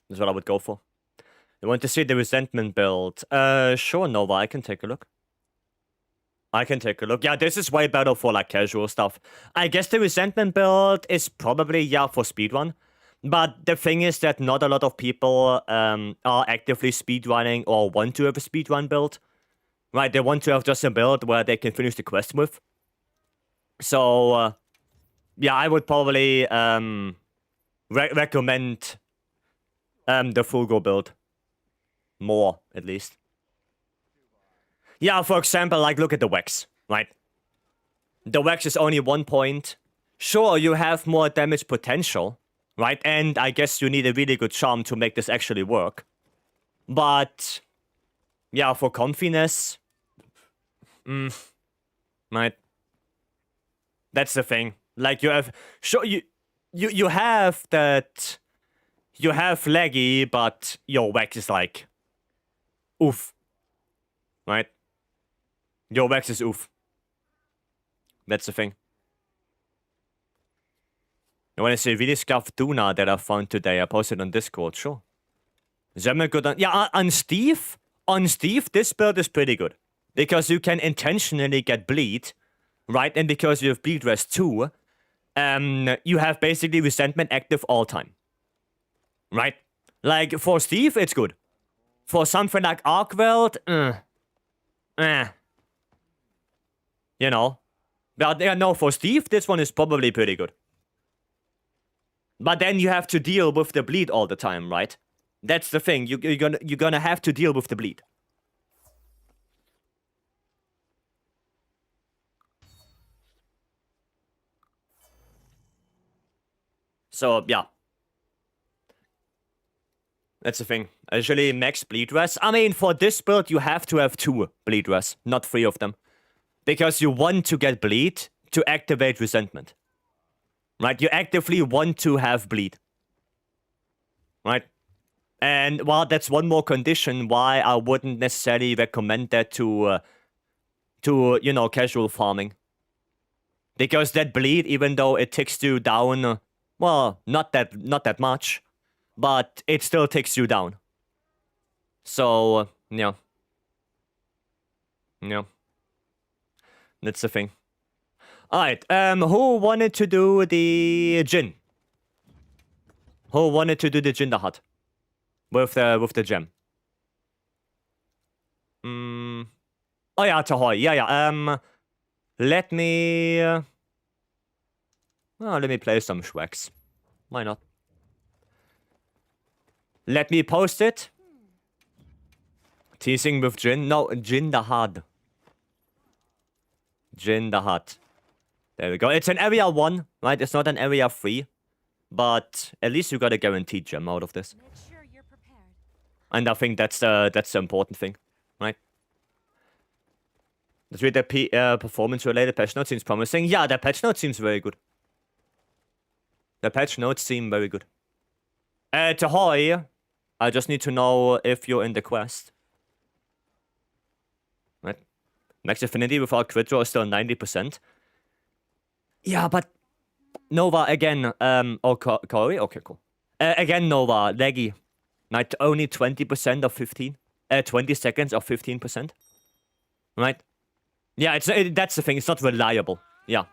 That's what I would go for. You want to see the resentment build? Sure, Nova, I can take a look. I can take a look. Yeah, this is way better for, like, casual stuff. I guess the resentment build is probably, yeah, for speedrun. But the thing is that not a lot of people are actively speedrunning or want to have a speedrun build. Right, they want to have just a build where they can finish the quest with. So, yeah, I would probably recommend the Fulgur build. More, at least. Yeah, for example, like, look at the Wex, right? The Wex is only 1 point. Sure, you have more damage potential, right? And I guess you need a really good charm to make this actually work. But, yeah, for comfiness... right? That's the thing. Like, you have... Sure, you have that... You have laggy, but your Wex is like... Oof. Right? Your Wex is oof. That's the thing. I want to say really scuffed tuna that I found today. I posted on Discord, sure. Them are good on... Yeah, on Steve, this build is pretty good. Because you can intentionally get bleed, right? And because you have bleed rest too, you have basically resentment active all time. Right? Like, for Steve, it's good. For something like Arkveld, you know. But yeah, no, for Steve, this one is probably pretty good. But then you have to deal with the bleed all the time, right? That's the thing. You're gonna have to deal with the bleed. So yeah. That's the thing. Usually max bleed rest. I mean, for this build, you have to have 2 bleed rests, not 3 of them. Because you want to get bleed to activate resentment. Right? You actively want to have bleed. Right? And well, that's one more condition why I wouldn't necessarily recommend that to you know, casual farming. Because that bleed, even though it takes you down, well, not that much, but it still takes you down. So, yeah. Yeah. That's the thing. Alright, who wanted to do the Jin? Who wanted to do the Jin the Hut? With the gem. Oh yeah, Tahoy. Yeah. Let me let me play some Schwacks. Why not? Let me post it. Teasing with Jin. No, Jin the Hut. Jin the Hut. There we go. It's an area 1, right? It's not an area 3. But at least you got a guaranteed gem out of this. Make sure you're prepared. And I think that's the important thing, right? Let's read the performance-related patch note. Seems promising. Yeah, the patch note seems very good. The patch notes seem very good. Tahoy, I just need to know if you're in the quest. Right? Max Affinity without crit draw is still 90%. Yeah, but... Nova, again, oh, Corey? Okay, cool. Again, Nova, laggy. Right, only 20% of 15. 20 seconds of 15%. Right? Yeah, that's the thing, it's not reliable. Yeah.